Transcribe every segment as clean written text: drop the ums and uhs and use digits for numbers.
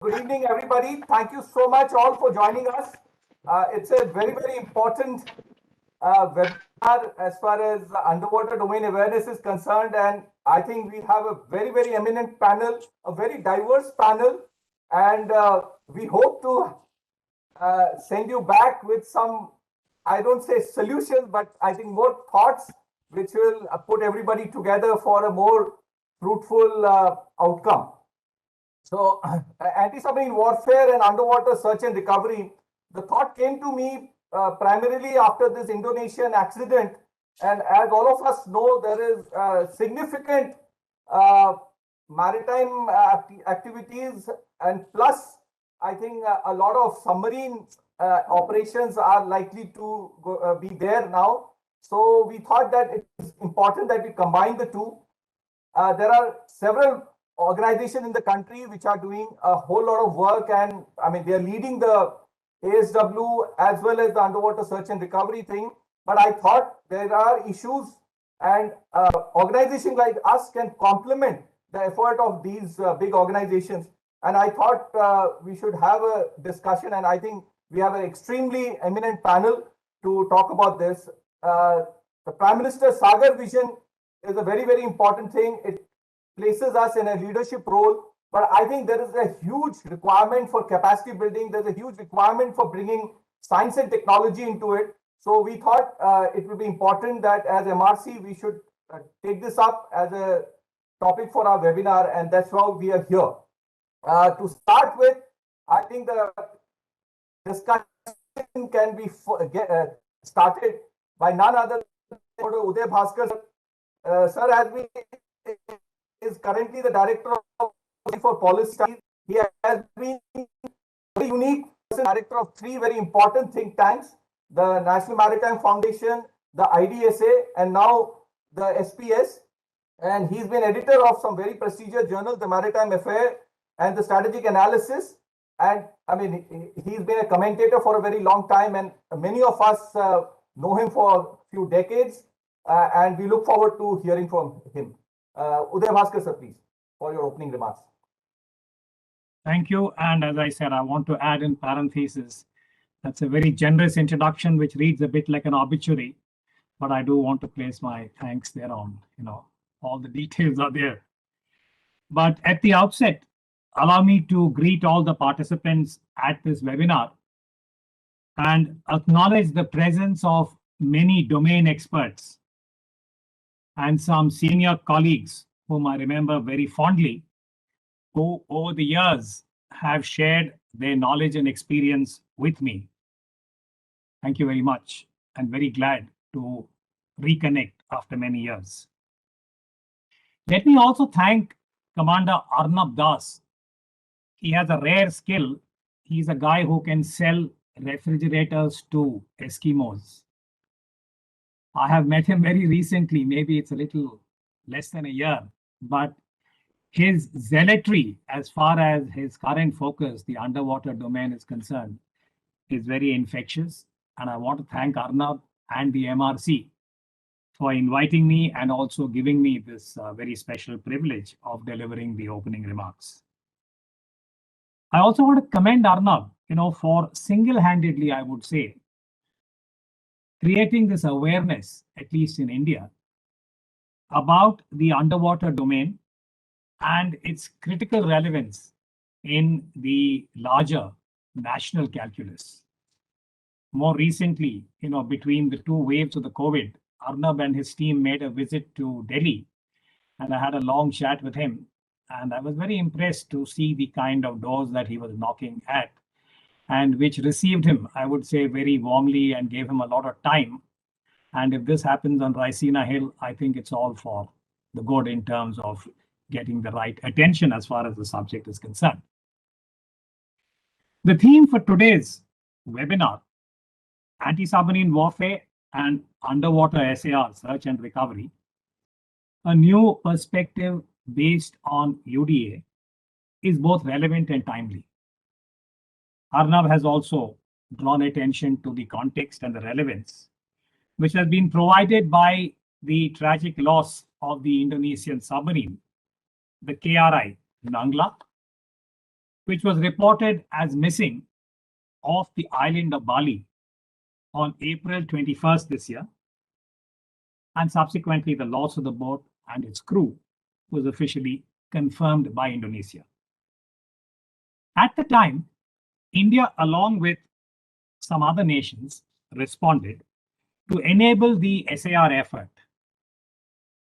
Good evening, everybody. Thank you so much all for joining us. It's a very important webinar as far as underwater domain awareness is concerned, and I think we have a very eminent panel, a very diverse panel, and we hope to send you back with some, I don't say solutions, but I think more thoughts which will put everybody together for a more fruitful outcome. So, anti-submarine warfare and underwater search and recovery, the thought came to me primarily after this Indonesian accident. And as all of us know, there is significant maritime activities, and plus, I think a lot of submarine operations are likely to be there now. So we thought that it is important that we combine the two. There are several organizations in the country which are doing a whole lot of work, and I mean they're leading the ASW as well as the underwater search and recovery thing. But I thought there are issues, and organizations like us can complement the effort of these big organizations. And I thought we should have a discussion, and I think we have an extremely eminent panel to talk about this. The Prime Minister's Sagar vision is a very important thing. It places us in a leadership role, but I think there is a huge requirement for capacity building. There's a huge requirement for bringing science and technology into it. So we thought it would be important that as MRC, we should take this up as a topic for our webinar, and that's why we are here. To start with, I think the discussion can be started by none other than Uday Bhaskar. Sir has been is currently the director of for policy studies. He has been very unique director of three very important think tanks: the National Maritime Foundation, the IDSA, and now the SPS. And he's been editor of some very prestigious journals, the Maritime Affair and the Strategic Analysis. And I mean, he's been a commentator for a very long time, and many of us know him for a few decades, and we look forward to hearing from him. Uday Bhaskar, sir, please, for your opening remarks. Thank you. And as I said, I want to add in parentheses, that's a very generous introduction, which reads a bit like an obituary, but I do want to place my thanks there on, all the details are there. But at the outset, allow me to greet all the participants at this webinar and acknowledge the presence of many domain experts and some senior colleagues whom I remember very fondly, who over the years have shared their knowledge and experience with me. Thank you very much, and very glad to reconnect after many years. Let me also thank Commander Arnab Das. He has a rare skill. He's a guy who can sell refrigerators to Eskimos. I have met him very recently, maybe it's a little less than a year, but his zealotry as far as his current focus, the underwater domain, is concerned, is very infectious. And I want to thank Arnab and the MRC for inviting me and also giving me this very special privilege of delivering the opening remarks. I also want to commend Arnab, for single-handedly, I would say, creating this awareness, at least in India, about the underwater domain and its critical relevance in the larger national calculus. More recently, between the two waves of the COVID, Arnab and his team made a visit to Delhi, and I had a long chat with him. And I was very impressed to see the kind of doors that he was knocking at, and which received him, I would say, very warmly and gave him a lot of time. And if this happens on Raisina Hill, I think it's all for the good in terms of getting the right attention as far as the subject is concerned. The theme for today's webinar, Anti-Submarine Warfare and Underwater SAR, Search and Recovery, a new perspective based on UDA, is both relevant and timely. Arnab has also drawn attention to the context and the relevance, which has been provided by the tragic loss of the Indonesian submarine, the KRI Nangla, which was reported as missing off the island of Bali on April 21st this year, and subsequently the loss of the boat and its crew was officially confirmed by Indonesia. At the time, India, along with some other nations, responded to enable the SAR effort.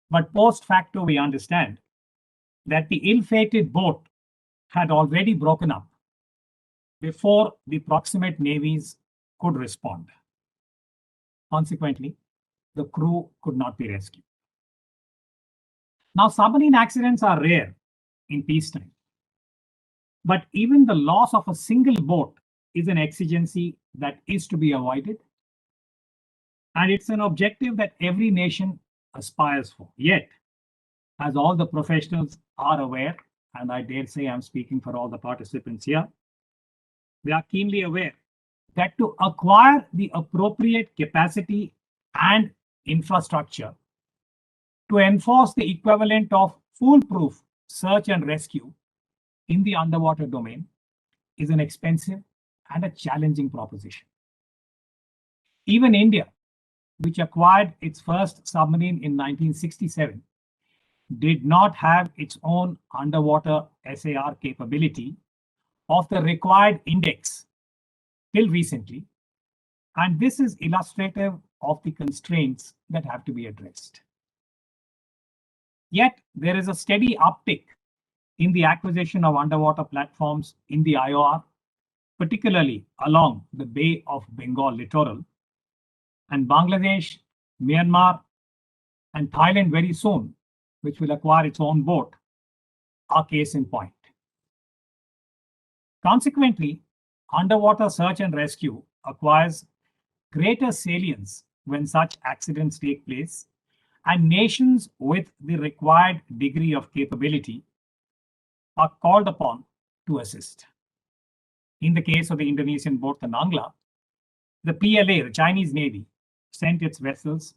But post facto, we understand that the ill-fated boat had already broken up before the proximate navies could respond. Consequently, the crew could not be rescued. Now, submarine accidents are rare in peacetime, but even the loss of a single boat is an exigency that is to be avoided, and it's an objective that every nation aspires for. Yet, as all the professionals are aware, and I dare say I'm speaking for all the participants here, they are keenly aware that to acquire the appropriate capacity and infrastructure to enforce the equivalent of foolproof search and rescue in the underwater domain is an expensive and a challenging proposition. Even India, which acquired its first submarine in 1967, did not have its own underwater SAR capability of the required index till recently, and this is illustrative of the constraints that have to be addressed. Yet, there is a steady uptick in the acquisition of underwater platforms in the IOR, particularly along the Bay of Bengal littoral, and Bangladesh, Myanmar, and Thailand very soon, which will acquire its own boat, are case in point. Consequently, underwater search and rescue acquires greater salience when such accidents take place, and nations with the required degree of capability are called upon to assist. In the case of the Indonesian boat, the Nangla, the PLA, the Chinese Navy, sent its vessels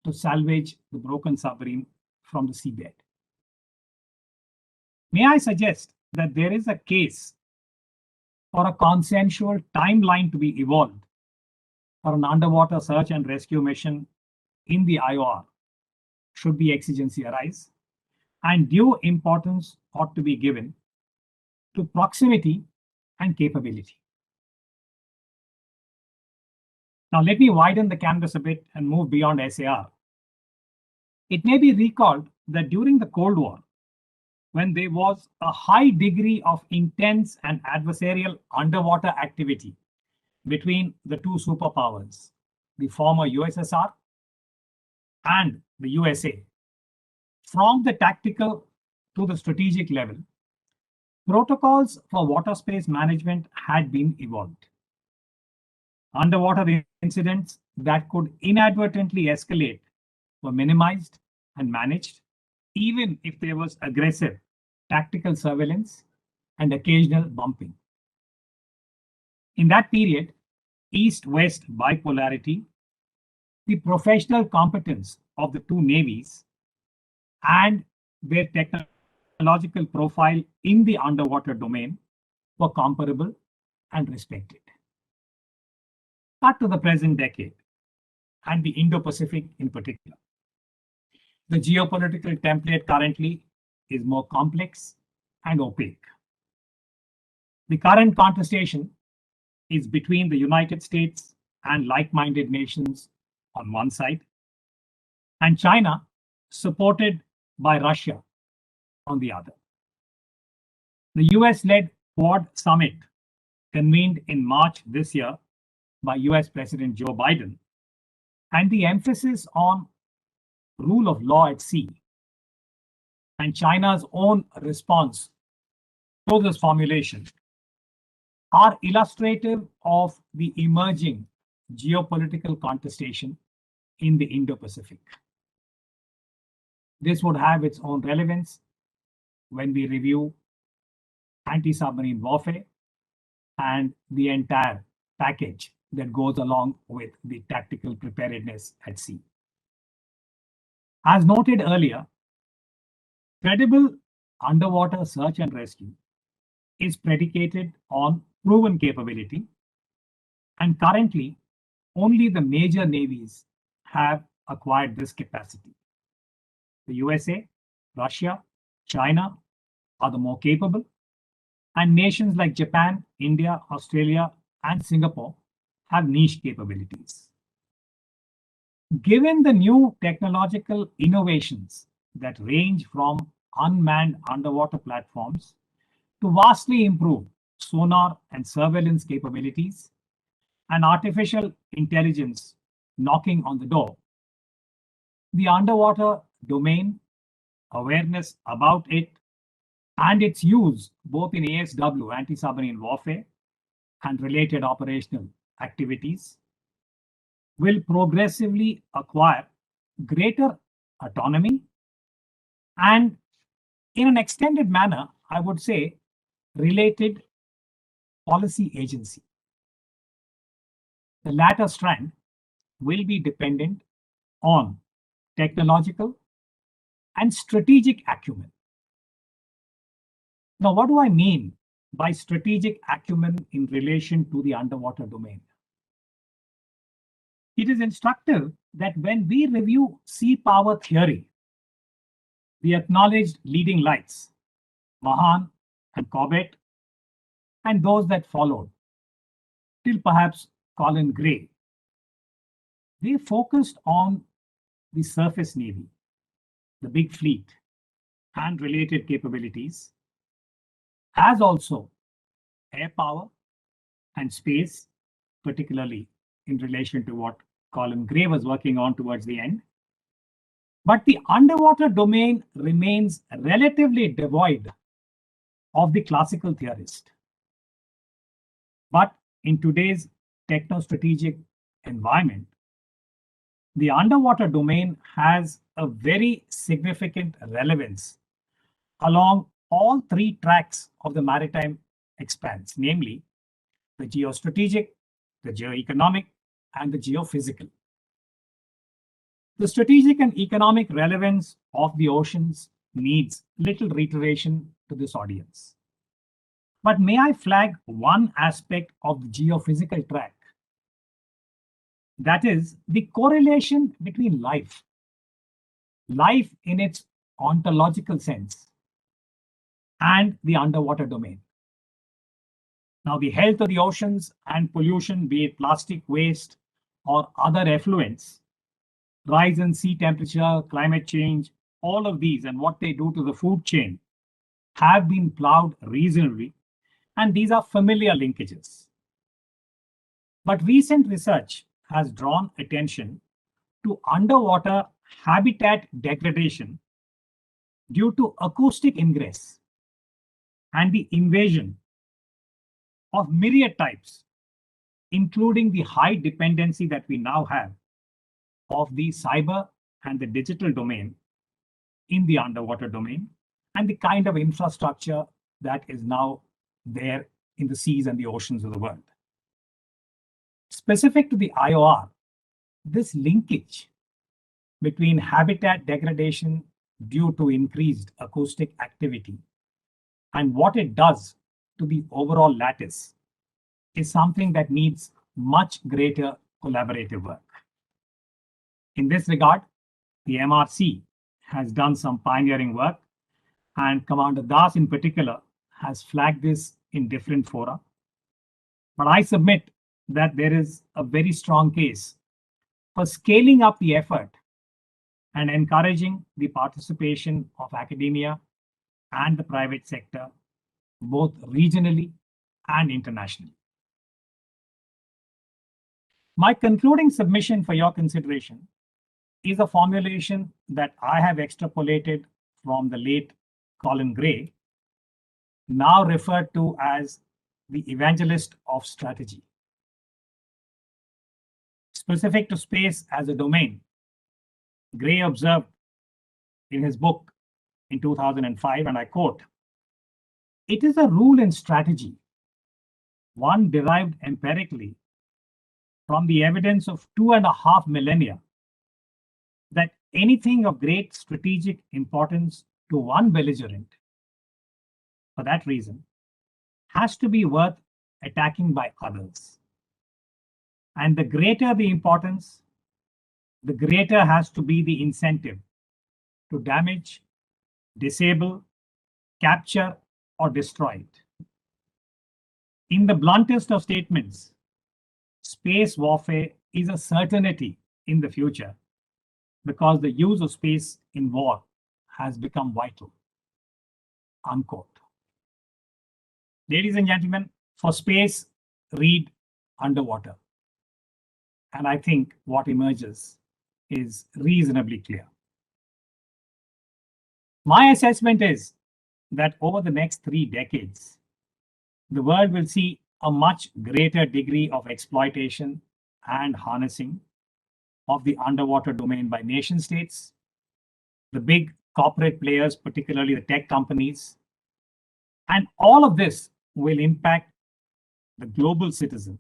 to salvage the broken submarine from the seabed. May I suggest that there is a case for a consensual timeline to be evolved for an underwater search and rescue mission in the IOR should the exigency arise, and due importance ought to be given to proximity and capability. Now, let me widen the canvas a bit and move beyond SAR. It may be recalled that during the Cold War, when there was a high degree of intense and adversarial underwater activity between the two superpowers, the former USSR and the USA, from the tactical to the strategic level, protocols for water space management had been evolved. Underwater incidents that could inadvertently escalate were minimized and managed, even if there was aggressive tactical surveillance and occasional bumping. In that period, East-West bipolarity, the professional competence of the two navies, and their technological profile in the underwater domain were comparable and respected. Cut to the present decade, and the Indo-Pacific in particular. The geopolitical template currently is more complex and opaque. The current contestation is between the United States and like-minded nations on one side, and China, supported by Russia, on the other. The US-led Quad Summit, convened in March this year by US President Joe Biden, and the emphasis on rule of law at sea and China's own response to this formulation are illustrative of the emerging geopolitical contestation in the Indo-Pacific. This would have its own relevance when we review anti-submarine warfare and the entire package that goes along with the tactical preparedness at sea. As noted earlier, credible underwater search and rescue is predicated on proven capability, and currently only the major navies have acquired this capacity. The USA, Russia, China are the more capable, and nations like Japan, India, Australia, and Singapore have niche capabilities. Given the new technological innovations that range from unmanned underwater platforms to vastly improved sonar and surveillance capabilities and artificial intelligence knocking on the door, the underwater domain, awareness about it, and its use both in ASW, anti-submarine warfare, and related operational activities will progressively acquire greater autonomy and, in an extended manner, I would say, related policy agency. The latter strand will be dependent on technological and strategic acumen. Now, what do I mean by strategic acumen in relation to the underwater domain? It is instructive that when we review sea power theory, the acknowledged leading lights, Mahan and Corbett, and those that followed, till perhaps Colin Gray, they focused on the surface navy, the big fleet, and related capabilities, as also air power and space, particularly in relation to what Colin Gray was working on towards the end. But the underwater domain remains relatively devoid of the classical theorist. But in today's techno-strategic environment, the underwater domain has a very significant relevance along all three tracks of the maritime expanse, namely the geostrategic, the geoeconomic, and the geophysical. The strategic and economic relevance of the oceans needs little reiteration to this audience. But may I flag one aspect of the geophysical track? That is the correlation between life in its ontological sense, and the underwater domain. Now, the health of the oceans and pollution, be it plastic waste or other effluents, rise in sea temperature, climate change, all of these and what they do to the food chain have been plowed reasonably, and these are familiar linkages. But recent research has drawn attention to underwater habitat degradation due to acoustic ingress and the invasion of myriad types, including the high dependency that we now have of the cyber and the digital domain in the underwater domain, and the kind of infrastructure that is now there in the seas and the oceans of the world. Specific to the IOR, this linkage between habitat degradation due to increased acoustic activity and what it does to the overall lattice is something that needs much greater collaborative work. In this regard, the MRC has done some pioneering work, and Commander Das in particular has flagged this in different fora. But I submit that there is a very strong case for scaling up the effort and encouraging the participation of academia and the private sector, both regionally and internationally. My concluding submission for your consideration is a formulation that I have extrapolated from the late Colin Gray, now referred to as the evangelist of strategy. Specific to space as a domain, Gray observed in his book in 2005, and I quote, "It is a rule in strategy, one derived empirically from the evidence of 2.5 millennia, that anything of great strategic importance to one belligerent, for that reason, has to be worth attacking by others. And the greater the importance, the greater has to be the incentive to damage, disable, capture, or destroy it. In the bluntest of statements, space warfare is a certainty in the future because the use of space in war has become vital. Unquote. Ladies and gentlemen, for space, read underwater. And I think what emerges is reasonably clear. My assessment is that over the next 3 decades, the world will see a much greater degree of exploitation and harnessing of the underwater domain by nation states, the big corporate players, particularly the tech companies. And all of this will impact the global citizen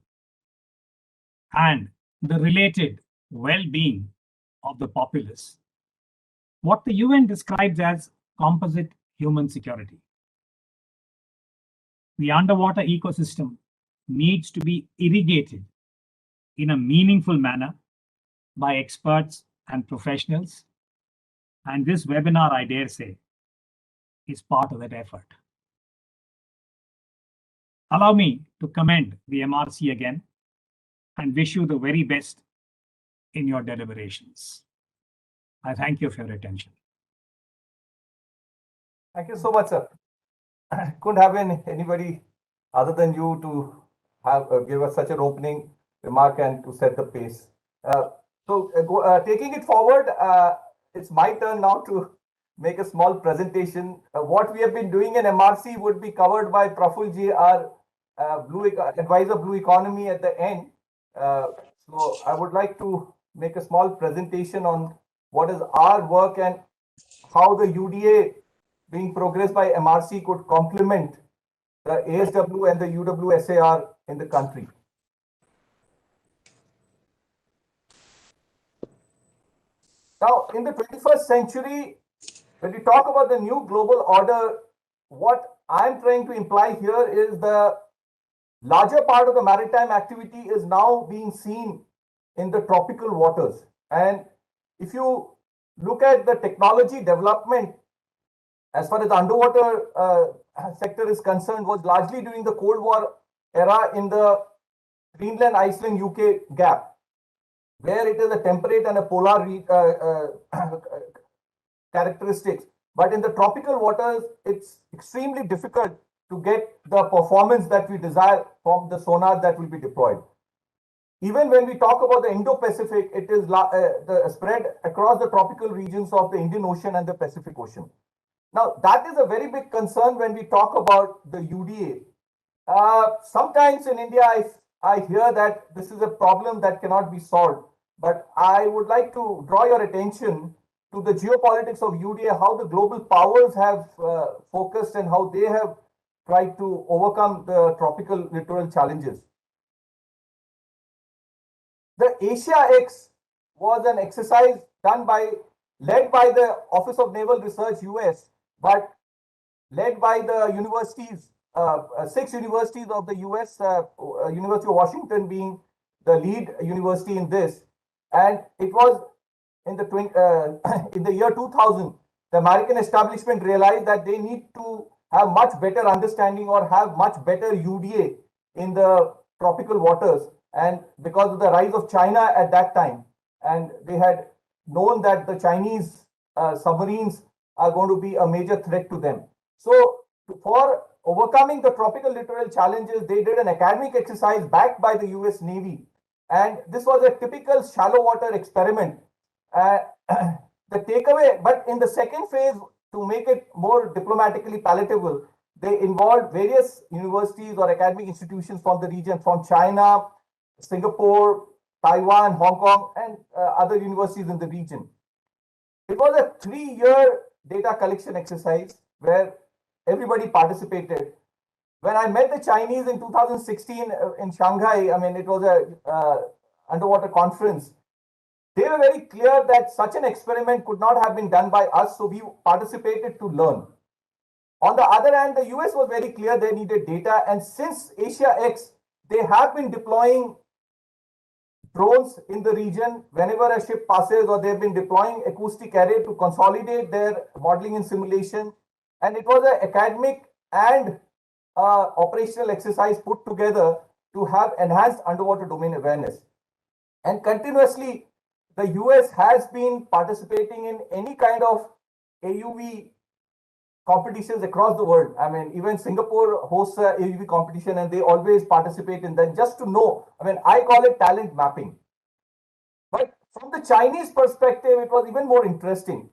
and the related well-being of the populace, what the UN describes as composite human security. The underwater ecosystem needs to be irrigated in a meaningful manner by experts and professionals. And this webinar, I dare say, is part of that effort. Allow me to commend the MRC again and wish you the very best in your deliberations. I thank you for your attention. Thank you so much, sir. Couldn't have been anybody other than you to have give us such an opening remark and to set the pace. Taking it forward, it's my turn now to make a small presentation. What we have been doing in MRC would be covered by Praful ji, our advisor Blue Economy at the end. So I would like to make a small presentation on what is our work and how the UDA being progressed by MRC could complement the ASW and the UWSAR in the country. Now, in the 21st century, when we talk about the new global order, what I'm trying to imply here is the larger part of the maritime activity is now being seen in the tropical waters. And if you look at the technology development, as far as the underwater sector is concerned, was largely during the Cold War era in the Greenland, Iceland, UK gap, where it is a temperate and a polar characteristics. But in the tropical waters, it's extremely difficult to get the performance that we desire from the sonar that will be deployed. Even when we talk about the Indo-Pacific, it is spread across the tropical regions of the Indian Ocean and the Pacific Ocean. Now, that is a very big concern when we talk about the UDA. Sometimes in India, I hear that this is a problem that cannot be solved. But I would like to draw your attention to the geopolitics of UDA, how the global powers have focused and how they have tried to overcome the tropical littoral challenges. The Asia X was an exercise led by the Office of Naval Research, US, but led by the universities, 6 universities of the US, University of Washington being the lead university in this. And it was in the year 2000, the American establishment realized that they need to have much better understanding or have much better UDA in the tropical waters. And because of the rise of China at that time, and they had known that the Chinese submarines are going to be a major threat to them. So for overcoming the tropical littoral challenges, they did an academic exercise backed by the US Navy. And this was a typical shallow water experiment. The takeaway, but in the second phase, to make it more diplomatically palatable, they involved various universities or academic institutions from the region, from China, Singapore, Taiwan, Hong Kong, and other universities in the region. It was a 3-year data collection exercise where everybody participated. When I met the Chinese in 2016 in Shanghai, I mean, it was a underwater conference. They were very clear that such an experiment could not have been done by us, so we participated to learn. On the other hand, the US was very clear they needed data. And since Asia X, they have been deploying drones in the region whenever a ship passes, or they've been deploying acoustic array to consolidate their modeling and simulation. And it was an academic and operational exercise put together to have enhanced underwater domain awareness. And continuously, the US has been participating in any kind of AUV competitions across the world. I mean, even Singapore hosts a AUV competition and they always participate in that just to know. I mean, I call it talent mapping. But from the Chinese perspective, it was even more interesting.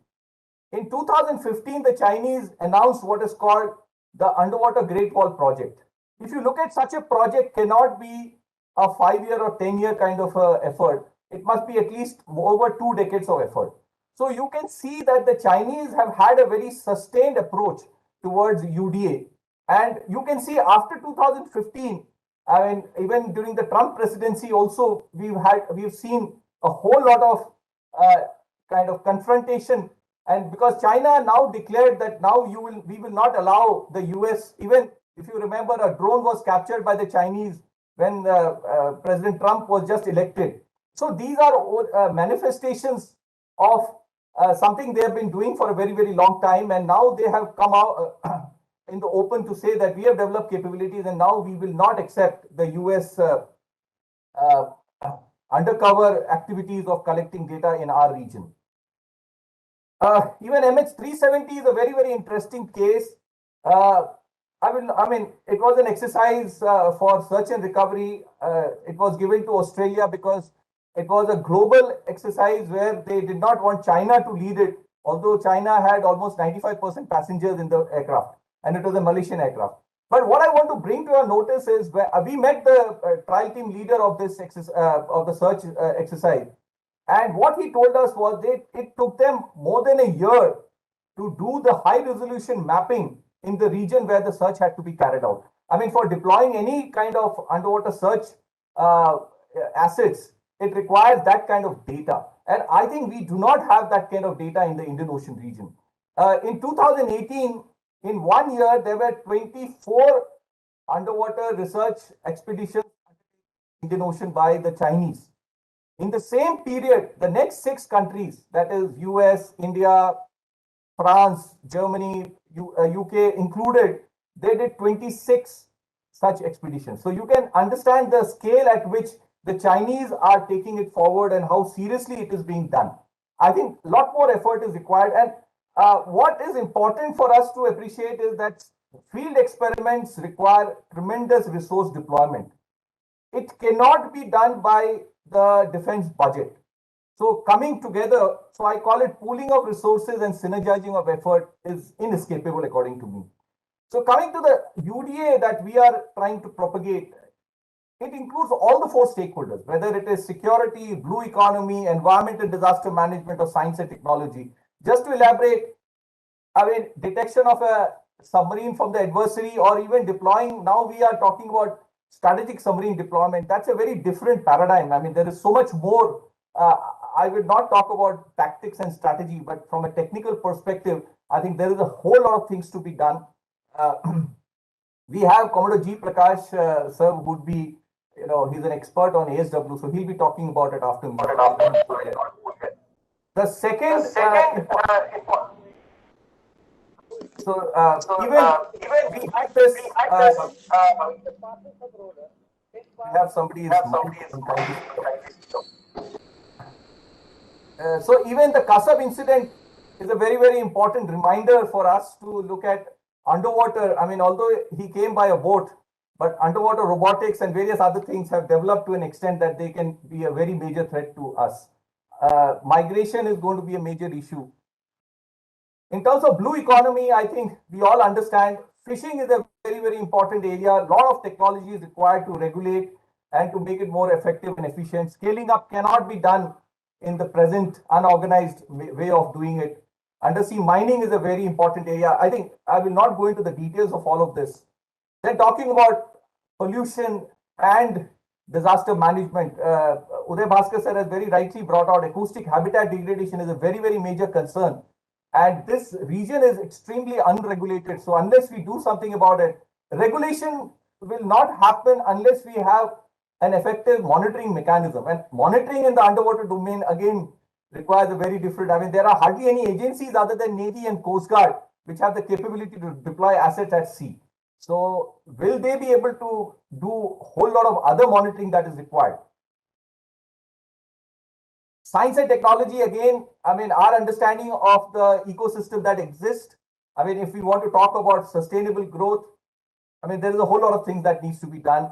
In 2015, the Chinese announced what is called the Underwater Great Wall Project. If you look at such a project, cannot be a 5-year or 10-year kind of effort. It must be at least over 2 decades of effort. So you can see that the Chinese have had a very sustained approach towards UDA. And you can see after 2015, I mean, even during the Trump presidency also, we've seen a whole lot of kind of confrontation. And because China now declared that now we will not allow the US, even if you remember, a drone was captured by the Chinese when President Trump was just elected. So these are manifestations of something they have been doing for a very, very long time. And now they have come out in the open to say that we have developed capabilities and now we will not accept the US undercover activities of collecting data in our region. Even MH370 is a very, very interesting case. I mean, it was an exercise for search and recovery. It was given to Australia because it was a global exercise where they did not want China to lead it, although China had almost 95% passengers in the aircraft, and it was a Malaysian aircraft. But what I want to bring to your notice is we met the trial team leader of this of the search exercise, and what he told us was that it took them more than a year to do the high resolution mapping in the region where the search had to be carried out. I mean, for deploying any kind of underwater search assets, it requires that kind of data. And I think we do not have that kind of data in the Indian Ocean region. In 2018, in 1 year, there were 24 underwater research expeditions in the Indian Ocean by the Chinese. In the same period, the next 6 countries, that is US, India, France, Germany, UK included, they did 26 such expeditions. So you can understand the scale at which the Chinese are taking it forward and how seriously it is being done. I think a lot more effort is required. And what is important for us to appreciate is that field experiments require tremendous resource deployment. It cannot be done by the defense budget. So coming together, so I call it pooling of resources and synergizing of effort is inescapable according to me. So coming to the UDA that we are trying to propagate, it includes all the 4 stakeholders, whether it is security, blue economy, environment and disaster management, or science and technology. Just to elaborate, I mean, detection of a submarine from the adversary or even deploying, now we are talking about strategic submarine deployment. That's a very different paradigm. I mean, there is so much more. I will not talk about tactics and strategy, but from a technical perspective, I think there is a whole lot of things to be done. We have Commodore G. Prakash, sir, who would be, he's an expert on ASW, so he'll be talking about it after me. The second, even we had this, we have somebody so even the Kasab incident is a very, very important reminder for us to look at underwater. I mean, although he came by a boat, but underwater robotics and various other things have developed to an extent that they can be a very major threat to us. Migration is going to be a major issue. In terms of blue economy, I think we all understand fishing is a very, very important area. A lot of technology is required to regulate and to make it more effective and efficient. Scaling up cannot be done in the present unorganized way of doing it. Undersea mining is a very important area. I think I will not go into the details of all of this. Then talking about pollution and disaster management, Uday Bhaskar sir has very rightly brought out acoustic habitat degradation is a very, very major concern. And this region is extremely unregulated. So unless we do something about it, regulation will not happen unless we have an effective monitoring mechanism. And monitoring in the underwater domain, again, requires a very different, I mean, there are hardly any agencies other than Navy and Coast Guard which have the capability to deploy assets at sea. So will they be able to do a whole lot of other monitoring that is required? Science and technology, again, I mean, our understanding of the ecosystem that exists. I mean, if we want to talk about sustainable growth, I mean, there is a whole lot of things that needs to be done.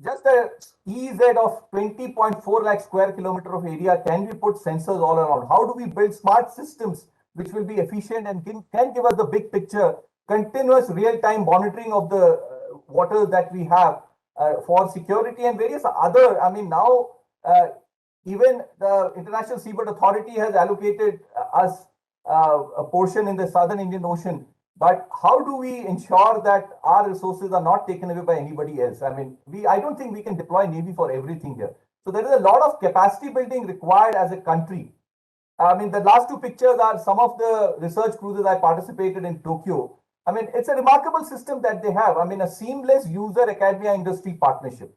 Just a EZ of 20.4 lakh square kilometer of area, can we put sensors all around? How do we build smart systems which will be efficient and can give us the big picture, continuous real-time monitoring of the waters that we have for security and various other, I mean, now even the International Seabird Authority has allocated us a portion in the Southern Indian Ocean. But how do we ensure that our resources are not taken away by anybody else? I mean, I don't think we can deploy Navy for everything here. So there is a lot of capacity building required as a country. I mean, the last two pictures are some of the research cruises I participated in Tokyo. I mean, it's a remarkable system that they have. I mean, a seamless user academia industry partnership.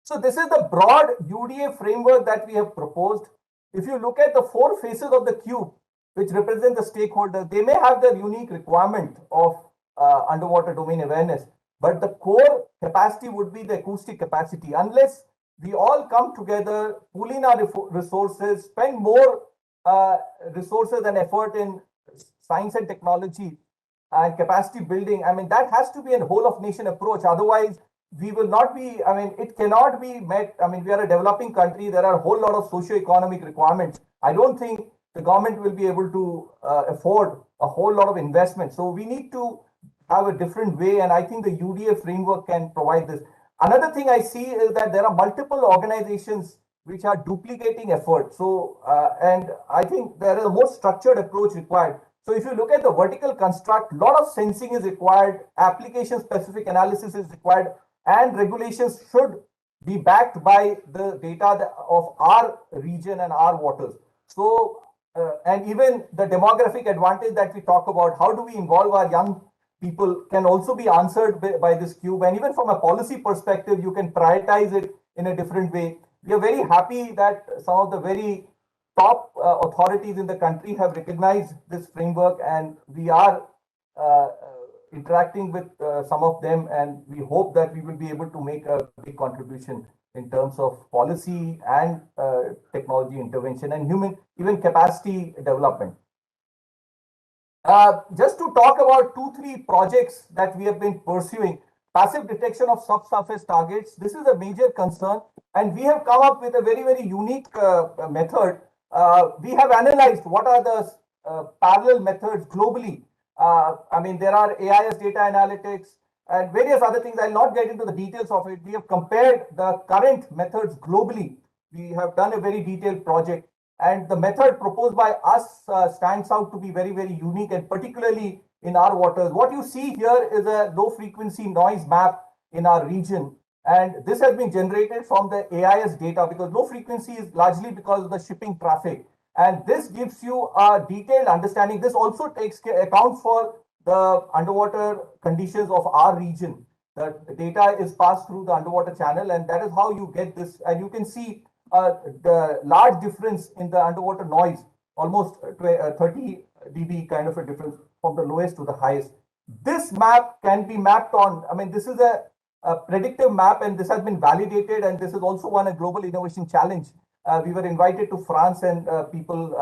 So this is the broad UDA framework that we have proposed. If you look at the four faces of the cube, which represent the stakeholders, they may have their unique requirement of underwater domain awareness, but the core capacity would be the acoustic capacity. Unless we all come together, pool in our resources, spend more resources and effort in science and technology and capacity building, I mean, that has to be a whole of nation approach. Otherwise, we will not be, I mean, it cannot be met. I mean, we are a developing country. There are a whole lot of socio-economic requirements. I don't think the government will be able to afford a whole lot of investment. So we need to have a different way. And I think the UDA framework can provide this. Another thing I see is that there are multiple organizations which are duplicating effort. So, and I think there is a more structured approach required. So if you look at the vertical construct, a lot of sensing is required, application specific analysis is required, and regulations should be backed by the data of our region and our waters. So, and even the demographic advantage that we talk about, how do we involve our young people, can also be answered by this cube. And even from a policy perspective, you can prioritize it in a different way. We are very happy that some of the very top authorities in the country have recognized this framework, and we are interacting with some of them, and we hope that we will be able to make a big contribution in terms of policy and technology intervention and even capacity development. Just to talk about 2-3 projects that we have been pursuing. Passive detection of subsurface targets. This is a major concern, and we have come up with a very, very unique method. We have analyzed what are the parallel methods globally. I mean, there are AIS data analytics and various other things. I'll not get into the details of it. We have compared the current methods globally. We have done a very detailed project, and the method proposed by us stands out to be very, very unique, and particularly in our waters. What you see here is a low frequency noise map in our region. And this has been generated from the AIS data, because low frequency is largely because of the shipping traffic. And this gives you a detailed understanding. This also accounts for the underwater conditions of our region. The data is passed through the underwater channel, and that is how you get this. And you can see the large difference in the underwater noise, almost 30 dB kind of a difference from the lowest to the highest. This map can be mapped on, I mean, this is a predictive map, and this has been validated, and this has also won a global innovation challenge. We were invited to France, and people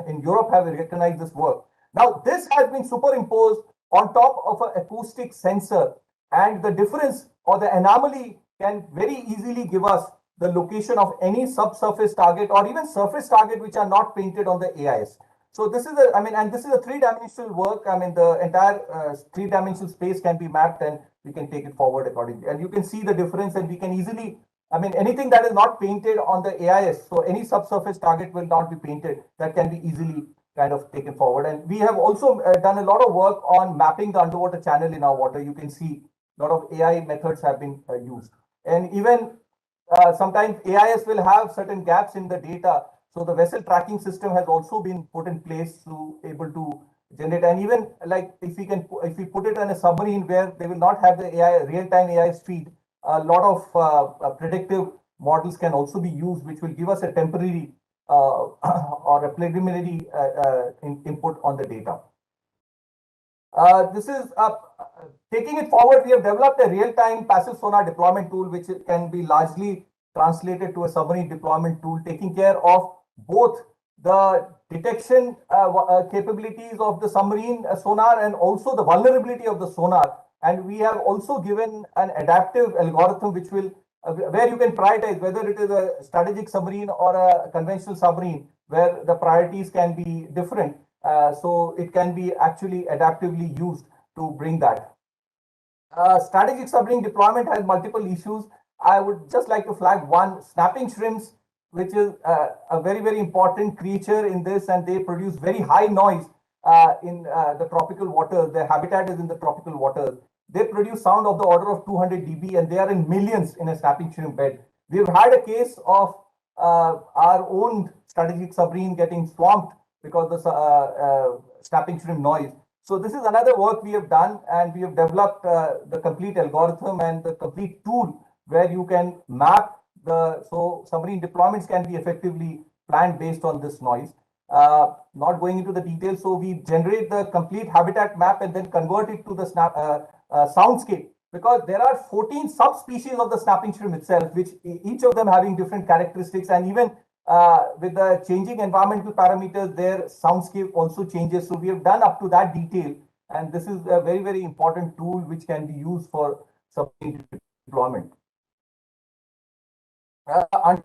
in Europe have recognized this work. Now, this has been superimposed on top of an acoustic sensor, and the difference or the anomaly can very easily give us the location of any subsurface target or even surface target which are not painted on the AIS. So this is and this is a 3-dimensional work. I mean, the entire 3-dimensional space can be mapped, and we can take it forward accordingly. And you can see the difference, and we can easily, I mean, anything that is not painted on the AIS, so any subsurface target will not be painted, that can be easily kind of taken forward. And we have also done a lot of work on mapping the underwater channel in our water. You can see a lot of AI methods have been used. And even sometimes AIS will have certain gaps in the data. So the vessel tracking system has also been put in place to able to generate. And even like if we put it in a submarine where they will not have the AI real-time AI feed, a lot of predictive models can also be used, which will give us a temporary or a preliminary input on the data. This is taking it forward. We have developed a real-time passive sonar deployment tool, which can be largely translated to a submarine deployment tool, taking care of both the detection capabilities of the submarine sonar and also the vulnerability of the sonar. And we have also given an adaptive algorithm which will where you can prioritize whether it is a strategic submarine or a conventional submarine, where the priorities can be different. So it can be actually adaptively used to bring that. Strategic submarine deployment has multiple issues. I would just like to flag one: snapping shrimps, which is a very, very important creature in this, and they produce very high noise in the tropical waters. Their habitat is in the tropical waters. They produce sound of the order of 200 dB, and they are in millions in a snapping shrimp bed. We've had a case of our own strategic submarine getting swamped because of the snapping shrimp noise. So this is another work we have done, and we have developed the complete algorithm and the complete tool where you can map so submarine deployments can be effectively planned based on this noise. Not going into the details, so we generate the complete habitat map and then convert it to the soundscape, because there are 14 subspecies of the snapping shrimp itself, which each of them having different characteristics, and even with the changing environmental parameters, their soundscape also changes. So we have done up to that detail, and this is a very, very important tool which can be used for submarine deployment. And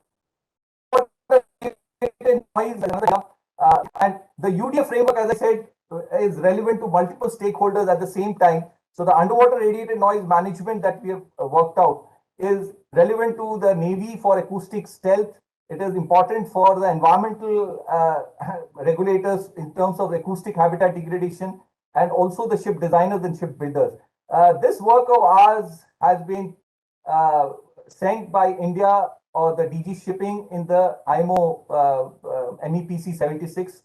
the UDA framework, as I said, is relevant to multiple stakeholders at the same time. So the underwater radiated noise management that we have worked out is relevant to the Navy for acoustic stealth. It is important for the environmental regulators in terms of acoustic habitat degradation, and also the ship designers and ship builders. This work of ours has been sent by India or the DG shipping in the IMO MEPC 76.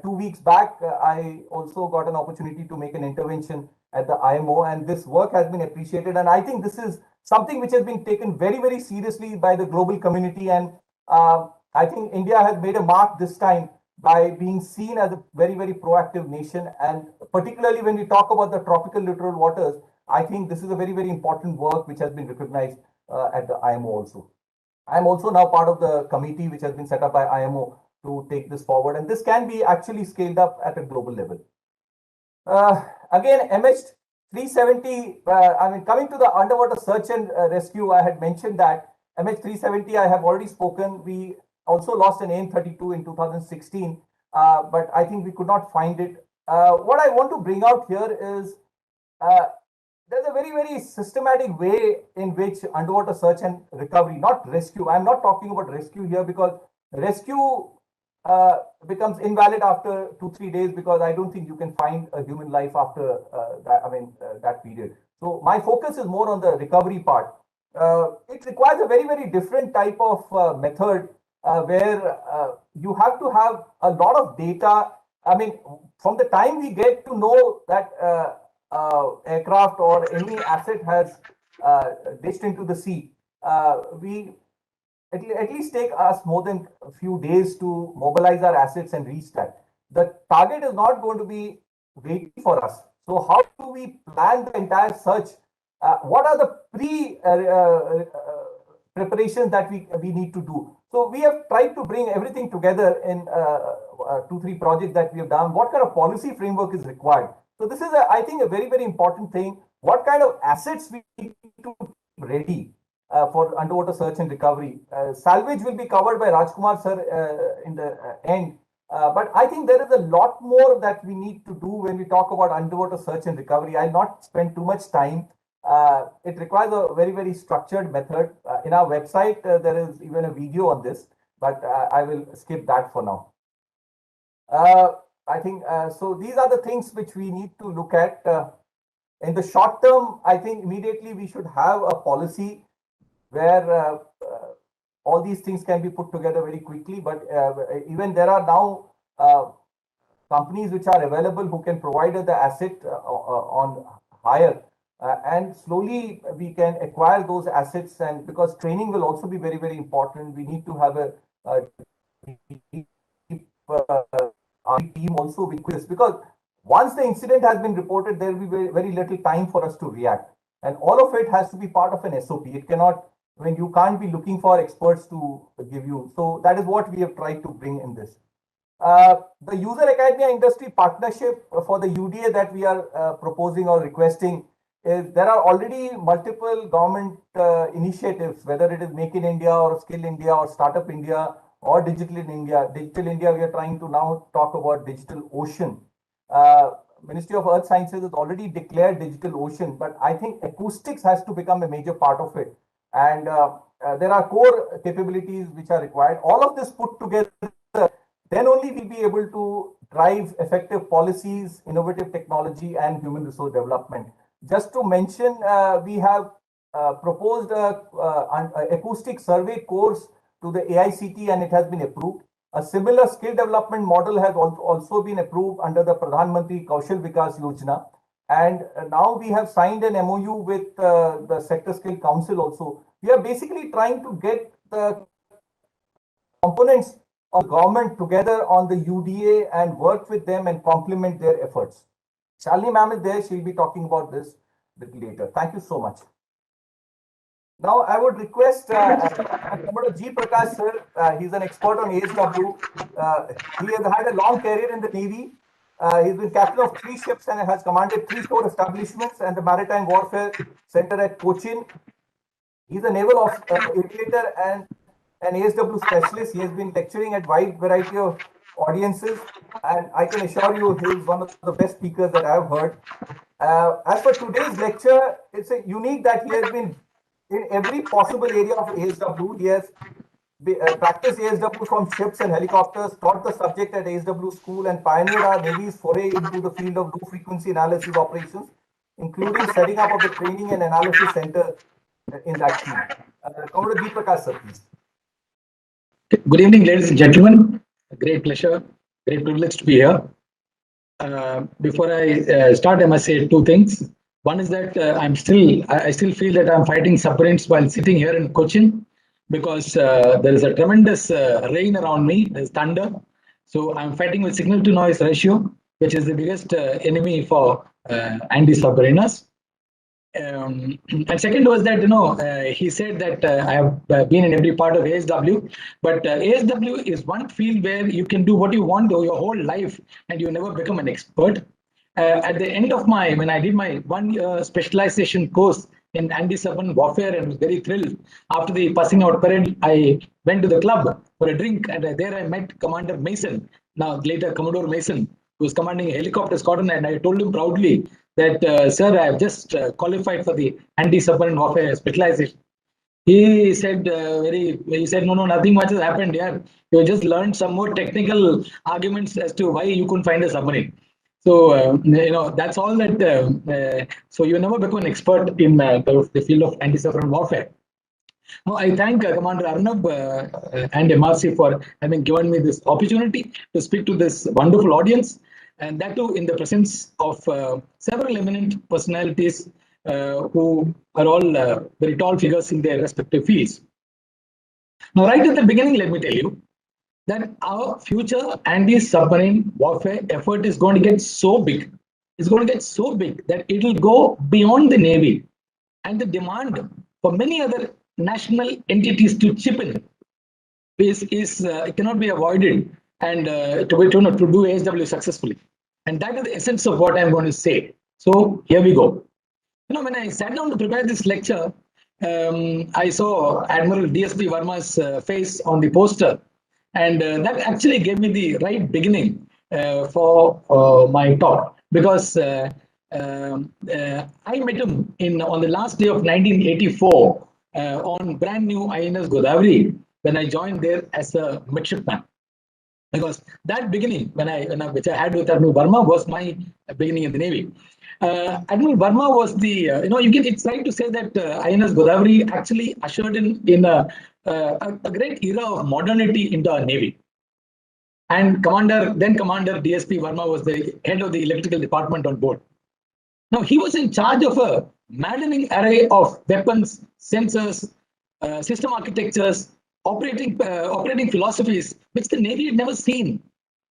2 weeks back, I also got an opportunity to make an intervention at the IMO, and this work has been appreciated. And I think this is something which has been taken very, very seriously by the global community. And I think India has made a mark this time by being seen as a very, very proactive nation. And particularly when we talk about the tropical littoral waters, I think this is a very, very important work which has been recognized at the IMO also. I'm also now part of the committee which has been set up by IMO to take this forward, and this can be actually scaled up at a global level. Again, MH370, I mean, coming to the underwater search and rescue, I had mentioned that MH370, I have already spoken. We also lost an AN-32 in 2016, but I think we could not find it. What I want to bring out here is there's a very, very systematic way in which underwater search and recovery, not rescue. I'm not talking about rescue here, because rescue becomes invalid after 2-3 days, because I don't think you can find a human life after that period. So my focus is more on the recovery part. It requires a very, very different type of method where you have to have a lot of data. I mean, from the time we get to know that aircraft or any asset has ditched into the sea, we at least take us more than a few days to mobilize our assets and reach that. The target is not going to be waiting for us. So how do we plan the entire search? What are the preparations that we need to do? So we have tried to bring everything together in 2-3 projects that we have done. What kind of policy framework is required? So this is, I think, a very, very important thing. What kind of assets we need to be ready for underwater search and recovery? Salvage will be covered by Rajkumar sir in the end. But I think there is a lot more that we need to do when we talk about underwater search and recovery. I'll not spend too much time. It requires a very, very structured method. In our website, there is even a video on this, but I will skip that for now. I think so. These are the things which we need to look at. In the short term, I think immediately we should have a policy where all these things can be put together very quickly. But even there are now companies which are available who can provide the asset on hire, and slowly we can acquire those assets. And because training will also be very, very important, we need to have a team also with this, because once the incident has been reported, there will be very, very little time for us to react, and all of it has to be part of an SOP. It cannot, I mean, you can't be looking for experts to give you. So that is what we have tried to bring in this. The user academia industry partnership for the UDA that we are proposing or requesting is, there are already multiple government initiatives, whether it is Make in India or Skill India or Startup India or Digital in India. Digital India, we are trying to now talk about Digital Ocean. Ministry of Earth Sciences has already declared Digital Ocean, but I think acoustics has to become a major part of it. And there are core capabilities which are required. All of this put together, then only we'll be able to drive effective policies, innovative technology, and human resource development. Just to mention, we have proposed an acoustic survey course to the AICT, and it has been approved. A similar skill development model has also been approved under the Pradhan Mantri Kaushal Vikas Yojana. And now we have signed an MOU with the Sector Skill Council also. We are basically trying to get the components of government together on the UDA and work with them and complement their efforts. Shalini ma'am is there. She'll be talking about this a little later. Thank you so much. Now, I would request G. Prakash sir. He's an expert on ASW. He has had a long career in the Navy. He's been captain of 3 ships and has commanded 3 shore establishments and the Maritime Warfare Centre at Cochin. He's a naval aviator and an ASW specialist. He has been lecturing at wide variety of audiences, and I can assure you he is one of the best speakers that I have heard. As for today's lecture, it's unique that he has been in every possible area of ASW. He has practiced ASW from ships and helicopters, taught the subject at ASW school, and pioneered our Navy's foray into the field of low frequency analysis operations, including setting up of the training and analysis center in that field. Commodore G. Prakash sir, please. Good evening, ladies and gentlemen. A great pleasure, great privilege to be here. Before I start, I must say 2 things. One is that I still feel that I'm fighting submarines while sitting here in Cochin, because there is a tremendous rain around me. There's thunder, so I'm fighting with signal to noise ratio, which is the biggest enemy for anti-submariners. And second was that he said that I have been in every part of ASW, but ASW is one field where you can do what you want your whole life and you never become an expert. At the end of when I did my 1-year specialization course in anti-submarine warfare and was very thrilled. After the passing out parade, I went to the club for a drink, and there I met Commander Mason, now later Commodore Mason, who was commanding a helicopter squadron, and I told him proudly that, sir, I have just qualified for the anti-submarine warfare specialization. He said, no, nothing much has happened here. You just learned some more technical arguments as to why you couldn't find a submarine. So, that's all that. So you never become an expert in the field of anti-submarine warfare. Now, I thank Commander Arnab and MRC for having given me this opportunity to speak to this wonderful audience, and that too in the presence of several eminent personalities who are all very tall figures in their respective fields. Now, right at the beginning, let me tell you that our future anti-submarine warfare effort is going to get so big. It's going to get so big that it will go beyond the Navy, and the demand for many other national entities to chip in it cannot be avoided, and to do ASW successfully. And that is the essence of what I'm going to say. So here we go. When I sat down to prepare this lecture, I saw Admiral DSP Verma's face on the poster, and that actually gave me the right beginning for my talk, because I met him on the last day of 1984 on brand new INS Godavari, when I joined there as a midshipman. Because that beginning, which I had with Admiral Verma, was my beginning in the Navy. Admiral Verma was the, it's right to say that INS Godavari actually ushered in a a great era of modernity into our Navy. And then Commander DSP Verma was the head of the electrical department on board. Now, he was in charge of a maddening array of weapons, sensors, system architectures, operating philosophies, which the Navy had never seen.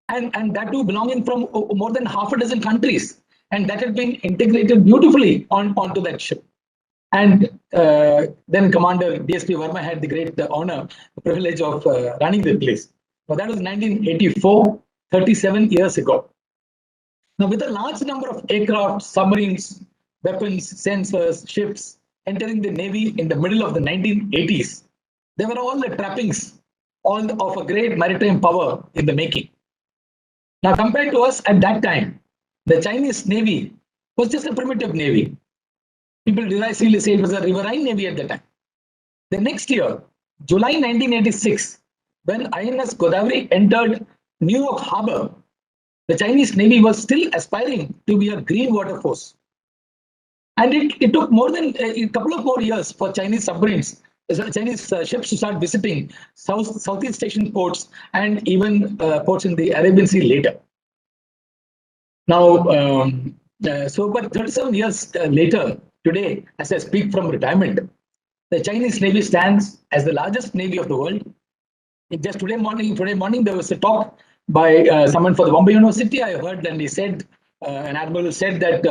And that too belonging from more than half a dozen countries. And that had been integrated beautifully onto that ship. And then Commander DSP Verma had the great honor, the privilege of running the place. Now, that was 1984, 37 years ago. Now, with a large number of aircraft, submarines, weapons, sensors, ships entering the Navy in the middle of the 1980s, there were all the trappings of a great maritime power in the making. Now, compared to us at that time, the Chinese Navy was just a primitive Navy. People derisively say it was a riverine Navy at the time. The next year, July 1986, when INS Godavari entered New York Harbor, the Chinese Navy was still aspiring to be a green water force. And it took more than a couple of more years for Chinese submarines, Chinese ships to start visiting Southeast Asian ports and even ports in the Arabian Sea later. Now, but 37 years later, today, as I speak from retirement, the Chinese Navy stands as the largest Navy of the world. Just today morning, there was a talk by someone for the Bombay University. I heard, and he said, an admiral said that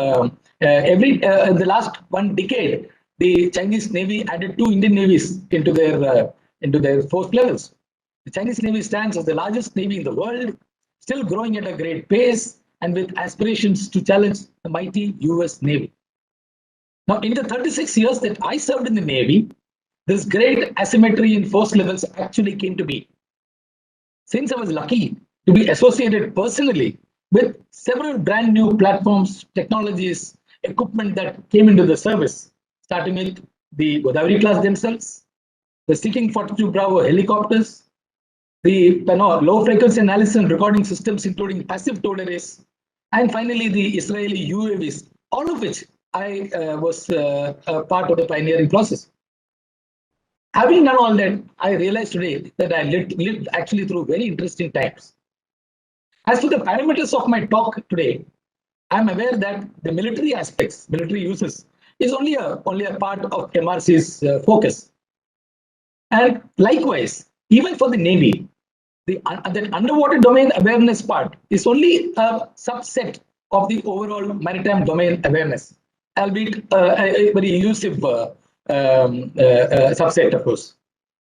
in the last 1 decade, the Chinese Navy added 2 Indian navies into their force levels. The Chinese Navy stands as the largest Navy in the world, still growing at a great pace, and with aspirations to challenge the mighty US Navy. Now, in the 36 years that I served in the Navy, this great asymmetry in force levels actually came to be. Since I was lucky to be associated personally with several brand new platforms, technologies, equipment that came into the service, starting with the Godavari class themselves, the Seeking 42 Bravo helicopters, the low frequency analysis and recording systems, including passive towed arrays, and finally the Israeli UAVs, all of which I was a part of the pioneering process. Having done all that, I realized today that I lived actually through very interesting times. As for the parameters of my talk today, I'm aware that the military aspects, military uses, is only a part of MRC's focus. And likewise, even for the Navy, that underwater domain awareness part is only a subset of the overall maritime domain awareness, albeit a very elusive subset, of course.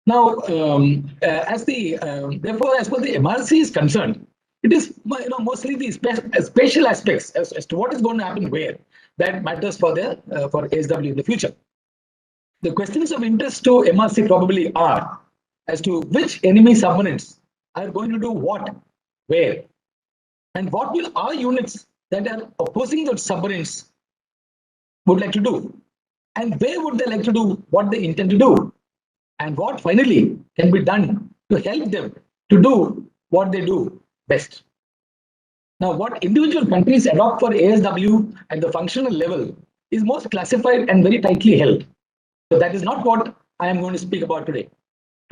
Now, therefore, as far as the MRC is concerned, it is mostly the spatial aspects as to what is going to happen where that matters for ASW in the future. The questions of interest to MRC probably are as to which enemy submarines are going to do what, where, and what will our units that are opposing those submarines would like to do, and where would they like to do what they intend to do, and what finally can be done to help them to do what they do best. Now, what individual countries adopt for ASW at the functional level is most classified and very tightly held. So that is not what I am going to speak about today.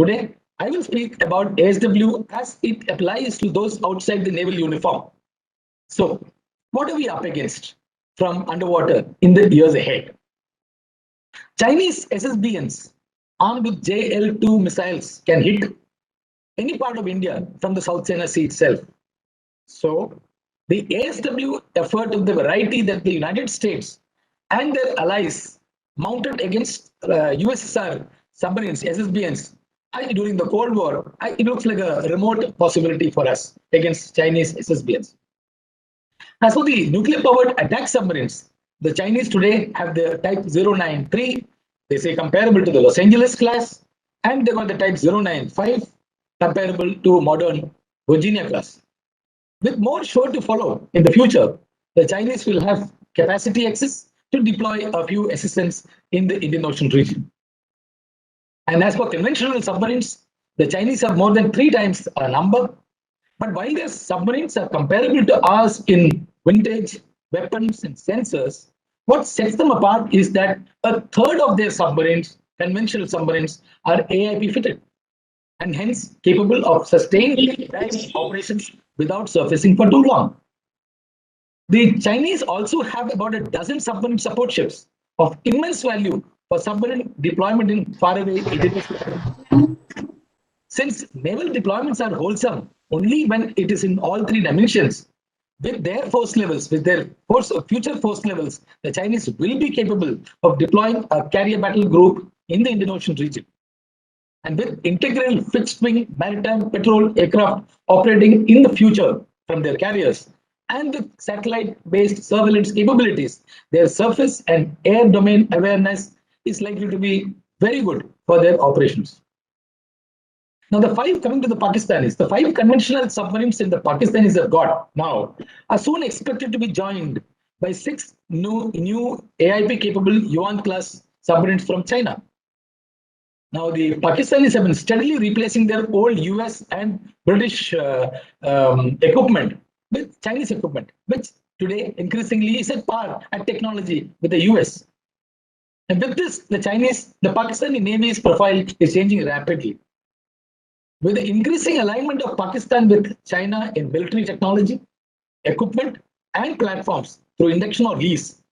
Today, I will speak about ASW as it applies to those outside the naval uniform. So, what are we up against from underwater in the years ahead? Chinese SSBNs armed with JL-2 missiles can hit any part of India from the South China Sea itself. So, the ASW effort of the variety that the United States and their allies mounted against USSR submarines, SSBNs, during the Cold War, it looks like a remote possibility for us against Chinese SSBNs. As for the nuclear-powered attack submarines, the Chinese today have the type 093, they say comparable to the Los Angeles class, and they got the type 095, comparable to modern Virginia class. With more sure to follow in the future, the Chinese will have capacity access to deploy a few SSNs in the Indian Ocean region. And as for conventional submarines, the Chinese have more than 3 times our number. But while their submarines are comparable to ours in vintage, weapons, and sensors, what sets them apart is that a third of their submarines conventional submarines are AIP fitted and hence capable of sustained dive operations without surfacing for too long. The Chinese also have about a dozen submarine support ships of immense value for submarine deployment in faraway international. Since naval deployments are wholesome only when it is in all three dimensions, with their force levels, with their future force levels, the Chinese will be capable of deploying a carrier battle group in the Indian Ocean region. And with integral fixed-wing maritime patrol aircraft operating in the future from their carriers, and with satellite-based surveillance capabilities, their surface and air domain awareness is likely to be very good for their operations. Now, coming to the Pakistanis, the 5 conventional submarines in the Pakistanis have got now are soon expected to be joined by 6 new AIP-capable Yuan-class submarines from China. Now, the Pakistanis have been steadily replacing their old US and British equipment with Chinese equipment, which today increasingly is at par at technology with the US. And with this, the Pakistani Navy's profile is changing rapidly. With the increasing alignment of Pakistan with China in military technology, equipment, and platforms through induction or lease,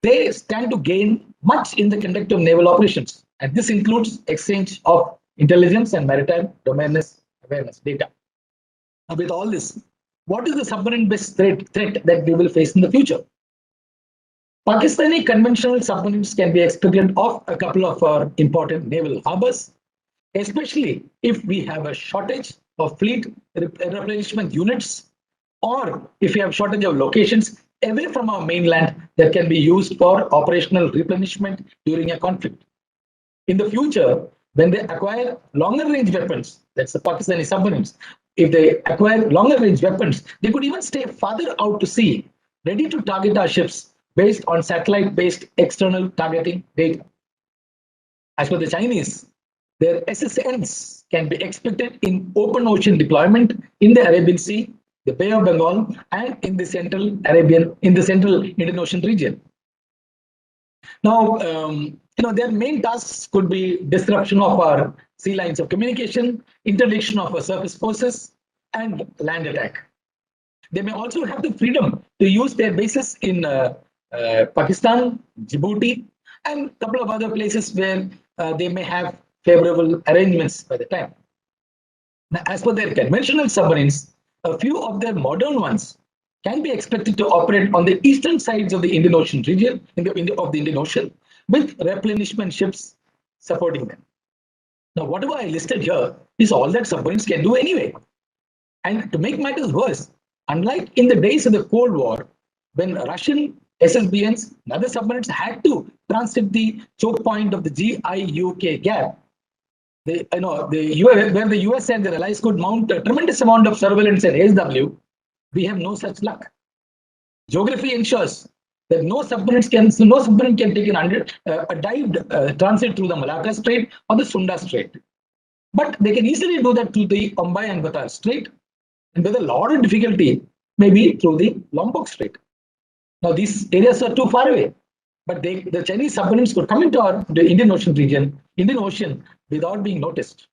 they stand to gain much in the conduct of naval operations. And this includes exchange of intelligence and maritime domain awareness data. Now, with all this, what is the submarine-based threat that we will face in the future? Pakistani conventional submarines can be expected off a couple of our important naval harbors, especially if we have a shortage of fleet replenishment units, or if we have shortage of locations away from our mainland that can be used for operational replenishment during a conflict. In the future, when they acquire longer range weapons, that's the Pakistani submarines, if they acquire longer range weapons, they could even stay farther out to sea, ready to target our ships based on satellite-based external targeting data. As for the Chinese, their SSNs can be expected in open ocean deployment in the Arabian Sea, the Bay of Bengal, and in the central Indian Ocean region. Now, their main tasks could be disruption of our sea lines of communication, interdiction of our surface forces, and land attack. They may also have the freedom to use their bases in Pakistan, Djibouti, and a couple of other places where they may have favorable arrangements by the time. Now, as for their conventional submarines, a few of their modern ones can be expected to operate on the eastern sides of the Indian Ocean region, of the Indian Ocean, with replenishment ships supporting them. Now, whatever I listed here is all that submarines can do anyway. And to make matters worse, unlike in the days of the Cold War, when Russian SSBNs and other submarines had to transit the choke point of the GIUK gap, where the US and their allies could mount a tremendous amount of surveillance and ASW, we have no such luck. Geography ensures that no submarine can take a dived transit through the Malacca Strait or the Sunda Strait. But they can easily do that through the Mumbai and Batar Strait, and with a lot of difficulty, maybe through the Lombok Strait. Now, these areas are too far away, but the Chinese submarines could come into the Indian Ocean without being noticed.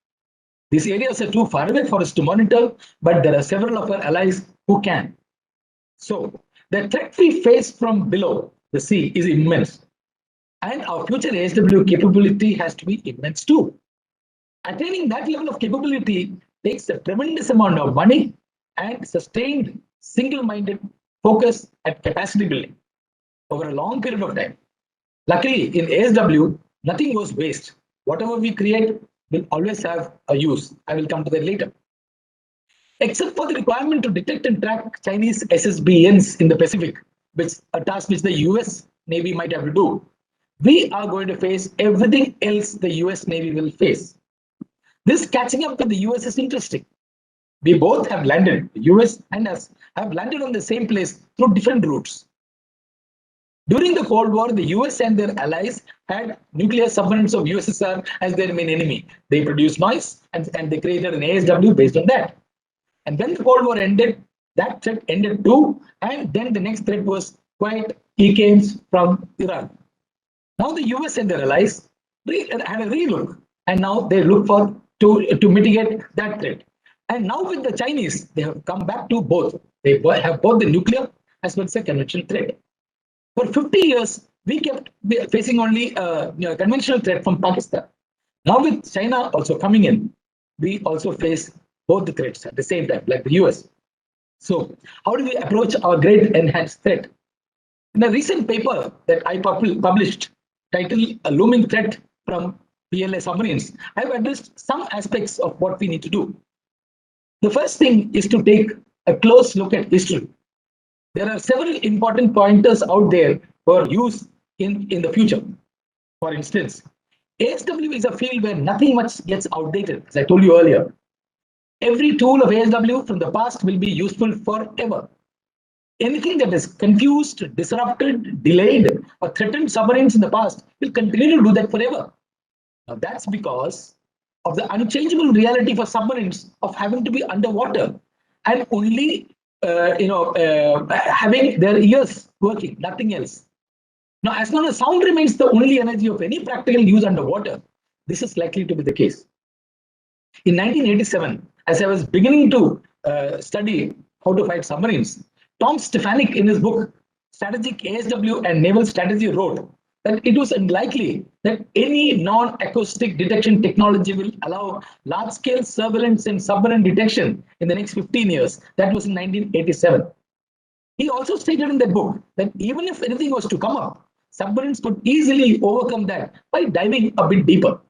These areas are too far away for us to monitor, but there are several of our allies who can. So, the threat we face from below the sea is immense, and our future ASW capability has to be immense too. Attaining that level of capability takes a tremendous amount of money and sustained single-minded focus at capacity building over a long period of time. Luckily, in ASW, nothing goes waste. Whatever we create will always have a use. I will come to that later. Except for the requirement to detect and track Chinese SSBNs in the Pacific, which a task which the US Navy might have to do, we are going to face everything else the US Navy will face. This catching up with the US is interesting. We both have landed, the US and us have landed on the same place through different routes. During the Cold War, the US and their allies had nuclear submarines of USSR as their main enemy. They produced noise and they created an ASW based on that. And when the Cold War ended, that threat ended too. And then the next threat was quite EKMs from Iran. Now the US and their allies had a relook, and now they look for to mitigate that threat. And now with the Chinese, they have come back to both. They have both the nuclear as well as the conventional threat. For 50 years, we kept facing only conventional threat from Pakistan. Now with China also coming in, we also face both the threats at the same time, like the US. So how do we approach our great enhanced threat? In a recent paper that I published, titled A Looming Threat from PLA Submarines, I have addressed some aspects of what we need to do. The first thing is to take a close look at history. There are several important pointers out there for use in the future. For instance, ASW is a field where nothing much gets outdated, as I told you earlier. Every tool of ASW from the past will be useful forever. Anything that has confused, disrupted, delayed, or threatened submarines in the past will continue to do that forever. Now, that's because of the unchangeable reality for submarines of having to be underwater and only having their ears working, nothing else. Now, as long as sound remains the only energy of any practical use underwater, this is likely to be the case. In 1987, as I was beginning to study how to fight submarines, Tom Stefanik, in his book Strategic ASW and Naval Strategy, wrote that it was unlikely that any non-acoustic detection technology will allow large-scale surveillance and submarine detection in the next 15 years. That was in 1987. He also stated in that book that even if anything was to come up, submarines could easily overcome that by diving a bit deeper.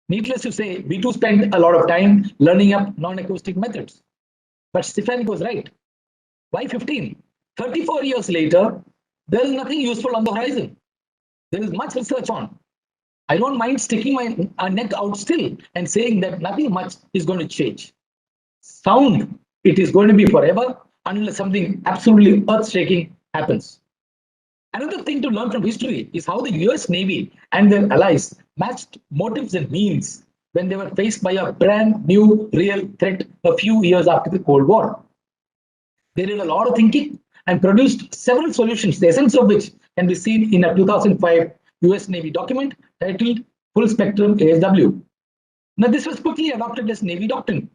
Needless to say, we too spent a lot of time learning up non-acoustic methods. But Stefanik was right. Why 15? 34 years later, there is nothing useful on the horizon. There is much research on. I don't mind sticking my neck out still and saying that nothing much is going to change. Sound, it is going to be forever unless something absolutely earth-shaking happens. Another thing to learn from history is how the US Navy and their allies matched motives and means when they were faced by a brand new real threat a few years after the Cold War. They did a lot of thinking and produced several solutions, the essence of which can be seen in a 2005 US Navy document titled Full Spectrum ASW. Now, this was quickly adopted as Navy doctrine.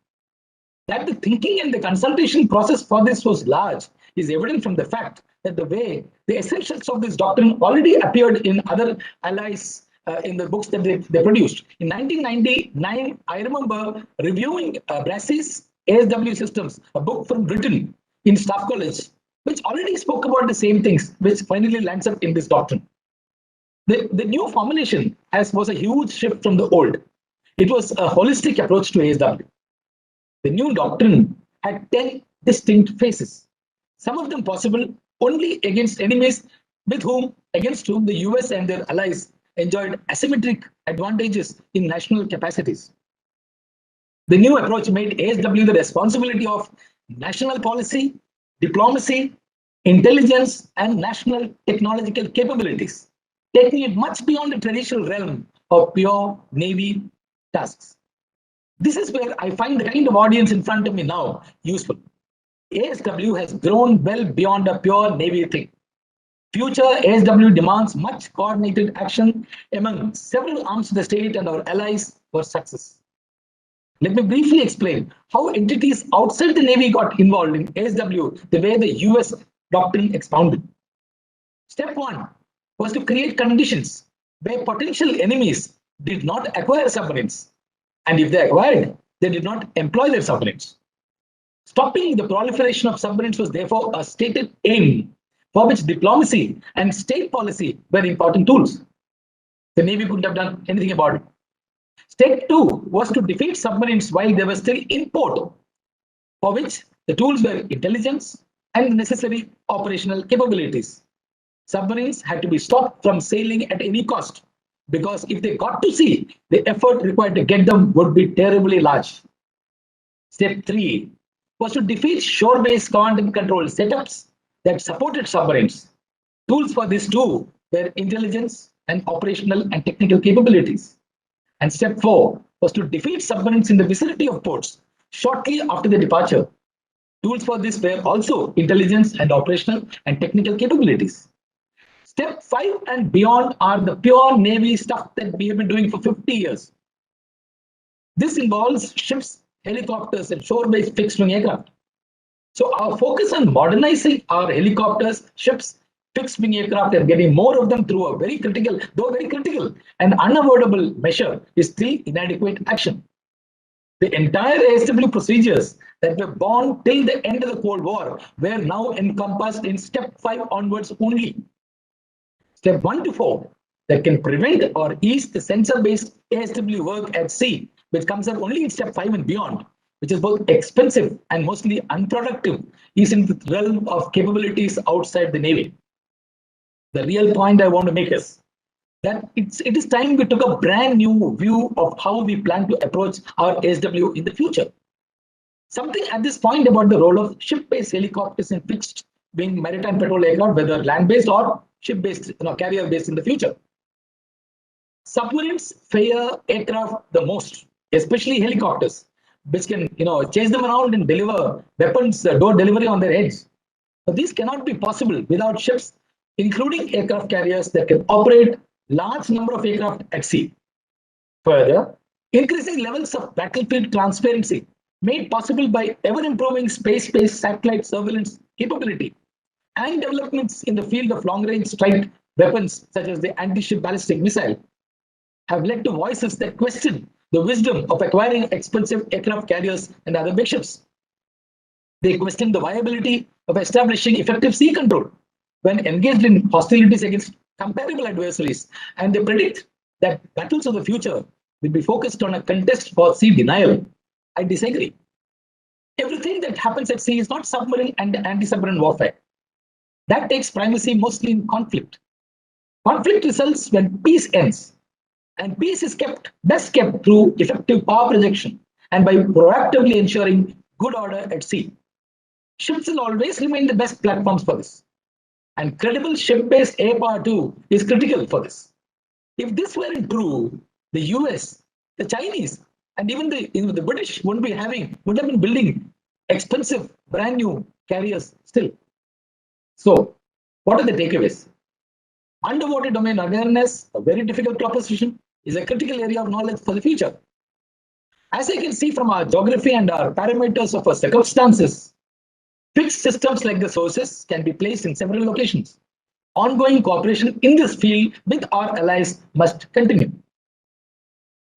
That the thinking and the consultation process for this was large is evident from the fact that the essentials of this doctrine already appeared in other allies in the books that they produced. In 1999, I remember reviewing Brassey's ASW Systems, a book from Britain in Staff College, which already spoke about the same things, which finally lands up in this doctrine. The new formulation was a huge shift from the old. It was a holistic approach to ASW. The new doctrine had 10 distinct phases, some of them possible only against enemies against whom the US and their allies enjoyed asymmetric advantages in national capacities. The new approach made ASW the responsibility of national policy, diplomacy, intelligence, and national technological capabilities, taking it much beyond the traditional realm of pure Navy tasks. This is where I find the kind of audience in front of me now useful. ASW has grown well beyond a pure Navy thing. Future ASW demands much coordinated action among several arms of the state and our allies for success. Let me briefly explain how entities outside the Navy got involved in ASW the way the US doctrine expounded. Step 1 was to create conditions where potential enemies did not acquire submarines, and if they acquired, they did not employ their submarines. Stopping the proliferation of submarines was therefore a stated aim for which diplomacy and state policy were important tools. The Navy couldn't have done anything about it. Step 2 was to defeat submarines while they were still in port, for which the tools were intelligence and necessary operational capabilities. Submarines had to be stopped from sailing at any cost, because if they got to sea, the effort required to get them would be terribly large. Step 3 was to defeat shore-based command and control setups that supported submarines. Tools for this too were intelligence and operational and technical capabilities. And step 4 was to defeat submarines in the vicinity of ports shortly after their departure. Tools for this were also intelligence and operational and technical capabilities. Step 5 and beyond are the pure Navy stuff that we have been doing for 50 years. This involves ships, helicopters, and shore-based fixed-wing aircraft. So our focus on modernizing our helicopters, ships, fixed-wing aircraft, and getting more of them through a very critical, and unavoidable measure is still inadequate action. The entire ASW procedures that were born till the end of the Cold War were now encompassed in step 5 onwards only. Step 1 to 4 that can prevent or ease the sensor-based ASW work at sea, which comes up only in step 5 and beyond, which is both expensive and mostly unproductive, is in the realm of capabilities outside the Navy. The real point I want to make is that it is time we took a brand new view of how we plan to approach our ASW in the future. Something at this point about the role of ship-based helicopters and fixed-wing maritime patrol aircraft, whether land-based or ship-based, carrier-based in the future. Submarines fare aircraft the most, especially helicopters, which can, chase them around and deliver weapons, door delivery on their heads. But these cannot be possible without ships, including aircraft carriers that can operate large number of aircraft at sea. Further, increasing levels of battlefield transparency made possible by ever-improving space-based satellite surveillance capability and developments in the field of long-range strike weapons such as the anti-ship ballistic missile have led to voices that question the wisdom of acquiring expensive aircraft carriers and other big ships. They question the viability of establishing effective sea control when engaged in hostilities against comparable adversaries, and they predict that battles of the future will be focused on a contest for sea denial. I disagree. Everything that happens at sea is not submarine and anti-submarine warfare. That takes primacy mostly in conflict. Conflict results when peace ends, and peace is best kept through effective power projection and by proactively ensuring good order at sea. Ships will always remain the best platforms for this, and credible ship-based air power too is critical for this. If this weren't true, the US, the Chinese, and even the British would have been building expensive brand new carriers still. So, what are the takeaways? Underwater domain awareness, a very difficult proposition, is a critical area of knowledge for the future. As I can see from our geography and our parameters of our circumstances, fixed systems like the sources can be placed in several locations. Ongoing cooperation in this field with our allies must continue.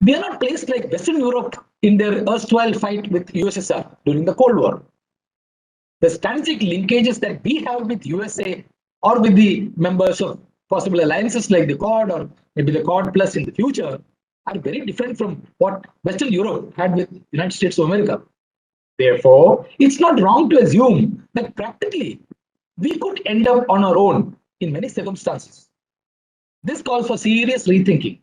We are not placed like Western Europe in their erstwhile fight with USSR during the Cold War. The strategic linkages that we have with USA or with the members of possible alliances like the Quad or maybe the Quad Plus in the future are very different from what Western Europe had with the United States of America. Therefore, it's not wrong to assume that practically we could end up on our own in many circumstances. This calls for serious rethinking.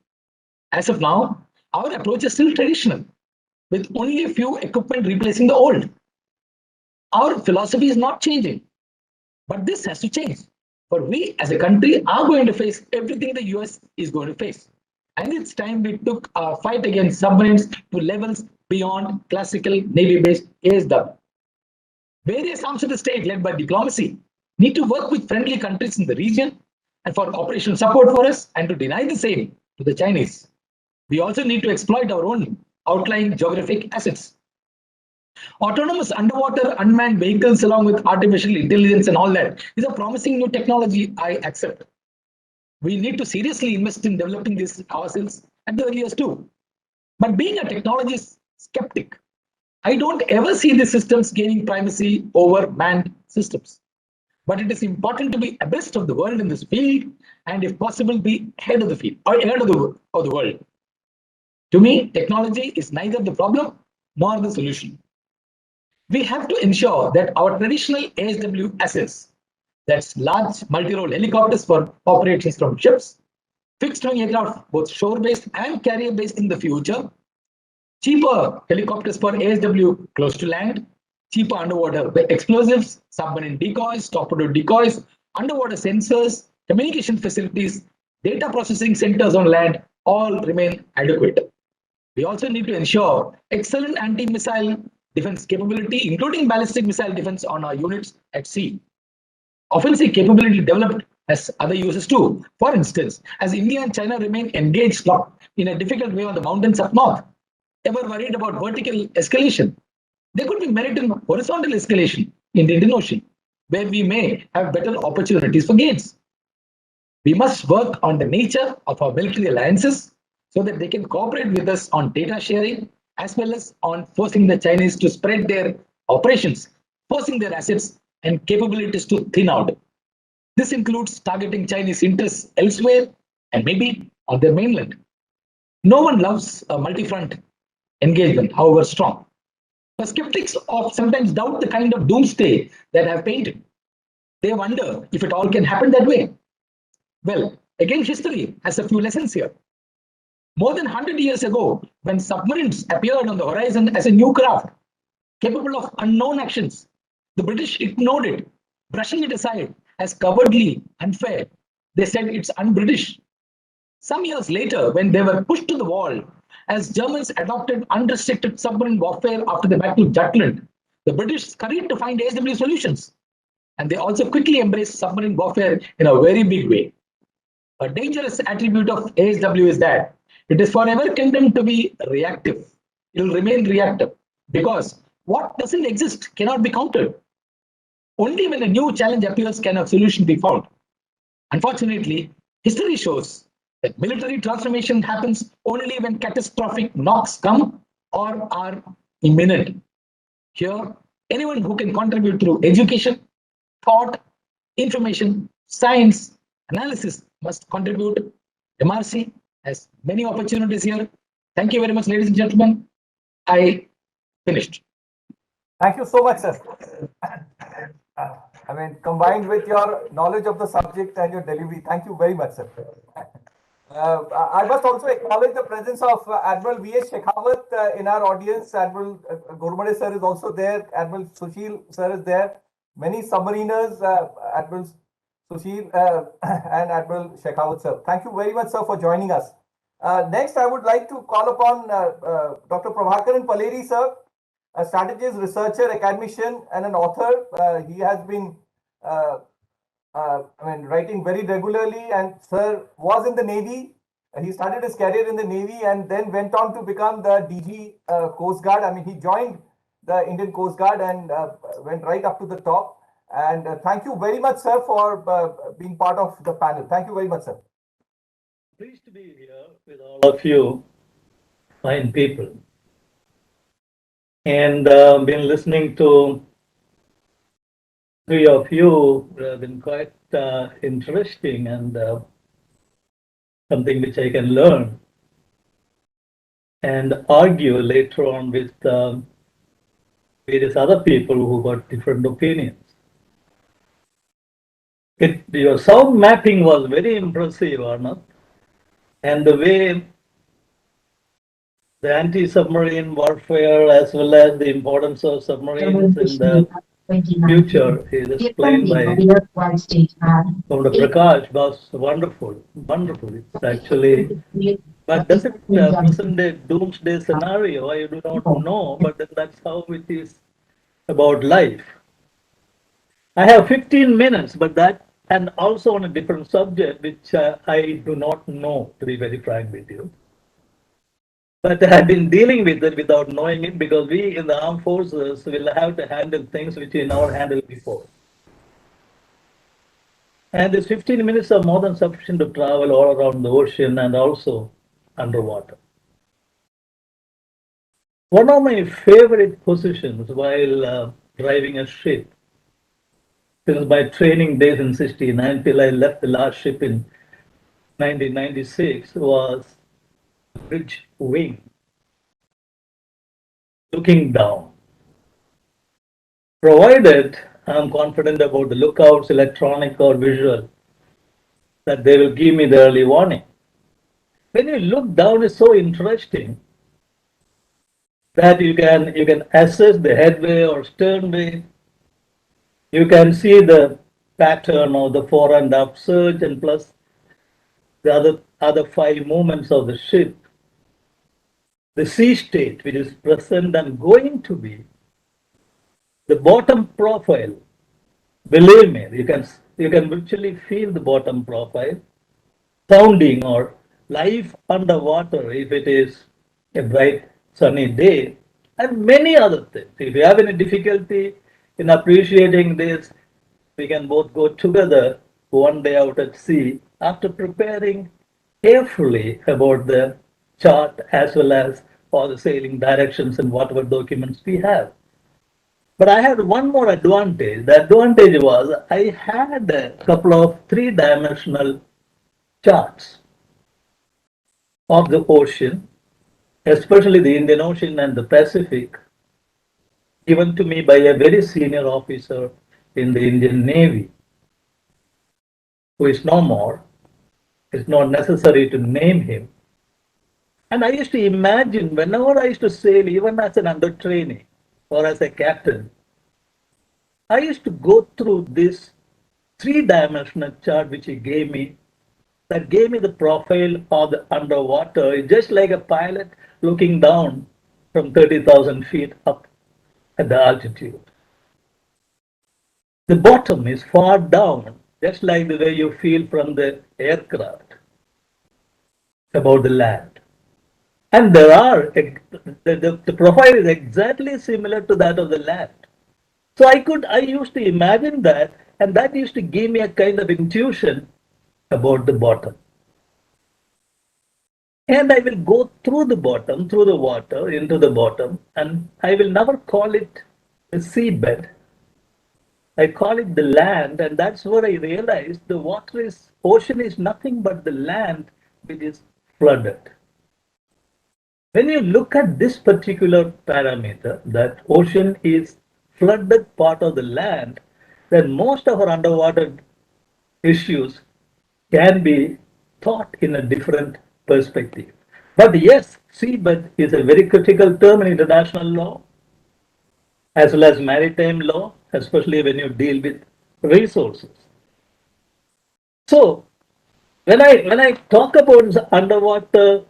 As of now, our approach is still traditional, with only a few equipment replacing the old. Our philosophy is not changing, but this has to change. For we as a country are going to face everything the US is going to face. And it's time we took our fight against submarines to levels beyond classical Navy-based ASW. Various arms of the state led by diplomacy need to work with friendly countries in the region and for operational support for us and to deny the same to the Chinese. We also need to exploit our own outlying geographic assets. Autonomous underwater unmanned vehicles along with artificial intelligence and all that is a promising new technology I accept. We need to seriously invest in developing this ourselves at the earliest too. But being a technology skeptic, I don't ever see the systems gaining primacy over manned systems. But it is important to be abreast of the world in this field and if possible be ahead of the field or ahead of the world. To me, technology is neither the problem nor the solution. We have to ensure that our traditional ASW assets, that's large multi-role helicopters for operations from ships, fixed-wing aircraft, both shore-based and carrier-based in the future, cheaper helicopters for ASW close to land, cheaper underwater explosives, submarine decoys, torpedo decoys, underwater sensors, communication facilities, data processing centers on land all remain adequate. We also need to ensure excellent anti-missile defense capability, including ballistic missile defense on our units at sea. Offensive capability developed as other uses too. For instance, as India and China remain engaged locked in a difficult way on the mountains up north, ever worried about vertical escalation? There could be merit in horizontal escalation in the Indian Ocean, where we may have better opportunities for gains. We must work on the nature of our military alliances so that they can cooperate with us on data sharing as well as on forcing the Chinese to spread their operations, forcing their assets and capabilities to thin out. This includes targeting Chinese interests elsewhere and maybe on their mainland. No one loves a multi-front engagement, however strong. The skeptics of sometimes doubt the kind of doomsday that I have painted. They wonder if it all can happen that way. Well, again, history has a few lessons here. More than 100 years ago, when submarines appeared on the horizon as a new craft, capable of unknown actions, the British ignored it, brushing it aside as cowardly, unfair. They said it's un-British. Some years later, when they were pushed to the wall, as Germans adopted unrestricted submarine warfare after the Battle of Jutland, the British scurried to find ASW solutions. And they also quickly embraced submarine warfare in a very big way. A dangerous attribute of ASW is that it is forever condemned to be reactive. It will remain reactive because what doesn't exist cannot be countered. Only when a new challenge appears can a solution be found. Unfortunately, history shows that military transformation happens only when catastrophic knocks come or are imminent. Here, anyone who can contribute through education, thought, information, science, analysis must contribute. MRC has many opportunities here. Thank you very much, ladies and gentlemen. I finished. Thank you so much, sir. I mean, combined with your knowledge of the subject and your delivery, thank you very much, sir. I must also acknowledge the presence of Admiral V.S. Shekhawat in our audience. Admiral Gurmade sir is also there. Admiral Sushil sir is there. Many submariners, Admiral Sushil and Admiral Shekhawat sir. Thank you very much, sir, for joining us. Next, I would like to call upon Dr. Prabhakaran Paleri, sir, a strategist, researcher, academician, and an author. He has been writing very regularly, and sir was in the Navy. He started his career in the Navy and then went on to become the DG Coast Guard. I mean, he joined the Indian Coast Guard and went right up to the top. And thank you very much, sir, for being part of the panel. Thank you very much, sir. Pleased to be here with all of you, fine people, and been listening to three of you have been quite interesting and something which I can learn and argue later on with various other people who got different opinions. Your sound mapping was very impressive, Arnav, and the way the anti-submarine warfare as well as the importance of submarines in the future is explained by Dr. Prakash was wonderful, wonderful. It's actually, but does it present a doomsday scenario? I do not know, but that's how it is about life. I have 15 minutes, but that, and also on a different subject, which I do not know, to be very frank with you. But I have been dealing with it without knowing it because we in the armed forces will have to handle things which we never handled before. And these 15 minutes are more than sufficient to travel all around the ocean and also underwater. One of my favorite positions while driving a ship, since my training days in 69 until I left the last ship in 1996, was bridge wing, looking down. Provided I'm confident about the lookouts, electronic or visual, that they will give me the early warning. When you look down, it's so interesting that you can assess the headway or sternway. You can see the pattern of the fore and aft surge and plus the other five movements of the ship. The sea state, which is present and going to be. The bottom profile, believe me, you can you can virtually feel the bottom profile, sounding or life underwater if it is a bright sunny day, and many other things. If you have any difficulty in appreciating this, we can both go together one day out at sea after preparing carefully about the chart as well as all the sailing directions and whatever documents we have. But I had one more advantage. The advantage was I had a couple of three-dimensional charts of the ocean, especially the Indian Ocean and the Pacific, given to me by a very senior officer in the Indian Navy, who is no more. It's not necessary to name him. And I used to imagine whenever I used to sail, even as an under trainee or as a captain, I used to go through this three-dimensional chart which he gave me, that gave me the profile of the underwater. It's just like a pilot looking down from 30,000 feet up at the altitude. The bottom is far down, just like the way you feel from the aircraft about the land. And the profile is exactly similar to that of the land. So I used to imagine that, and that used to give me a kind of intuition about the bottom. And I will go through the bottom, through the water, into the bottom, and I will never call it the seabed. I call it the land, and that's where I realized the ocean is nothing but the land which is flooded. When you look at this particular parameter, that ocean is flooded part of the land, then most of our underwater issues can be thought in a different perspective. But yes, seabed is a very critical term in international law, as well as maritime law, especially when you deal with resources. So when I talk about the underwater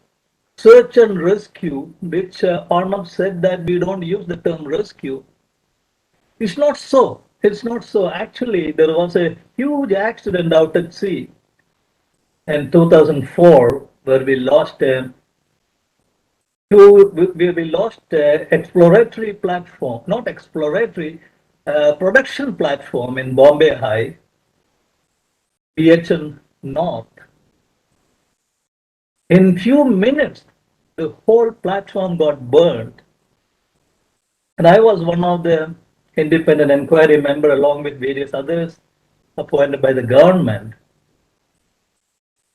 search and rescue, which Arnav said that we don't use the term rescue, it's not so. It's not so. Actually, there was a huge accident out at sea in 2004 where we lost exploratory platform, not exploratory, production platform in Bombay High, PHN North. In few minutes, the whole platform got burned. And I was one of the independent inquiry member along with various others appointed by the government.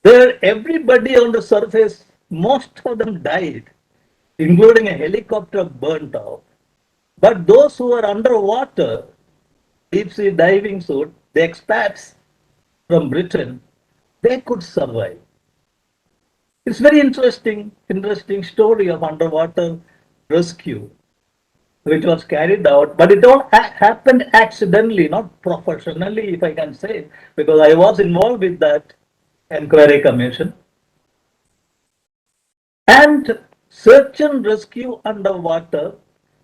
There, everybody on the surface, most of them died, including a helicopter burnt out. But those who were underwater, deep sea diving suit, the expats from Britain, they could survive. It's very interesting story of underwater rescue, which was carried out, but it all happened accidentally, not professionally, if I can say, because I was involved with that inquiry commission. And search and rescue underwater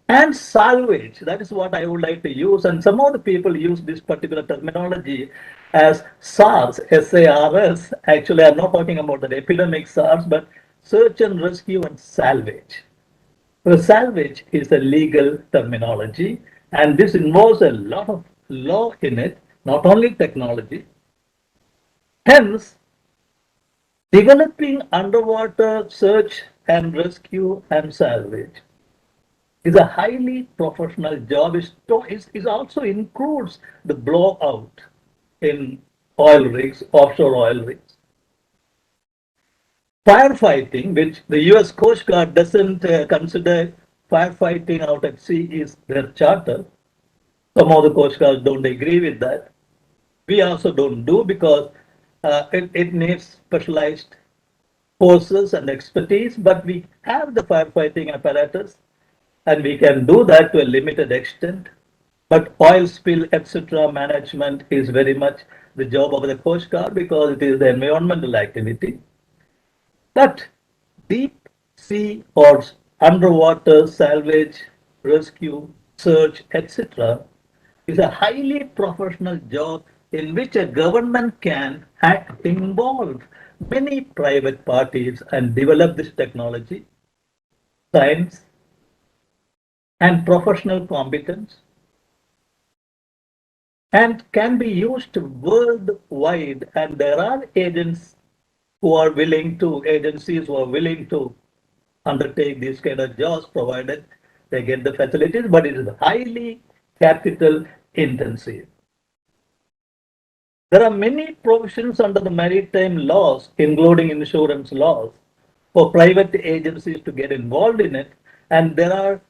and salvage, that is what I would like to use. And some of the people use this particular terminology as SARS, S-A-R-S. Actually, I'm not talking about the epidemic SARS, but search and rescue and salvage. Well, salvage is a legal terminology, and this involves a lot of law in it, not only technology. Hence, developing underwater search and rescue and salvage is a highly professional job. It also includes the blowout in oil rigs, offshore oil rigs. Firefighting, which the US Coast Guard doesn't consider firefighting out at sea is their charter. Some of the Coast Guards don't agree with that. We also don't do because it needs specialized forces and expertise, but we have the firefighting apparatus and we can do that to a limited extent. But oil spill, etc., management is very much the job of the Coast Guard because it is the environmental activity. But deep sea or underwater salvage, rescue, search, etc., is a highly professional job in which a government can involve many private parties and develop this technology, science, and professional competence, and can be used worldwide. And there are agencies who are willing to undertake these kind of jobs, provided they get the facilities, but it is highly capital intensive. There are many provisions under the maritime laws, including insurance laws, for private agencies to get involved in it. And there are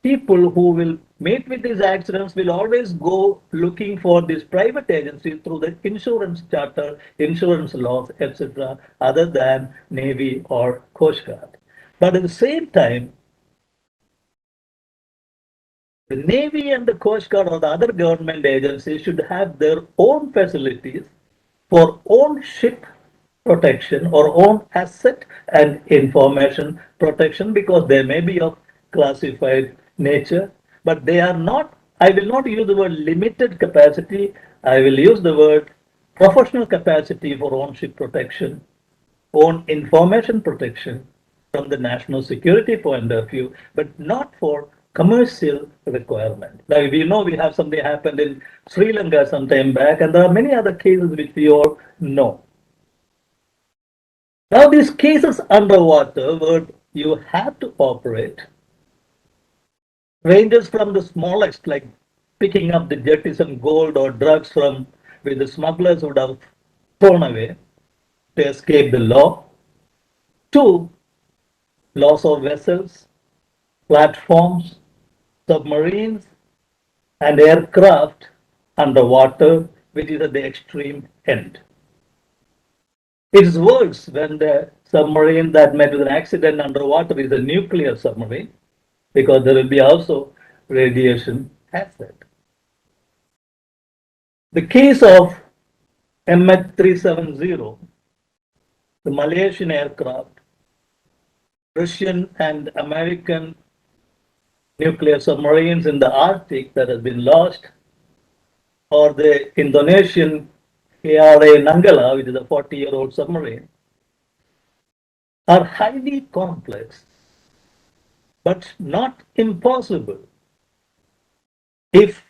people who will meet with these accidents will always go looking for these private agencies through the insurance charter, insurance laws, etc., other than Navy or Coast Guard. But at the same time, the Navy and the Coast Guard or the other government agencies should have their own facilities for own ship protection or own asset and information protection, because they may be of classified nature, but they are not, I will not use the word limited capacity, I will use the word professional capacity for own ship protection, own information protection from the national security point of view, but not for commercial requirement. Like we know, we have something happened in Sri Lanka some time back, and there are many other cases which we all know. Now, these cases underwater where you have to operate ranges from the smallest, like picking up the jettisoned gold or drugs from which the smugglers would have thrown away to escape the law, to loss of vessels, platforms, submarines, and aircraft underwater, which is at the extreme end. It's worse when the submarine that met with an accident underwater is a nuclear submarine, because there will be also radiation hazard. The case of MH370, the Malaysian aircraft, Russian and American nuclear submarines in the Arctic that has been lost, or the Indonesian KRA Nanggala, which is a 40-year-old submarine, are highly complex, but not impossible if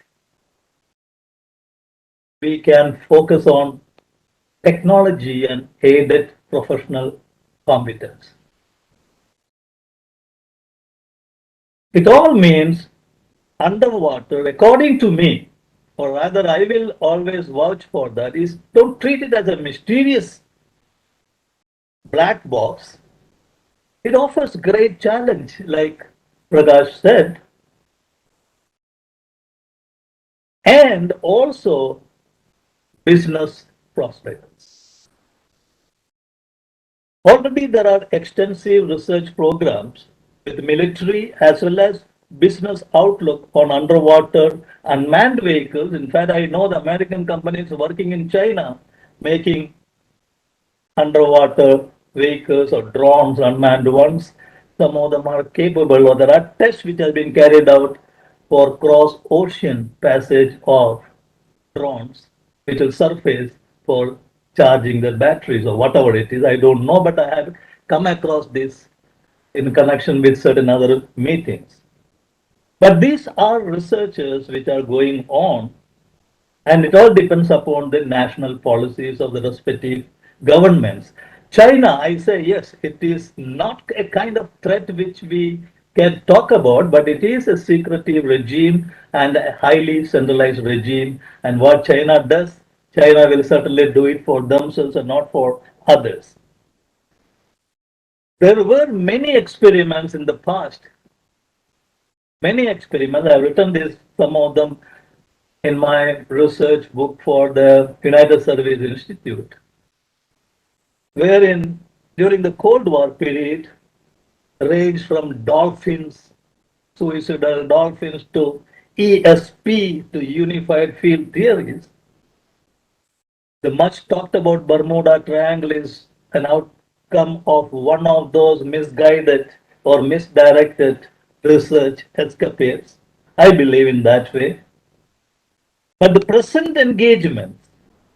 we can focus on technology and aided professional competence. It all means underwater, according to me, or rather I will always vouch for that, is don't treat it as a mysterious black box. It offers great challenge, like Prakash said, and also business prospects. Already there are extensive research programs with military as well as business outlook on underwater unmanned vehicles. In fact, I know the American companies working in China making underwater vehicles or drones, unmanned ones. Some of them are capable, or there are tests which have been carried out for cross-ocean passage of drones, which will surface for charging their batteries or whatever it is. I don't know, but I have come across this in connection with certain other meetings. But these are researches which are going on, and it all depends upon the national policies of the respective governments. China, I say yes, it is not a kind of threat which we can talk about, but it is a secretive regime and a highly centralized regime. And what China does, China will certainly do it for themselves and not for others. There were many experiments in the past. Many experiments. I've written this, some of them in my research book for the United Service Institute, wherein during the Cold War period, ranged from dolphins, suicidal dolphins, to ESP, to unified field theories. The much talked about Bermuda Triangle is an outcome of one of those misguided or misdirected research escapades. I believe in that way. But the present engagements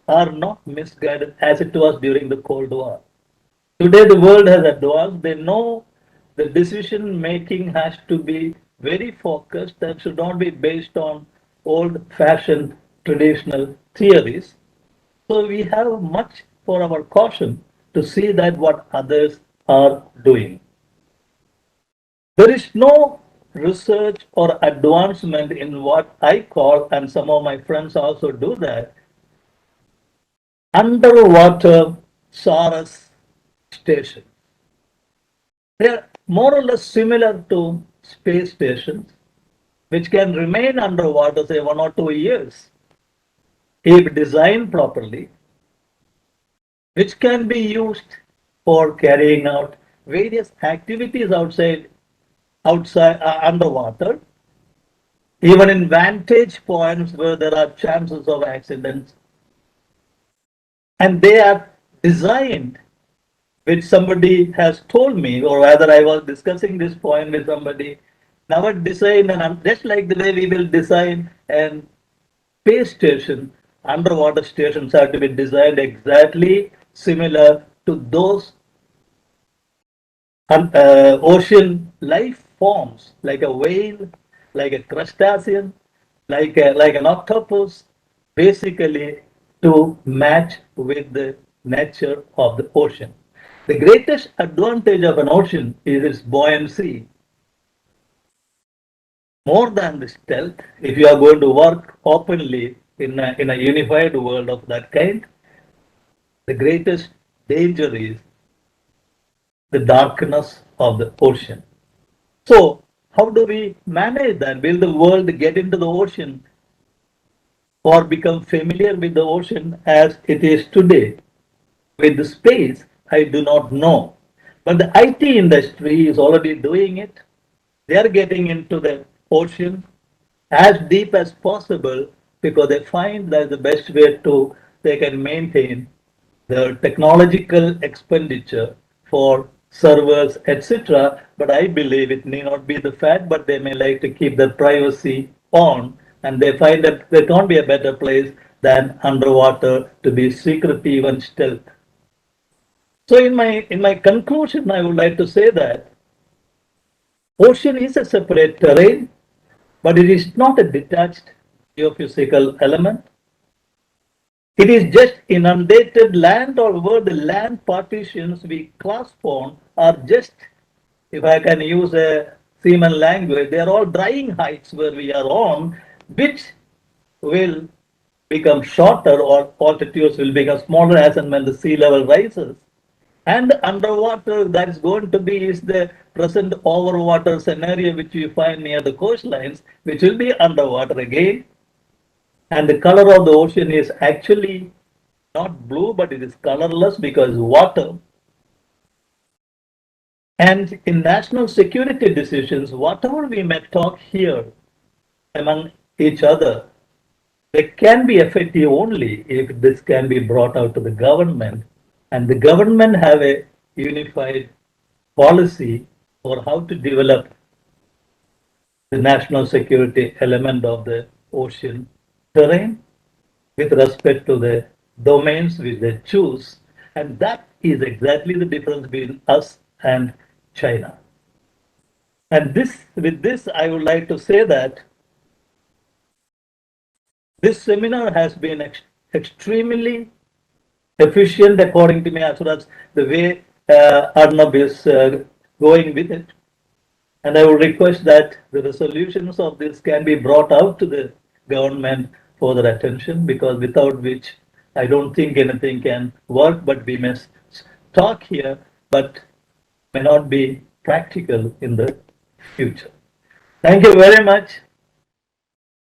are not misguided as it was during the Cold War. Today, the world has advanced. They know the decision making has to be very focused and should not be based on old fashioned traditional theories. So, we have much for our caution to see that what others are doing. There is no research or advancement in what I call, and some of my friends also do that, underwater SARS station. They are more or less similar to space stations, which can remain underwater, say 1 or 2 years, if designed properly, which can be used for carrying out various activities outside underwater, even in vantage points where there are chances of accidents. And they are designed, which somebody has told me, or rather I was discussing this point with somebody. Our design, and just like the way we will design an space station, underwater stations have to be designed exactly similar to those ocean life forms, like a whale, like a crustacean, like an octopus, basically to match with the nature of the ocean. The greatest advantage of an ocean is its buoyancy. More than the stealth, if you are going to work openly in a unified world of that kind, the greatest danger is the darkness of the ocean. So, how do we manage that? Will the world get into the ocean or become familiar with the ocean as it is today? With the space, I do not know. But the IT industry is already doing it. They are getting into the ocean as deep as possible because they find that the best way to they can maintain the technological expenditure for servers, etc. But I believe it may not be the fact, but they may like to keep their privacy on, and they find that there can't be a better place than underwater to be secretive and stealth. So in my conclusion, I would like to say that ocean is a separate terrain, but it is not a detached geophysical element. It is just inundated land, or where the land partitions we clasp on are just, if I can use a seaman language, they are all drying heights where we are on, which will become shorter, or altitudes will become smaller as and when the sea level rises. And underwater, that is going to be is the present overwater scenario which we find near the coastlines, which will be underwater again. And the color of the ocean is actually not blue, but it is colorless because water. And in national security decisions, whatever we may talk here among each other, they can be effective only if this can be brought out to the government, and the government have a unified policy for how to develop the national security element of the ocean terrain with respect to the domains which they choose. And that is exactly the difference between us and China. And with this, I would like to say that this seminar has been extremely efficient according to me, as far as the way Arnab is going with it. And I would request that the resolutions of this can be brought out to the government for their attention, because without which I don't think anything can work. But we must talk here, but may not be practical in the future. Thank you very much.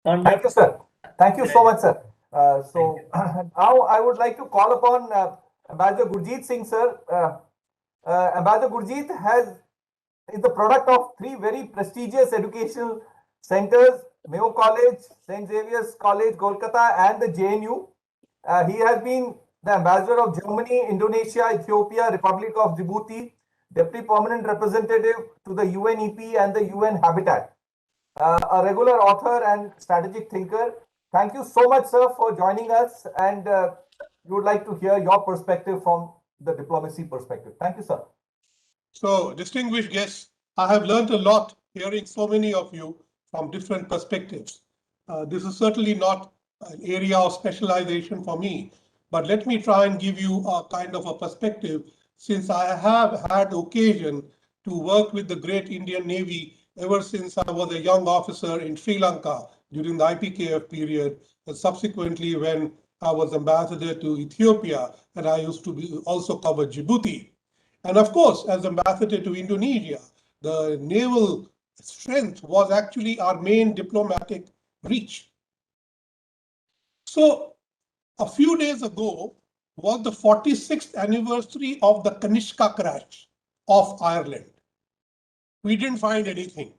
Thank you, sir. Thank you so much, sir. So now I would like to call upon Ambassador Gurjeet Singh, sir. Ambassador Gurjeet is the product of three very prestigious educational centers: Mayo College, St. Xavier's College, Kolkata, and the JNU. He has been the ambassador of Germany, Indonesia, Ethiopia, Republic of Djibouti, deputy permanent representative to the UNEP and the UN Habitat. A regular author and strategic thinker. Thank you so much, sir, for joining us. And we would like to hear your perspective from the diplomacy perspective. Thank you, sir. So, distinguished guests, I have learned a lot hearing so many of you from different perspectives. This is certainly not an area of specialization for me, but let me try and give you a kind of a perspective, since I have had occasion to work with the great Indian Navy ever since I was a young officer in Sri Lanka during the IPKF period, and subsequently when I was ambassador to Ethiopia, and I used to also cover Djibouti. And of course, as ambassador to Indonesia, the naval strength was actually our main diplomatic reach. So a few days ago was the 46th anniversary of the Kanishka crash of Ireland. We didn't find anything.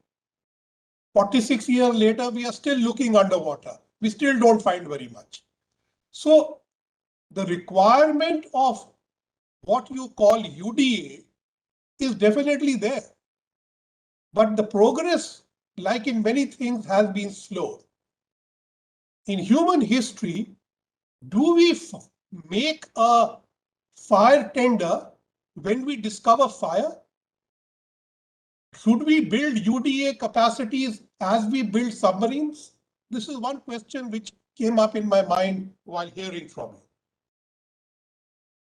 46 years later, we are still looking underwater. We still don't find very much. So the requirement of what you call UDA is definitely there. But the progress, like in many things, has been slow. In human history, do we make a fire tender when we discover fire? Should we build UDA capacities as we build submarines? This is one question which came up in my mind while hearing from you.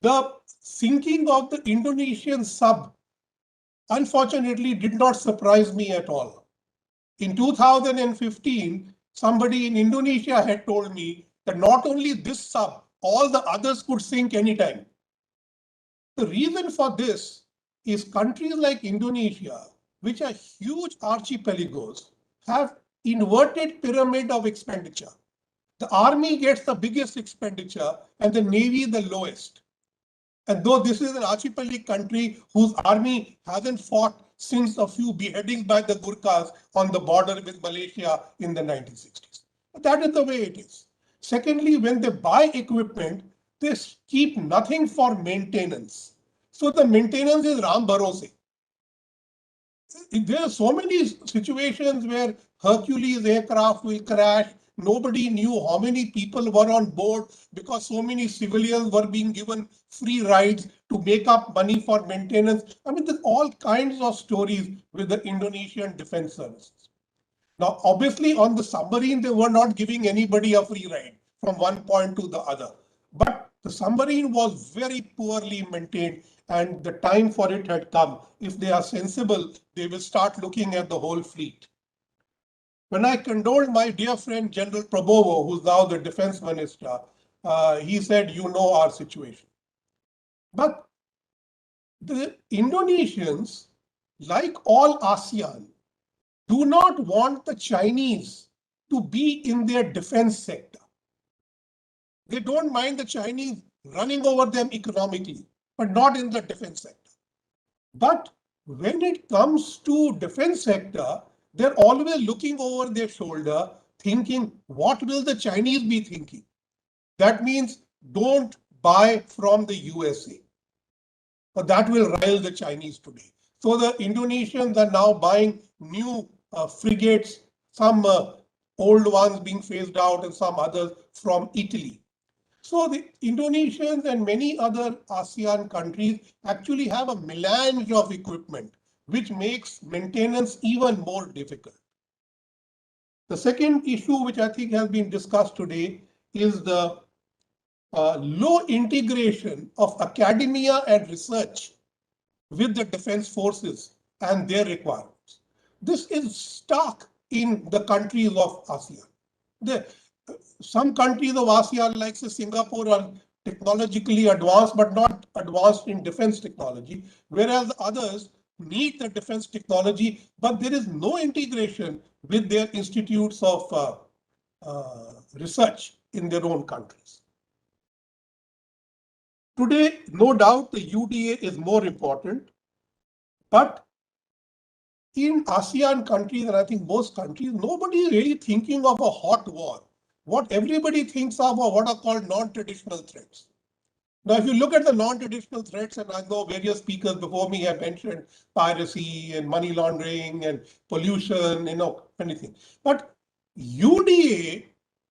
The sinking of the Indonesian sub, unfortunately, did not surprise me at all. In 2015, somebody in Indonesia had told me that not only this sub, all the others could sink anytime. The reason for this is countries like Indonesia, which are huge archipelagos, have inverted pyramid of expenditure. The army gets the biggest expenditure and the navy the lowest. And though this is an archipelagic country whose army hasn't fought since a few beheadings by the Gurkhas on the border with Malaysia in the 1960s. But that is the way it is. Secondly, when they buy equipment, they keep nothing for maintenance. So the maintenance is Ram Bharose. There are so many situations where Hercules aircraft will crash. Nobody knew how many people were on board because so many civilians were being given free rides to make up money for maintenance. I mean, there's all kinds of stories with the Indonesian defense services. Now, obviously, on the submarine, they were not giving anybody a free ride from one point to the other. But the submarine was very poorly maintained, and the time for it had come. If they are sensible, they will start looking at the whole fleet. When I condoled my dear friend General Prabowo, who's now the defense minister, he said, you know our situation. But the Indonesians, like all ASEAN, do not want the Chinese to be in their defense sector. They don't mind the Chinese running over them economically, but not in the defense sector. But when it comes to defense sector, they're always looking over their shoulder, thinking, what will the Chinese be thinking? That means don't buy from the USA. But that will rile the Chinese today. So the Indonesians are now buying new frigates, some old ones being phased out and some others from Italy. So the Indonesians and many other ASEAN countries actually have a melange of equipment, which makes maintenance even more difficult. The second issue, which I think has been discussed today, is the low integration of academia and research with the defense forces and their requirements. This is stark in the countries of ASEAN. Some countries of ASEAN, like say Singapore, are technologically advanced, but not advanced in defense technology, whereas others need the defense technology, but there is no integration with their institutes of research in their own countries. Today, no doubt, the UDA is more important, but in ASEAN countries, and I think most countries, nobody is really thinking of a hot war. What everybody thinks of are what are called non-traditional threats. Now, if you look at the non-traditional threats, and I know various speakers before me have mentioned piracy and money laundering and pollution, anything. But UDA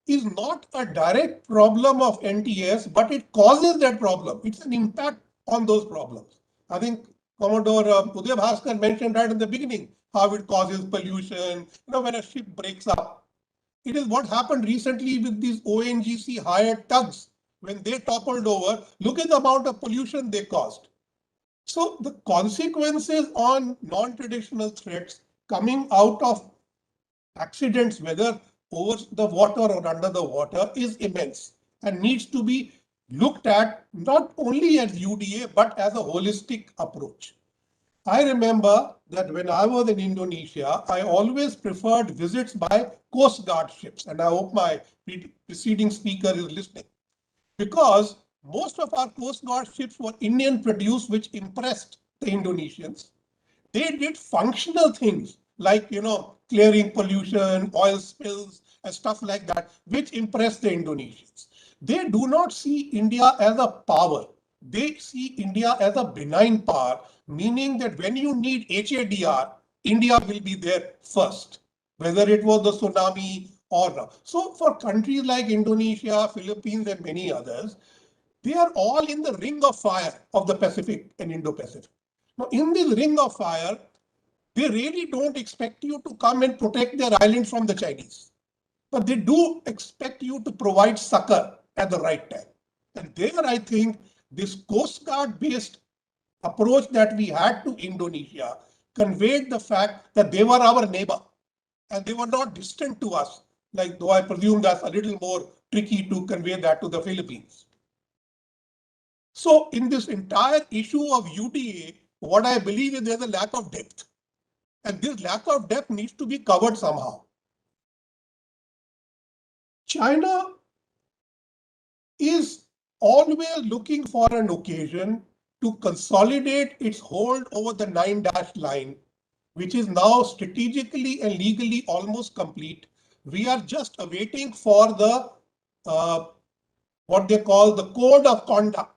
is not a direct problem of NTS, but it causes that problem. It's an impact on those problems. I think Commodore Uday Bhaskar mentioned right in the beginning how it causes pollution, when a ship breaks up. It is what happened recently with these ONGC hired tugs. When they toppled over, look at the amount of pollution they caused. So the consequences on non-traditional threats coming out of accidents, whether over the water or under the water, is immense and needs to be looked at not only as UDA, but as a holistic approach. I remember that when I was in Indonesia, I always preferred visits by Coast Guard ships. And I hope my preceding speaker is listening. Because most of our Coast Guard ships were Indian produced, which impressed the Indonesians. They did functional things like, clearing pollution, oil spills, and stuff like that, which impressed the Indonesians. They do not see India as a power. They see India as a benign power, meaning that when you need HADR, India will be there first, whether it was the tsunami or not. So for countries like Indonesia, Philippines, and many others, they are all in the ring of fire of the Pacific and Indo-Pacific. Now, in this ring of fire, they really don't expect you to come and protect their island from the Chinese. But they do expect you to provide succor at the right time. And there, I think, this Coast Guard-based approach that we had to Indonesia conveyed the fact that they were our neighbor and they were not distant to us, like though I presume that's a little more tricky to convey that to the Philippines. So in this entire issue of UDA, what I believe is there's a lack of depth. And this lack of depth needs to be covered somehow. China is always looking for an occasion to consolidate its hold over the 9-dash line, which is now strategically and legally almost complete. We are just awaiting for the what they call the code of conduct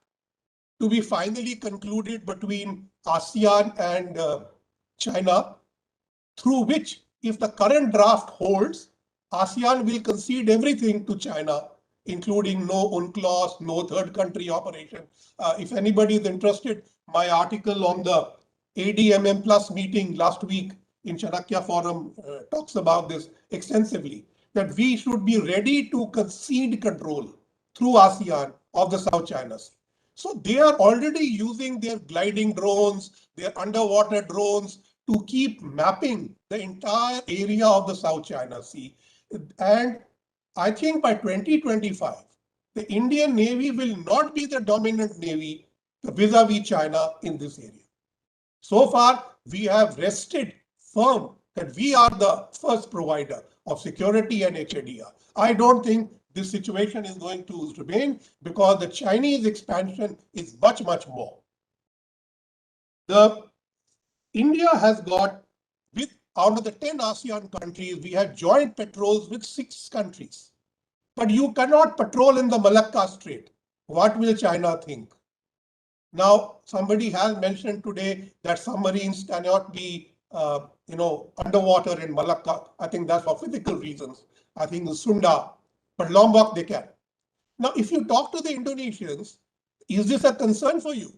to be finally concluded between ASEAN and China, through which, if the current draft holds, ASEAN will concede everything to China, including no UNCLOS, no third country operation. If anybody is interested, my article on the ADMM Plus meeting last week in Chanakya Forum talks about this extensively, that we should be ready to concede control through ASEAN of the South China Sea. So they are already using their gliding drones, their underwater drones to keep mapping the entire area of the South China Sea. And I think by 2025, the Indian Navy will not be the dominant navy vis-a-vis China in this area. So far, we have rested firm that we are the first provider of security and HADR. I don't think this situation is going to remain because the Chinese expansion is much, much more. India has got, out of the 10 ASEAN countries, we have joint patrols with 6 countries. But you cannot patrol in the Malacca Strait. What will China think? Now, somebody has mentioned today that submarines cannot be, underwater in Malacca. I think that's for physical reasons. I think in Sunda, but Lombok they can. Now, if you talk to the Indonesians, is this a concern for you?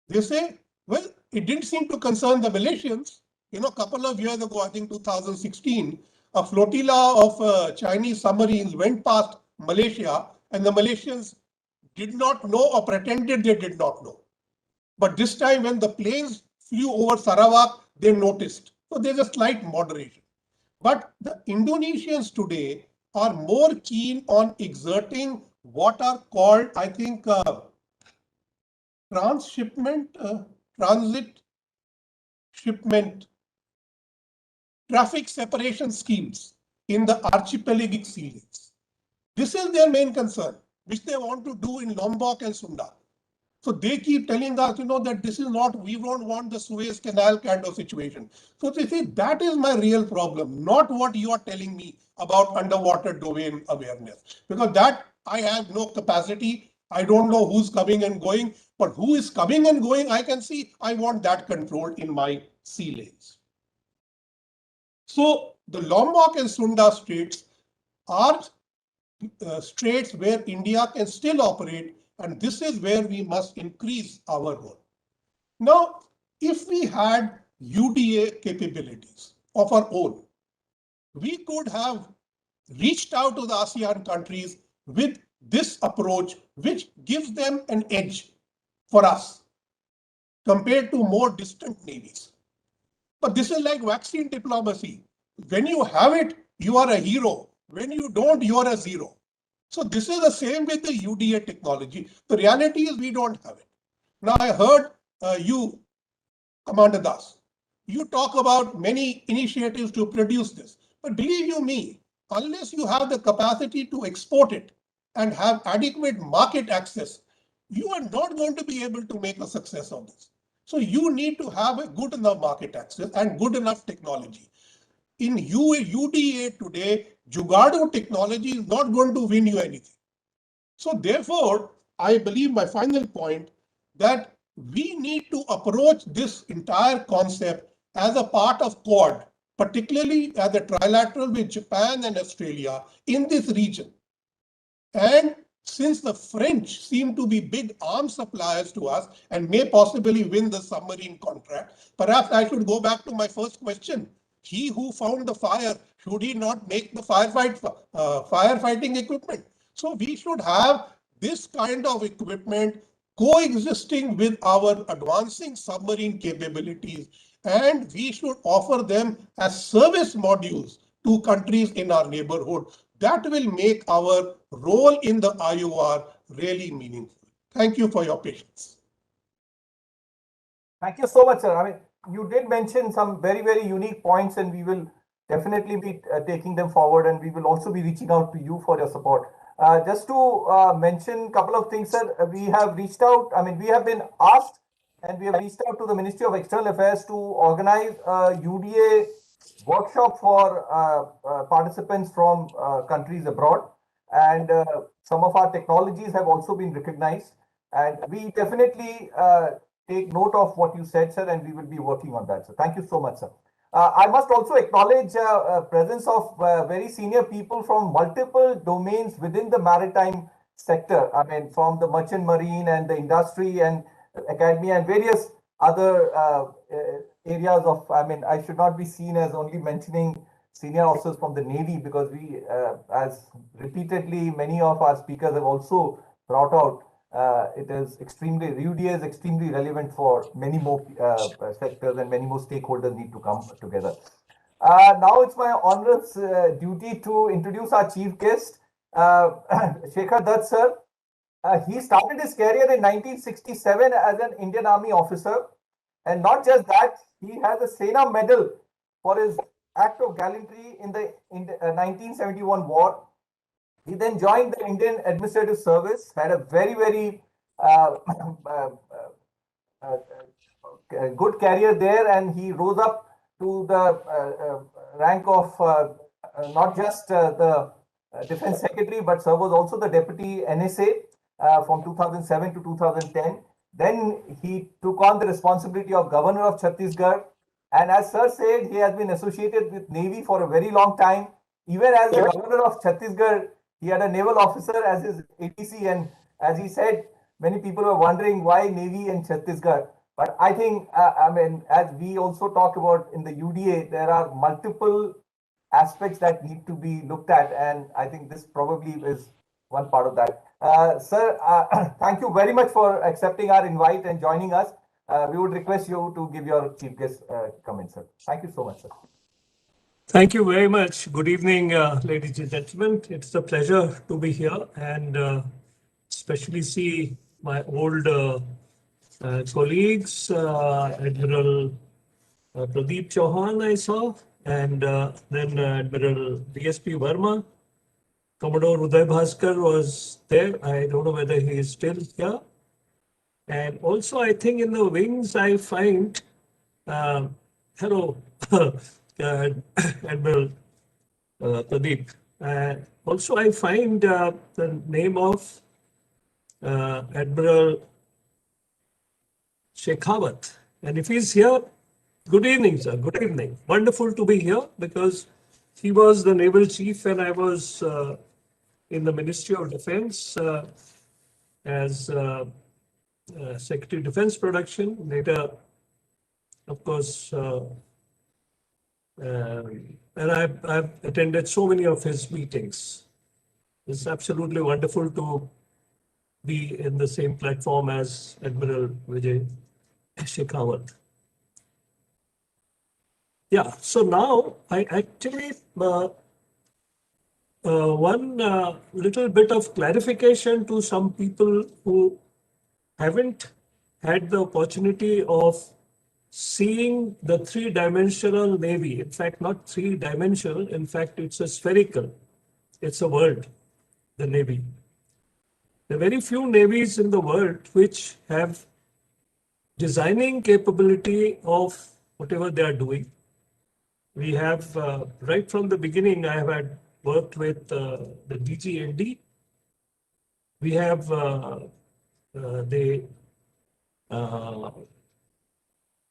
They say, well, it didn't seem to concern the Malaysians. A couple of years ago, I think 2016, a flotilla of Chinese submarines went past Malaysia, and the Malaysians did not know or pretended they did not know. But this time when the planes flew over Sarawak, they noticed. So there's a slight moderation. But the Indonesians today are more keen on exerting what are called, I think, transit shipment, traffic separation schemes in the archipelagic sea lanes. This is their main concern, which they want to do in Lombok and Sunda. So they keep telling us, that this is not, we don't want the Suez Canal kind of situation. So they say that is my real problem, not what you are telling me about underwater domain awareness. Because that I have no capacity. I don't know who's coming and going, but who is coming and going, I can see. I want that controlled in my sea lanes. So the Lombok and Sunda Straits are straits where India can still operate, and this is where we must increase our role. Now, if we had UDA capabilities of our own, we could have reached out to the ASEAN countries with this approach, which gives them an edge for us compared to more distant navies. But this is like vaccine diplomacy. When you have it, you are a hero. When you don't, you are a zero. So this is the same with the UDA technology. The reality is we don't have it. Now I heard you, Commander Das, you talk about many initiatives to produce this. But believe you me, unless you have the capacity to export it and have adequate market access, you are not going to be able to make a success of this. So you need to have a good enough market access and good enough technology. In UDA today, Jugaadu technology is not going to win you anything. So therefore, I believe my final point that we need to approach this entire concept as a part of Quad, particularly as a trilateral with Japan and Australia in this region. And since the French seem to be big arms suppliers to us and may possibly win the submarine contract, perhaps I should go back to my first question. He who found the fire, should he not make the firefighting equipment? So we should have this kind of equipment coexisting with our advancing submarine capabilities, and we should offer them as service modules to countries in our neighborhood. That will make our role in the IOR really meaningful. Thank you for your patience. Thank you so much, sir. I mean, you did mention some very, very unique points, and we will definitely be taking them forward, and we will also be reaching out to you for your support. Just to mention a couple of things, sir, we have reached out, I mean, we have been asked, and we have reached out to the Ministry of External Affairs to organize a UDA workshop for participants from countries abroad. And some of our technologies have also been recognized. And we definitely take note of what you said, sir, and we will be working on that. So thank you so much, sir. I must also acknowledge presence of very senior people from multiple domains within the maritime sector. I mean, from the merchant marine and the industry and academia and various other areas of, I mean, I should not be seen as only mentioning senior officers from the Navy, because we, as repeatedly many of our speakers have also brought out, it is extremely, UDA is extremely relevant for many more sectors, and many more stakeholders need to come together. Now it's my honorous duty to introduce our chief guest, Shekhar Dutt, sir. He started his career in 1967 as an Indian Army officer. And not just that, he has a Sena Medal for his act of gallantry in the 1971 war. He then joined the Indian Administrative Service, had a very, very good career there, and he rose up to the rank of not just the Defense Secretary, but Sir was also the Deputy NSA from 2007 to 2010. Then he took on the responsibility of Governor of Chhattisgarh. And as Sir said, he has been associated with Navy for a very long time. Even as the Governor of Chhattisgarh, he had a naval officer as his ATC. And as he said, many people were wondering why Navy and Chhattisgarh. But I think, I mean, as we also talk about in the UDA, there are multiple aspects that need to be looked at. And I think this probably is one part of that. Sir, thank you very much for accepting our invite and joining us. We would request you to give your chief guest comments, sir. Thank you so much, sir. Thank you very much. Good evening, ladies and gentlemen. It's a pleasure to be here and especially see my old colleagues, Admiral Pradeep Chauhan I saw, and then Admiral DSP Verma. Commodore Uday Bhaskar was there. I don't know whether he is still here. And also, I think in the wings, I find, hello, Admiral Pradeep. Also, I find the name of Admiral Shekhawat. And if he's here, good evening, sir. Good evening. Wonderful to be here because he was the naval chief and I was in the Ministry of Defense as Secretary of Defense Production. Later, of course, and I've attended so many of his meetings. It's absolutely wonderful to be in the same platform as Admiral Vijay Shekhawat. Yeah, so now I actually one little bit of clarification to some people who haven't had the opportunity of seeing the three-dimensional Navy. In fact, not three-dimensional, in fact, it's a spherical. It's a world, the Navy. There are very few navies in the world which have designing capability of whatever they are doing. We have, right from the beginning, I have had worked with the DGND. We have the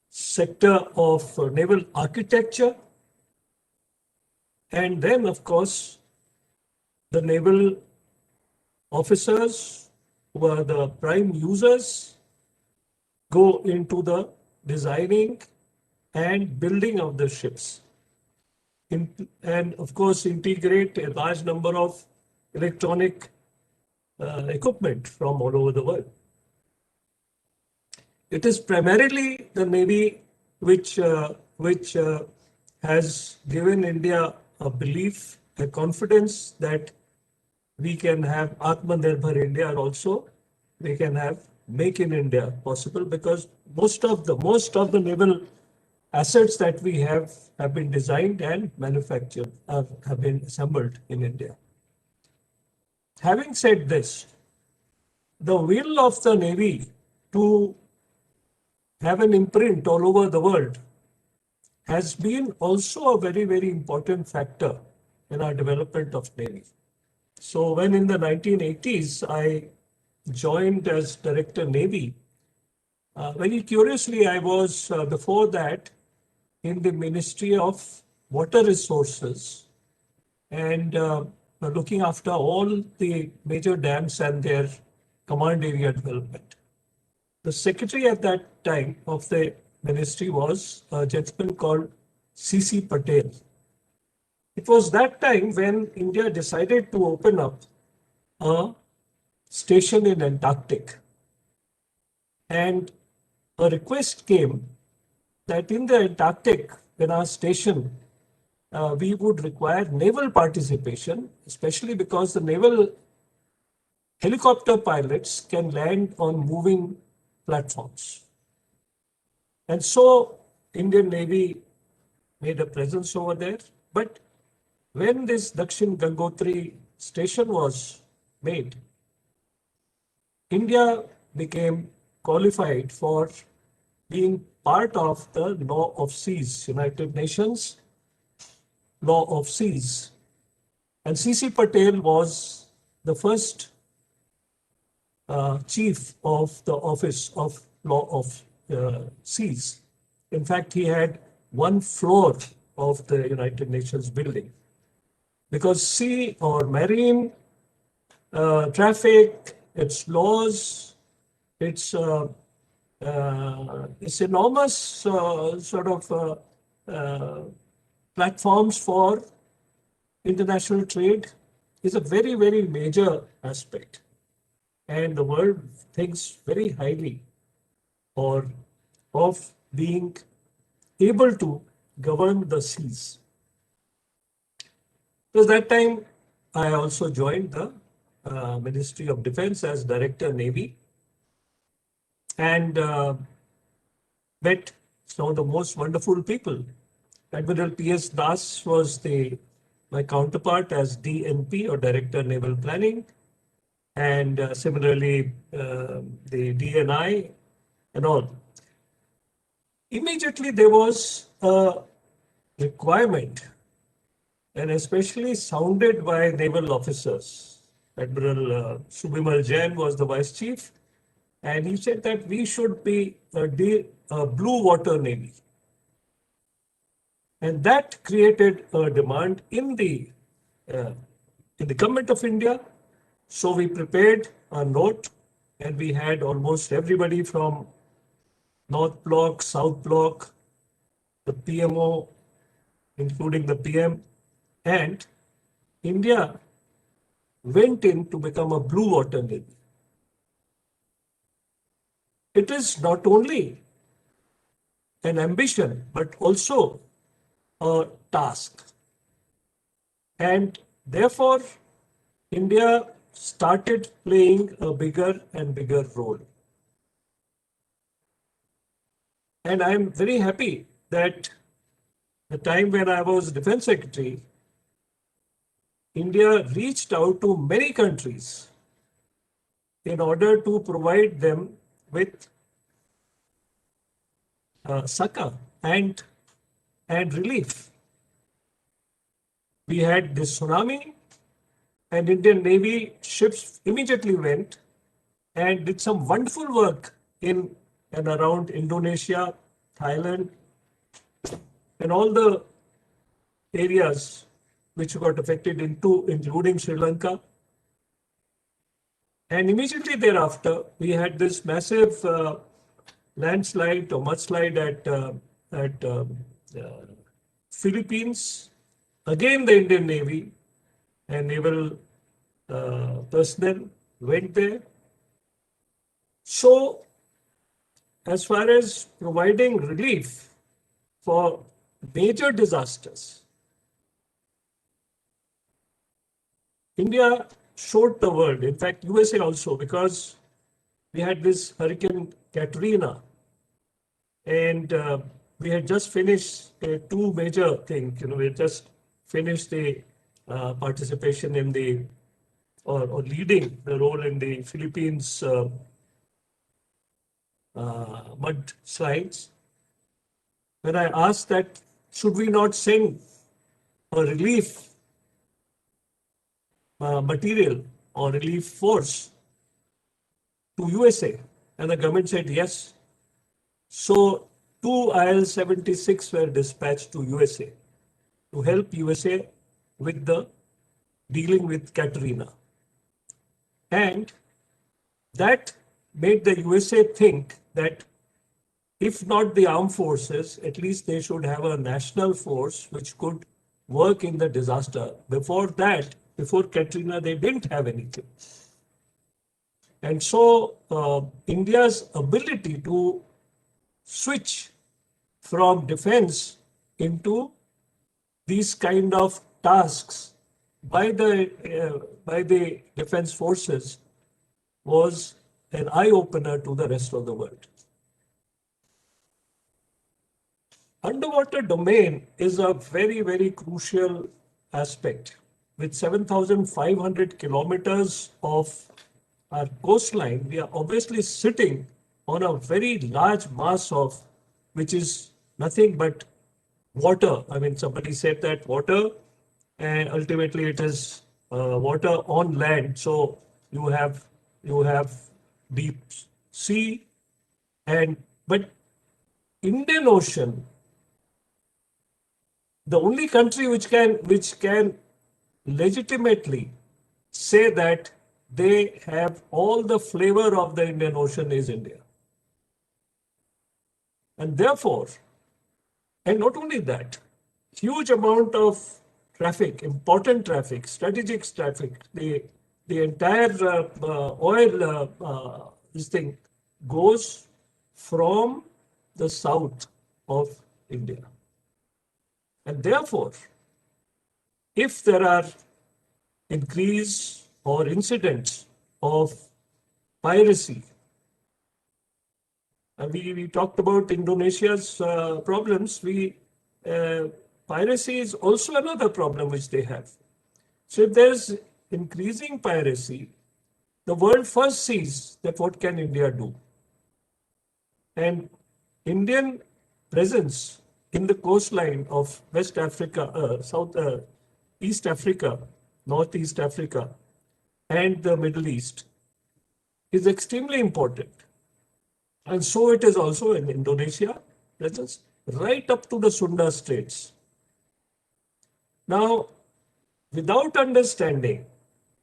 sector of naval architecture. And then, of course, the naval officers who are the prime users go into the designing and building of the ships. And of course, integrate a large number of electronic equipment from all over the world. It is primarily the Navy which has given India a belief, a confidence that we can have Atmanirbhar India, and also we can have Make in India possible, because most of the naval assets that we have been designed and manufactured, have been assembled in India. Having said this, the will of the Navy to have an imprint all over the world has been also a very, very important factor in our development of Navy. So when in the 1980s, I joined as Director Navy, very curiously, I was before that in the Ministry of Water Resources and looking after all the major dams and their command area development. The secretary at that time of the ministry was a gentleman called C.C. Patel. It was that time when India decided to open up a station in Antarctic. And a request came that in the Antarctic, in our station, we would require naval participation, especially because the naval helicopter pilots can land on moving platforms. And so Indian Navy made a presence over there. But when this Dakshin Gangotri station was made, India became qualified for being part of the Law of Seas, United Nations Law of Seas. And C.C. Patel was the first chief of the Office of Law of Seas. In fact, he had one floor of the United Nations building, because sea or marine traffic, its laws, its enormous sort of platforms for international trade is a very, very major aspect. And the world thinks very highly of being able to govern the seas. So that time, I also joined the Ministry of Defense as Director Navy, and met some of the most wonderful people. Admiral P.S. Das was my counterpart as DNP, or Director Naval Planning, and similarly the DNI and all. Immediately there was a requirement, and especially sounded by naval officers. Admiral Subimal Jain was the Vice Chief, and he said that we should be a blue water Navy. And that created a demand in the in the government of India. So we prepared a note, and we had almost everybody from North Bloc, South Bloc, the PMO, including the PM, and India went in to become a blue water navy. It is not only an ambition, but also a task. And therefore, India started playing a bigger and bigger role. And I'm very happy that the time when I was Defense Secretary, India reached out to many countries in order to provide them with succor and relief. We had this tsunami, and Indian Navy ships immediately went and did some wonderful work in and around Indonesia, Thailand, and all the areas which got affected, including Sri Lanka. And immediately thereafter, we had this massive landslide or mudslide at Philippines. Again, the Indian Navy and naval personnel went there. So, as far as providing relief for major disasters, India showed the world, in fact, USA also, because we had this Hurricane Katrina, and we had just finished two major things. We had just finished the participation in the, or leading the role in the Philippines mudslides. When I asked that, should we not send a relief material or relief force to USA? And the government said yes. So 2 IL-76 were dispatched to USA to help USA with the dealing with Katrina. And that made the USA think that if not the armed forces, at least they should have a national force which could work in the disaster. Before that, before Katrina, they didn't have anything. And so India's ability to switch from defense into these kind of tasks by the defense forces was an eye-opener to the rest of the world. Underwater domain is a very, very crucial aspect. With 7,500 kilometers of our coastline, we are obviously sitting on a very large mass of, which is nothing but water. I mean, somebody said that water, and ultimately it is water on land. So you have deep sea, but Indian Ocean, the only country which can legitimately say that they have all the flavor of the Indian Ocean is India. And therefore, and not only that, huge amount of traffic, important traffic, strategic traffic, the entire oil, this thing goes from the south of India. And therefore, if there are increase or incidents of piracy, and we talked about Indonesia's problems, piracy is also another problem which they have. So if there's increasing piracy, the world first sees that what can India do? And Indian presence in the coastline of West Africa, East Africa, Northeast Africa, and the Middle East is extremely important. And so it is also in Indonesia, right up to the Sunda Straits. Now, without understanding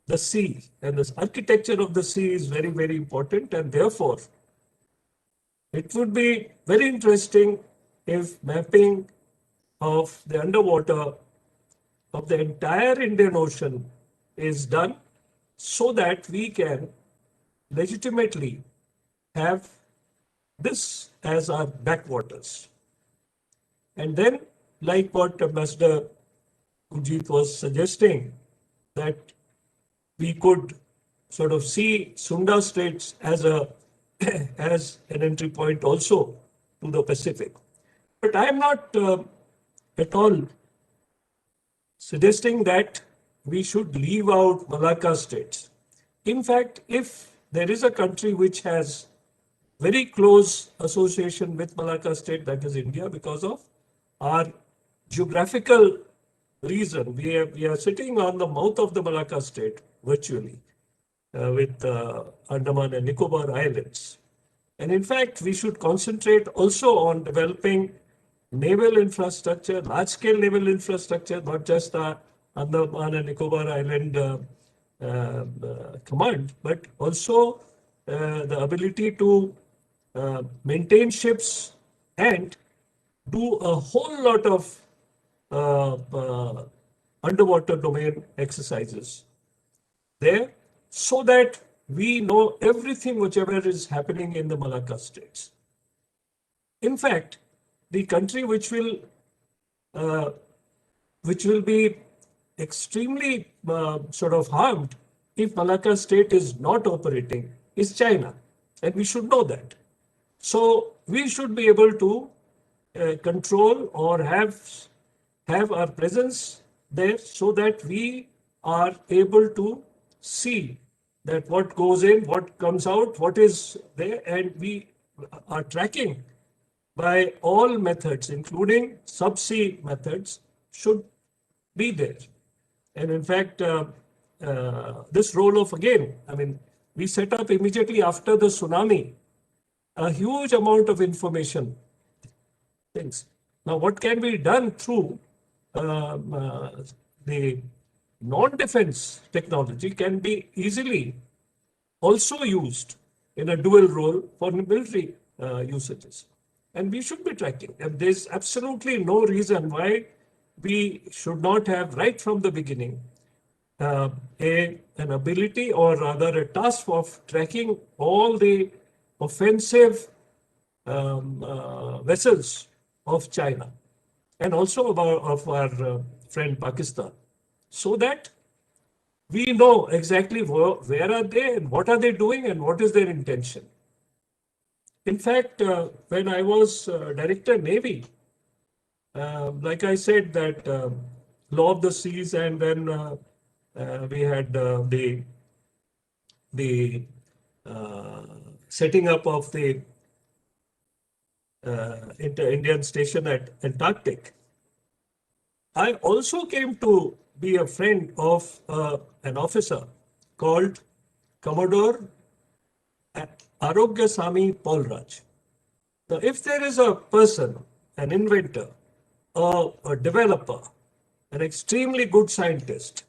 the sea, and the architecture of the sea is very, very important, and therefore it would be very interesting if mapping of the underwater of the entire Indian Ocean is done so that we can legitimately have this as our backwaters. And then, like what Ambassador Ujit was suggesting, that we could sort of see Sunda Straits as a as an entry point also to the Pacific. But I am not at all suggesting that we should leave out Malacca Straits. In fact, if there is a country which has very close association with Malacca State, that is India, because of our geographical reason. We are sitting on the mouth of the Malacca State virtually with Andaman and Nicobar Islands. And in fact, we should concentrate also on developing naval infrastructure, large-scale naval infrastructure, not just the Andaman and Nicobar Island command, but also the ability to maintain ships and do a whole lot of underwater domain exercises there, so that we know everything whichever is happening in the Malacca Straits. In fact, the country which will be extremely sort of harmed if Malacca State is not operating is China, and we should know that. So we should be able to control or have our presence there, so that we are able to see that what goes in, what comes out, what is there, and we are tracking by all methods, including subsea methods, should be there. And in fact, this role of, again, I mean, we set up immediately after the tsunami a huge amount of information things. Now, what can be done through the non-defense technology can be easily also used in a dual role for military usages. And we should be tracking. And there's absolutely no reason why we should not have, right from the beginning, an ability, or rather a task of tracking all the offensive vessels of China and also of our friend Pakistan, so that we know exactly where are they and what are they doing and what is their intention. In fact, when I was Director Navy, like I said, that law of the seas, and then we had the setting up of the Indian station at Antarctic. I also came to be a friend of an officer called Commodore Arogyasamy Paulraj. Now, if there is a person, an inventor, a developer, an extremely good scientist,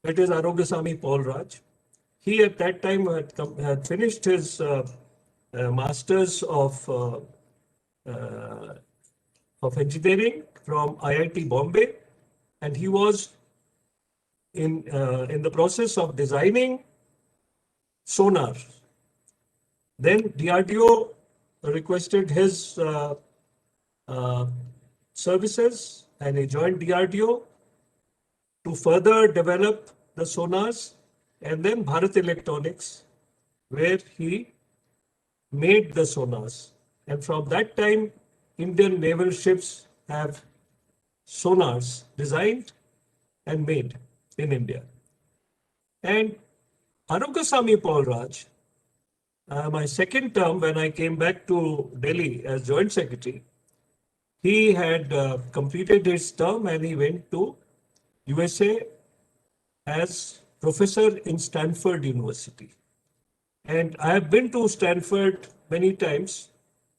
it is Arogyasamy Paulraj. He at that time had finished his masters of engineering from IIT Bombay, and he was in the process of designing sonar. Then DRDO requested his services, and he joined DRDO to further develop the sonars, and then Bharat Electronics, where he made the sonars. And from that time, Indian naval ships have sonars designed and made in India. And Arogyasamy Paulraj, my second term when I came back to Delhi as Joint Secretary, he had completed his term and he went to USA as professor in Stanford University. And I have been to Stanford many times.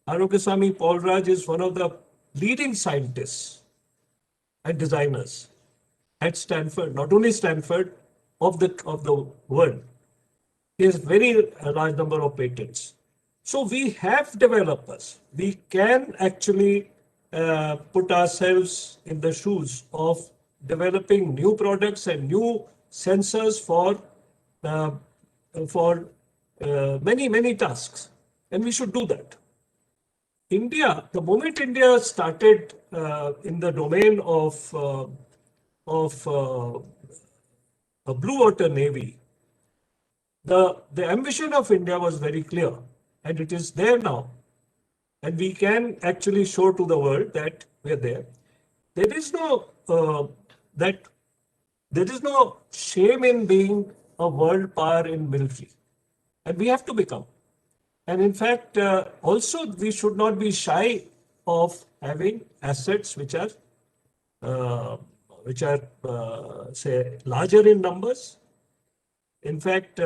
Arogyasamy Paulraj is one of the leading scientists and designers. at Stanford, not only Stanford, of the world. He has very large number of patents. So we have developers. We can actually put ourselves in the shoes of developing new products and new sensors for many tasks, and we should do that. India, the moment India started in the domain of a blue water navy, the ambition of India was very clear, and it is there now. And we can actually show to the world that we are there. There is no shame in being a world power in military, and we have to become. And in fact, also we should not be shy of having assets which are say larger in numbers. In fact,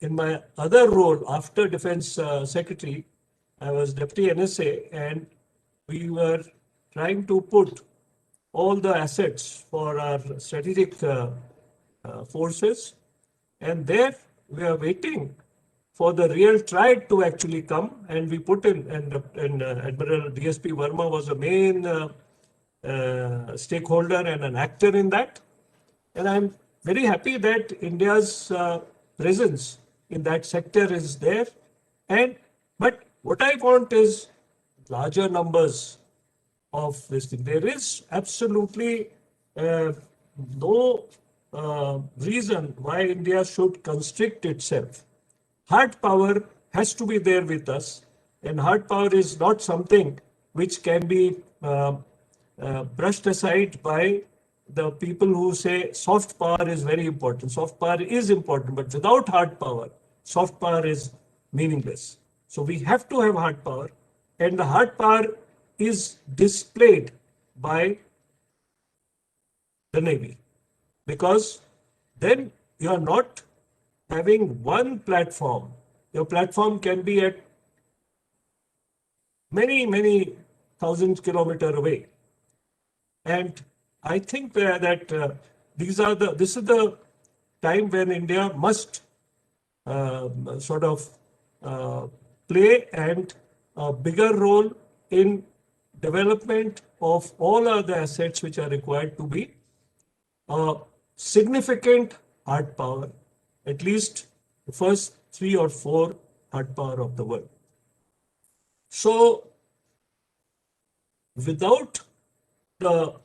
in my other role after Defense Secretary, I was Deputy NSA, and we were trying to put all the assets for our strategic forces, and there we are waiting for the real triad to actually come, and we put in, and Admiral DSP Verma was a main stakeholder and an actor in that. And I'm very happy that India's presence in that sector is there. But what I want is larger numbers of this thing. There is absolutely no reason why India should constrict itself. Hard power has to be there with us, and hard power is not something which can be brushed aside by the people who say soft power is very important. Soft power is important, but without hard power, soft power is meaningless. So we have to have hard power, and the hard power is displayed by the Navy, because then you are not having one platform. Your platform can be at many thousands kilometers away. And I think that this is the time when India must sort of play and a bigger role in development of all other assets which are required to be a significant hard power, at least the first 3 or 4 hard power of the world. So without the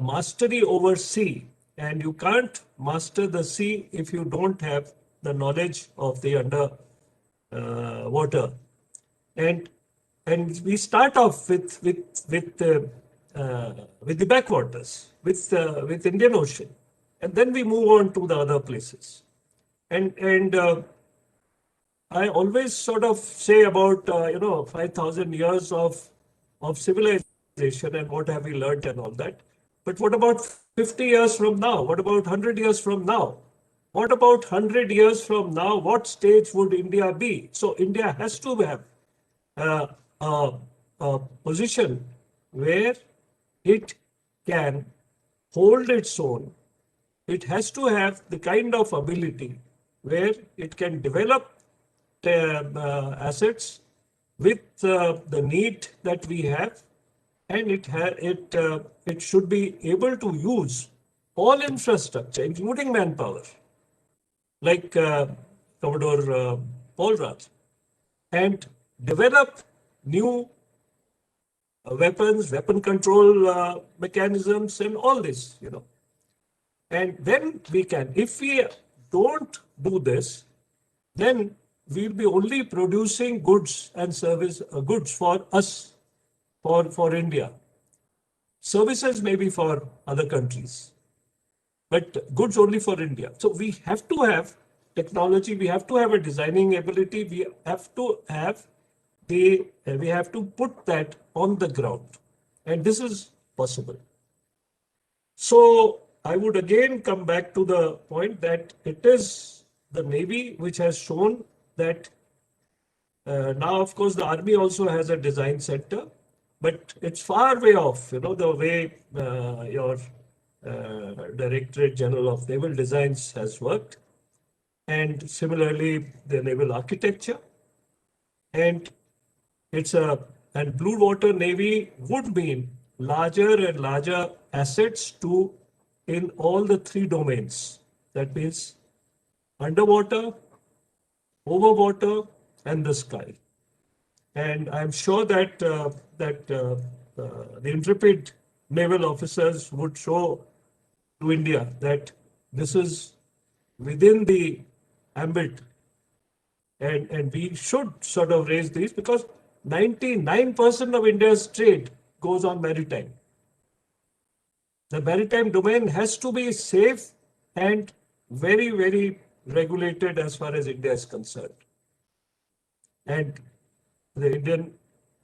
mastery over sea, and you can't master the sea if you don't have the knowledge of the water, and we start off with the backwaters, with Indian Ocean, and then we move on to the other places. And I always sort of say about 5,000 years of civilization and what have we learned and all that. But what about 50 years from now? What about 100 years from now? What about 100 years from now? What stage would India be? So India has to have a position where it can hold its own. It has to have the kind of ability where it can develop assets with the need that we have, and it should be able to use all infrastructure, including manpower, like Commodore Paul Raj, and develop new weapons, weapon control mechanisms, and all this, And then we can, if we don't do this, then we'll be only producing goods and goods for us, for India. Services maybe for other countries, but goods only for India. So we have to have technology, we have to have a designing ability, we have to have we have to put that on the ground, and this is possible. So I would again come back to the point that it is the Navy which has shown that now, of course, the Army also has a design center, but it's far way off, the way your Directorate General of Naval Designs has worked, and similarly the naval architecture. And and blue water navy would mean larger and larger assets in all the three domains. That means underwater, overwater, and the sky. And I'm sure that the intrepid naval officers would show to India that this is within the ambit, and we should sort of raise these, because 99% of India's trade goes on maritime. The maritime domain has to be safe and very, very regulated as far as India is concerned. And the Indian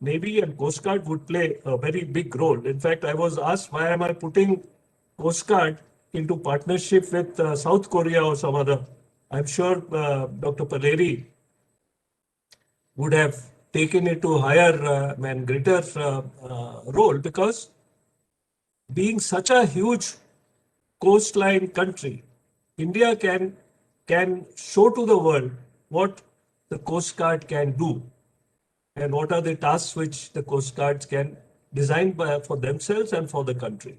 Navy and Coast Guard would play a very big role. In fact, I was asked, why am I putting Coast Guard into partnership with South Korea or some other? I'm sure Dr. Paleri would have taken it to higher and greater role, because being such a huge coastline country, India can show to the world what the Coast Guard can do and what are the tasks which the Coast Guards can design for themselves and for the country.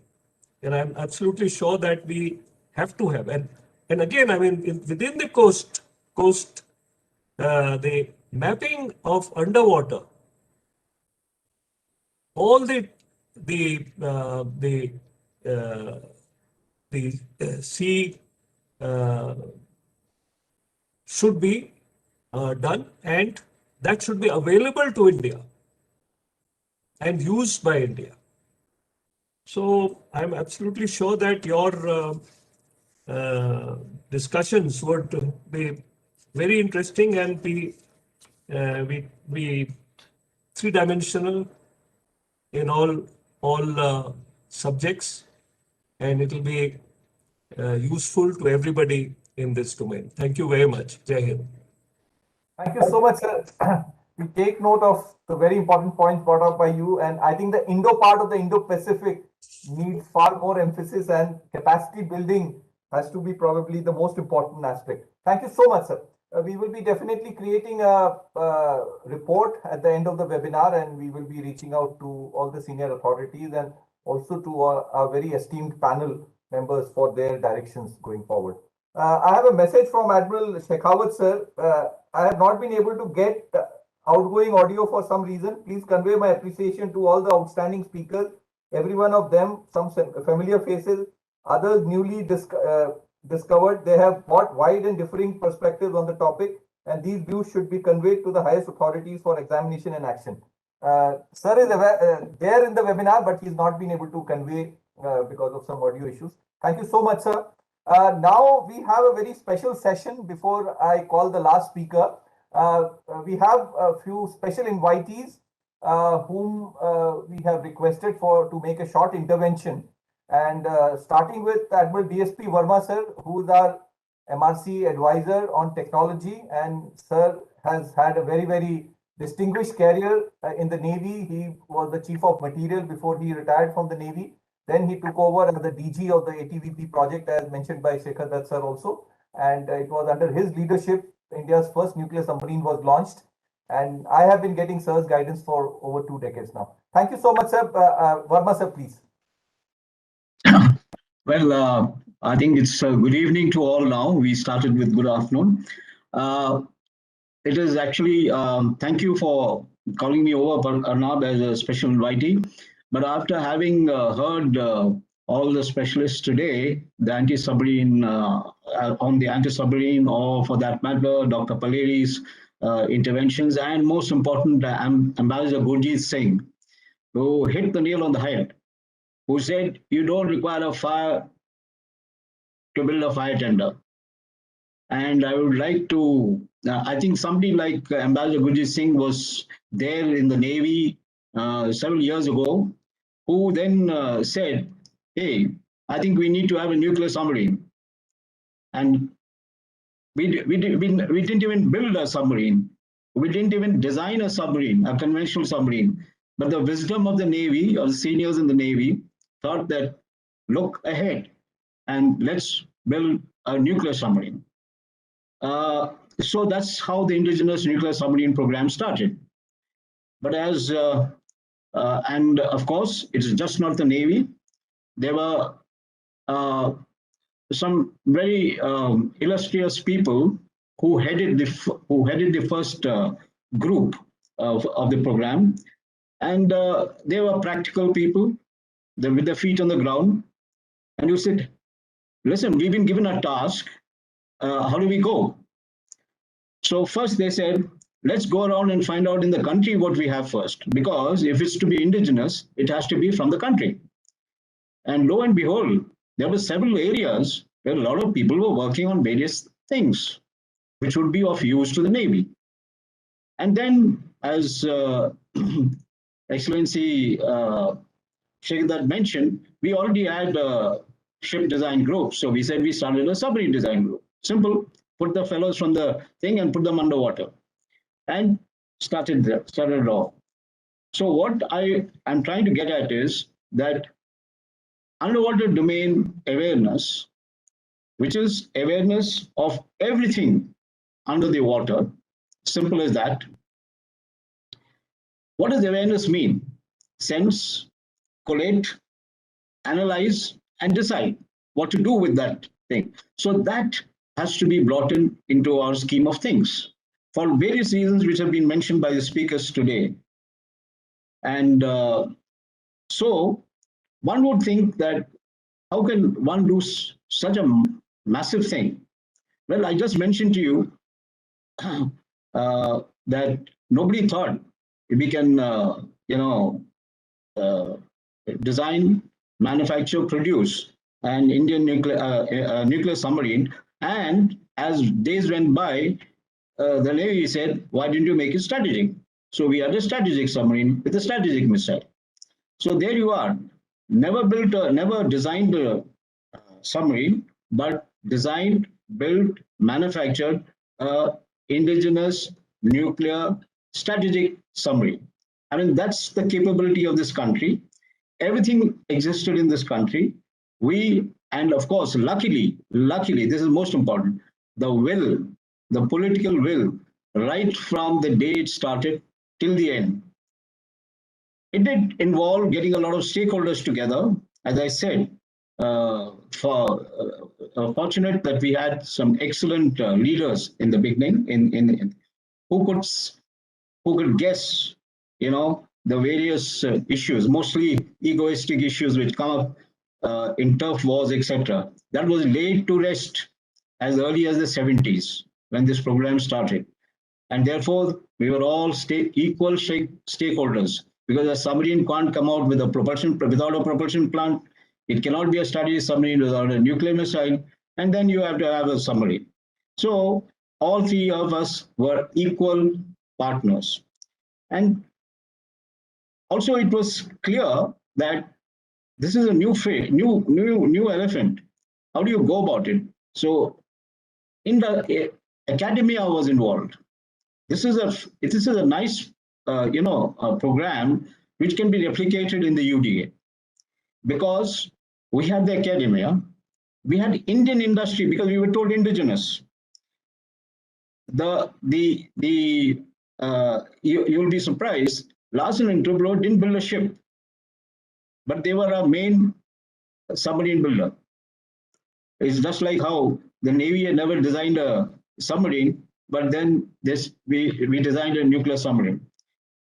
And I'm absolutely sure that we have to have. And again, I mean, within the coast, the mapping of underwater, all the sea should be done, and that should be available to India and used by India. So I'm absolutely sure that your discussions would be very interesting and be three-dimensional in all subjects, and it will be useful to everybody in this domain. Thank you very much. Jai Hind. Thank you so much, sir. We take note of the very important points brought up by you, and I think the Indo part of the Indo-Pacific needs far more emphasis, and capacity building has to be probably the most important aspect. Thank you so much, sir. We will be definitely creating a report at the end of the webinar, and we will be reaching out to all the senior authorities and also to our very esteemed panel members for their directions going forward. I have a message from Admiral Shekhawat, sir. I have not been able to get outgoing audio for some reason. Please convey my appreciation to all the outstanding speakers, every one of them, some familiar faces, others newly discovered. They have brought wide and differing perspectives on the topic, and these views should be conveyed to the highest authorities for examination and action. Sir is there in the webinar, but he's not been able to convey because of some audio issues. Thank you so much, sir. Now we have a very special session before I call the last speaker. We have a few special invitees whom we have requested to make a short intervention. And starting with Admiral DSP Verma, sir, who is our MRC advisor on technology, and sir has had a very, very distinguished career in the Navy. He was the Chief of Material before he retired from the Navy. Then he took over as the DG of the ATVP project, as mentioned by Shekhar Dutt sir also. And it was under his leadership, India's first nuclear submarine was launched. And I have been getting sir's guidance for over 2 decades now. Thank you so much, sir. Verma, sir, please. Well, I think it's good evening to all now. We started with good afternoon. It is actually, thank you for calling me over, Arnab, as a special invitee. But after having heard all the specialists today, the anti-submarine, on the anti-submarine, or for that matter, Dr. Paleri's interventions, and most important, Ambassador Gurjeet Singh, who hit the nail on the head, who said, you don't require a fire to build a fire tender. And I would like to, I think somebody like Ambassador Gurjeet Singh was there in the Navy several years ago, who then said, hey, I think we need to have a nuclear submarine. And we didn't even build a submarine. We didn't even design a submarine, a conventional submarine. But the wisdom of the Navy or the seniors in the Navy thought that look ahead and let's build a nuclear submarine. So that's how the indigenous nuclear submarine program started. But and of course, it's just not the Navy. There were some very illustrious people who headed the first group of the program, and they were practical people, with their feet on the ground. And you said, "Listen, we've been given a task. How do we go?" So first they said, "Let's go around and find out in the country what we have first, because if it's to be indigenous, it has to be from the country." And lo and behold, there were several areas where a lot of people were working on various things which would be of use to the Navy. And then, as Excellency Shekhar mentioned, we already had a ship design group. So we said we started a submarine design group. Simple, put the fellows from the thing and put them underwater. And started it off. So what I am trying to get at is that underwater domain awareness, which is awareness of everything under the water, simple as that. What does awareness mean? Sense, collate, analyze, and decide what to do with that thing. So that has to be brought into our scheme of things for various reasons which have been mentioned by the speakers today. And so one would think that how can one do such a massive thing? Well, I just mentioned to you that nobody thought we can, design, manufacture, produce an Indian nuclear submarine. And as days went by, the Navy said, "Why didn't you make it strategic?" So we had a strategic submarine with a strategic missile. So there you are. Never designed a submarine, but designed, built, manufactured indigenous nuclear strategic submarine. I mean, that's the capability of this country. Everything existed in this country. And of course, luckily, this is most important, the will, the political will, right from the day it started till the end. It did involve getting a lot of stakeholders together. As I said, fortunate that we had some excellent leaders in the beginning, who could guess, the various issues, mostly egoistic issues which come up in turf wars, etc. That was laid to rest as early as the 70s when this program started. And therefore, we were all equal stakeholders, because a submarine can't come out without a propulsion plant. It cannot be a strategic submarine without a nuclear missile. And then you have to have a submarine. So all three of us were equal partners. And also it was clear that this is a new elephant. How do you go about it? So in the academia was involved. This is a nice a program which can be replicated in the UDA, because we had the academia, we had Indian industry, because we were told indigenous. You'll be surprised, Larsen and Toubro didn't build a ship, but they were a main submarine builder. It's just like how the Navy had never designed a submarine, but then we designed a nuclear submarine.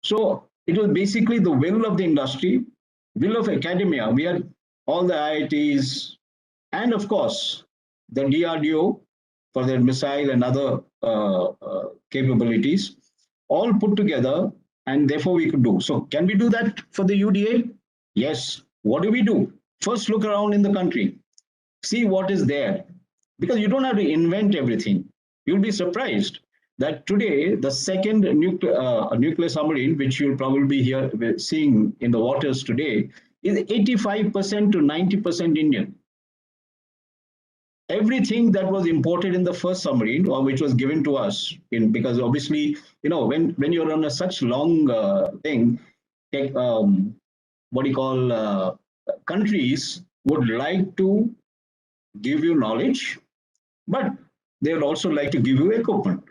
So it was basically the will of the industry, will of academia. We had all the IITs, and of course, the DRDO for their missile and other capabilities, all put together, and therefore we could do. So can we do that for the UDA? Yes. What do we do? First, look around in the country, see what is there, because you don't have to invent everything. You'll be surprised that today the second nuclear submarine, which you'll probably be seeing in the waters today, is 85% to 90% Indian. Everything that was imported in the first submarine, or which was given to us, because obviously, when you're on such long thing, take, what do you call, countries would like to give you knowledge, but they would also like to give you equipment.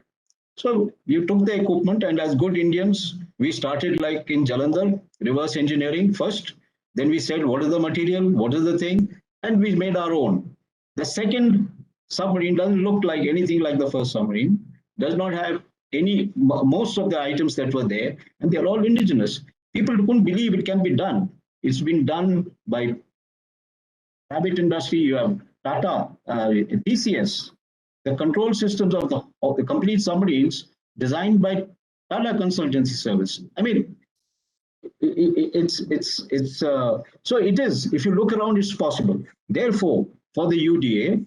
So you took the equipment, and as good Indians, we started like in Jalandhar, reverse engineering first. Then we said, what is the material? What is the thing? And we made our own. The second submarine doesn't look like anything like the first submarine, does not have most of the items that were there, and they're all indigenous. People couldn't believe it can be done. It's been done by private industry. You have Tata, TCS, the control systems of the complete submarines designed by Tata Consultancy Service. I mean, it's so it is. If you look around, it's possible. Therefore, for the UDA,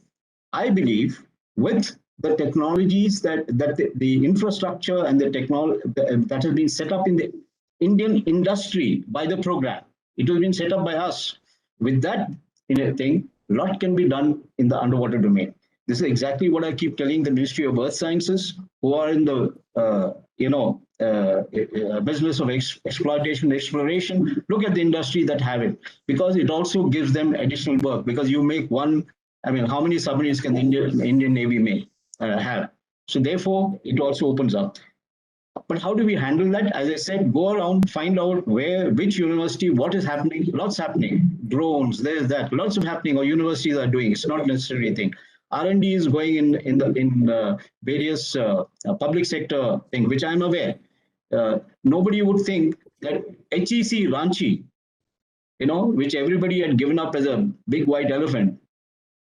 I believe with the technologies that the infrastructure and the technology that has been set up in the Indian industry by the program, it has been set up by us. With that thing, a lot can be done in the underwater domain. This is exactly what I keep telling the Ministry of Earth Sciences, who are in the business of exploitation, exploration. Look at the industry that have it, because it also gives them additional work. Because you make one, I mean, how many submarines can the Indian Navy make have? So therefore, it also opens up. But how do we handle that? As I said, go around, find out which university, what is happening. Lots happening. Drones, there's that. Lots of happening, or universities are doing. It's not necessarily a thing. R&D is going in various public sector thing, which I'm aware. Nobody would think that HEC Ranchi, which everybody had given up as a big white elephant,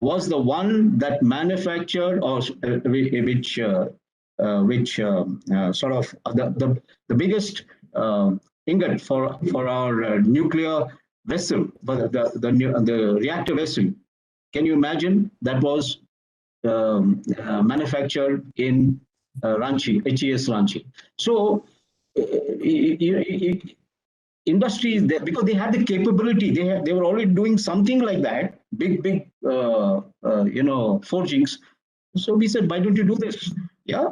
was the one that manufactured, or which sort of the biggest ingot for our nuclear vessel, for the reactor vessel. Can you imagine? That was manufactured in Ranchi, HES Ranchi. So industries there, because they had the capability, they were already doing something like that, big forgings. So we said, why don't you do this? Yeah,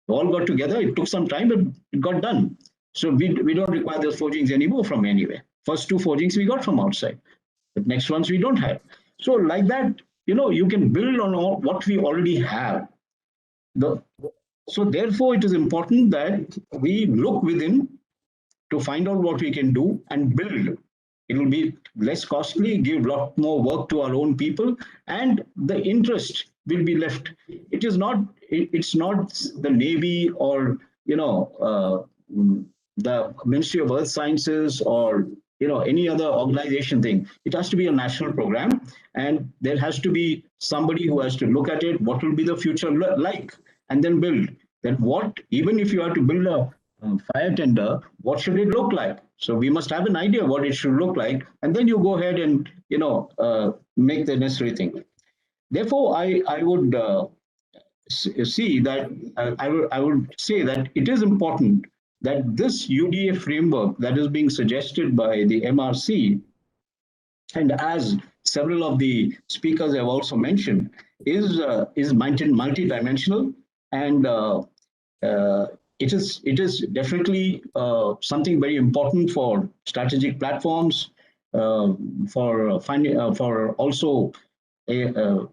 all got together. It took some time, but it got done. So we don't require those forgings anymore from anywhere. First two forgings we got from outside, but next ones we don't have. So like that, you can build on what we already have. So therefore, it is important that we look within to find out what we can do and build. It will be less costly, give a lot more work to our own people, and the interest will be left. It's not the Navy or the Ministry of Earth Sciences or any other organization thing. It has to be a national program, and there has to be somebody who has to look at it. What will be the future like, and then build. Then what? Even if you have to build a fire tender, what should it look like? So we must have an idea what it should look like, and then you go ahead and make the necessary thing. Therefore, I would see that I would say that it is important that this UDA framework that is being suggested by the MRC, and as several of the speakers have also mentioned, is multi-dimensional, and it is definitely something very important for strategic platforms, for finding, for also the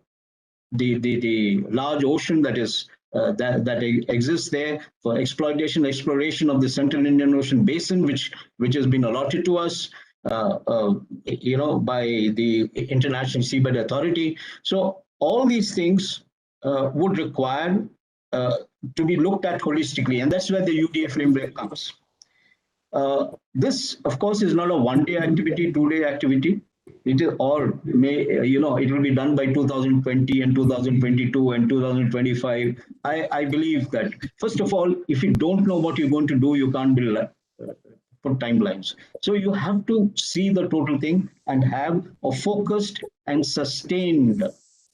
large ocean that is that exists there, for exploration of the Central Indian Ocean Basin, which has been allotted to us, by the International Seabed Authority. So all these things would require to be looked at holistically, and that's where the UDA framework comes. This, of course, is not a one-day activity, two-day activity. It is all it will be done by 2020 and 2022 and 2025. I believe that, first of all, if you don't know what you're going to do, you can't put timelines. So you have to see the total thing and have a focused and sustained.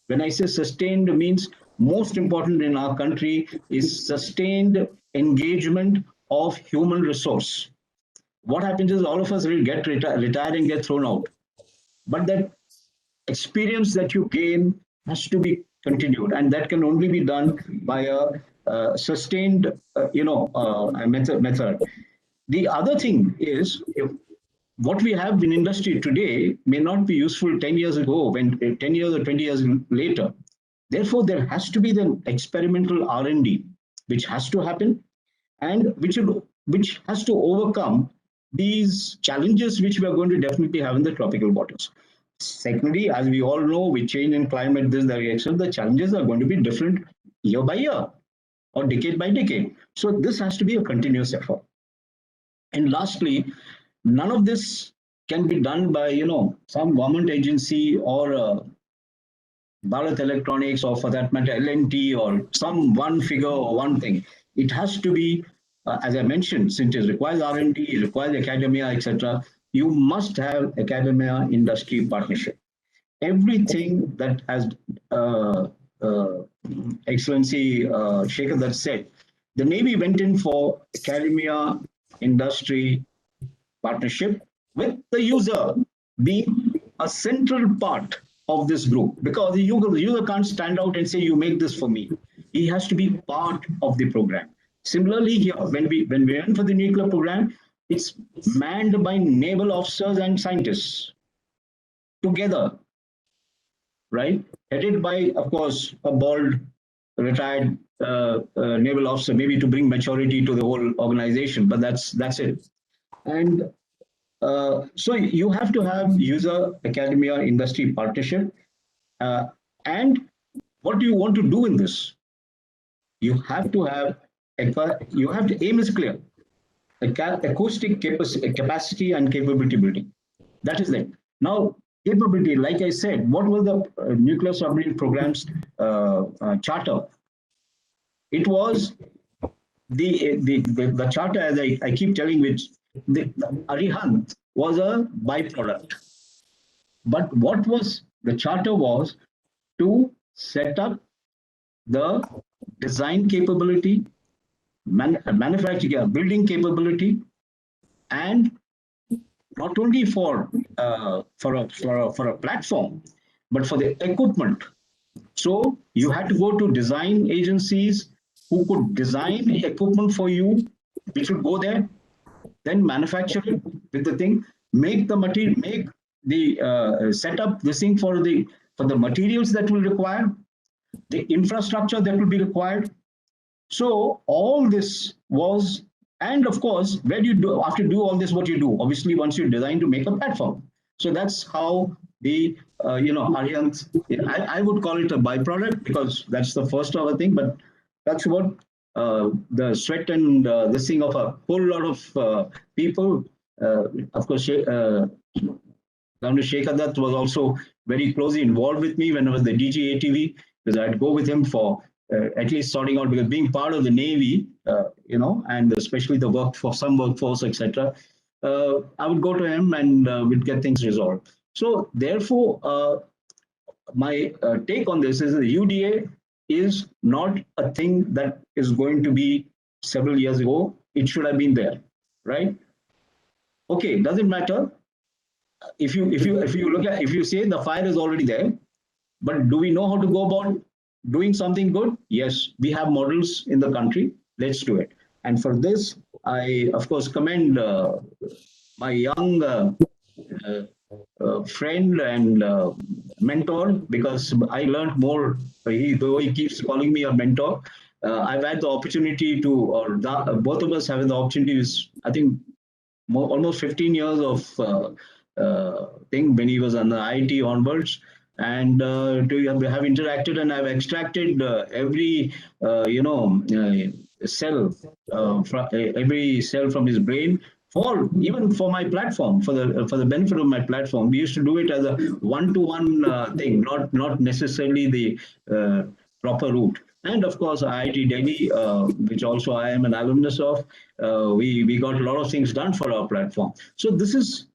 When I say sustained, means most important in our country is sustained engagement of human resource. What happens is all of us will get retired and get thrown out. But that experience that you gain has to be continued, and that can only be done by a sustained, method. The other thing is, what we have in industry today may not be useful 10 years ago, when 10 years or 20 years later. Therefore, there has to be the experimental R&D, which has to happen, and which has to overcome these challenges which we are going to definitely have in the tropical waters. Secondly, as we all know, with change in climate, this direction, the challenges are going to be different year by year or decade by decade. So this has to be a continuous effort. And lastly, none of this can be done by some government agency or Bharat Electronics, or for that matter L&T, or some one figure or one thing. It has to be, as I mentioned, since it requires R&D, it requires academia, etc. You must have academia industry partnership. Everything that has Excellency Shekhar that said, the Navy went in for academia industry partnership, with the user being a central part of this group, because the user can't stand out and say, you make this for me. He has to be part of the program. Similarly here, when we went for the nuclear program, it's manned by naval officers and scientists together, right? Headed by, of course, a bald, retired naval officer, maybe to bring maturity to the whole organization, but that's it. And so you have to have user academia industry partnership. And what do you want to do in this? You have to have, aim is clear. Acoustic capacity and capability building. That is it. Now, capability, like I said, what was the nuclear submarine program's charter? It was the charter, as I keep telling, which the Arihant was a byproduct. But what was the charter was to set up the design capability, manufacturing, building capability, and not only for a platform, but for the equipment. So you had to go to design agencies who could design equipment for you, which would go there, then manufacture it with the thing, make the material, make the set up this thing for the materials that will require, the infrastructure that will be required. So all this was, and of course, where do you do after do all this? What you do? Obviously, once you design to make a platform. So that's how the Arihant, I would call it a byproduct, because that's the first of a thing. But that's what the sweat and this thing of a whole lot of people. Of course, Governor Shekhar Dutt was also very closely involved with me when I was the DG ATV, because I'd go with him for at least sorting out, because being part of the Navy, and especially the workforce, etc. I would go to him and we'd get things resolved. So therefore, my take on this is the UDA is not a thing that is going to be several years ago. It should have been there, right? Okay, doesn't matter. If you say the fire is already there, but do we know how to go about doing something good? Yes, we have models in the country. Let's do it. And for this, I of course commend my young friend and mentor, because I learned more. Though he keeps calling me a mentor, I've had the opportunity to, or both of us have the opportunities, I think, almost 15 years of thing when he was on the IIT onwards, and to have interacted, and I've extracted every cell from every cell from his brain, even for my platform, for the benefit of my platform. We used to do it as a one-to-one thing, not necessarily the proper route. And of course, IIT Delhi, which also I am an alumnus of, we got a lot of things done for our platform. So this is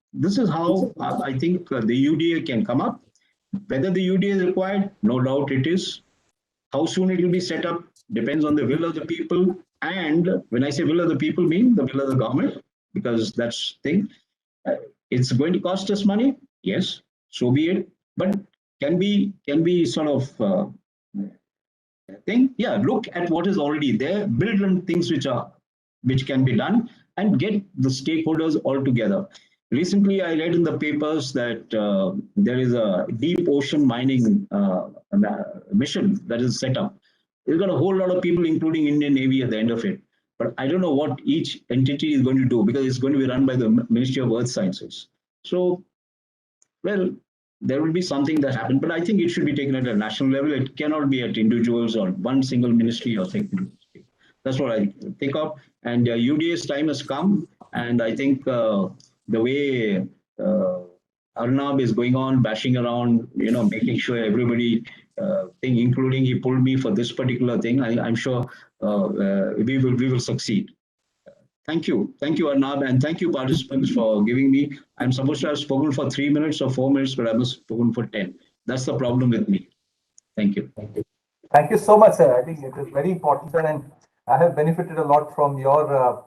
how I think the UDA can come up. Whether the UDA is required, no doubt it is. How soon it will be set up depends on the will of the people. And when I say will of the people, mean the will of the government, because that's the thing. It's going to cost us money, yes, so be it. But can we sort of think, yeah, look at what is already there, build on things which can be done, and get the stakeholders all together. Recently, I read in the papers that there is a deep ocean mining mission that is set up. It's got a whole lot of people, including Indian Navy, at the end of it. But I don't know what each entity is going to do, because it's going to be run by the Ministry of Earth Sciences. So, well, there will be something that happens, but I think it should be taken at a national level. It cannot be at individuals or one single ministry or thing. That's what I think of. And UDA's time has come, and I think the way Arnab is going on, bashing around, making sure everybody thing, including he pulled me for this particular thing. I'm sure we will succeed. Thank you, Arnab, and thank you, participants, for giving me. I'm supposed to have spoken for 3 minutes or 4 minutes, but I was spoken for 10. That's the problem with me. Thank you. Thank you so much, sir. I think it is very important, sir, and I have benefited a lot from your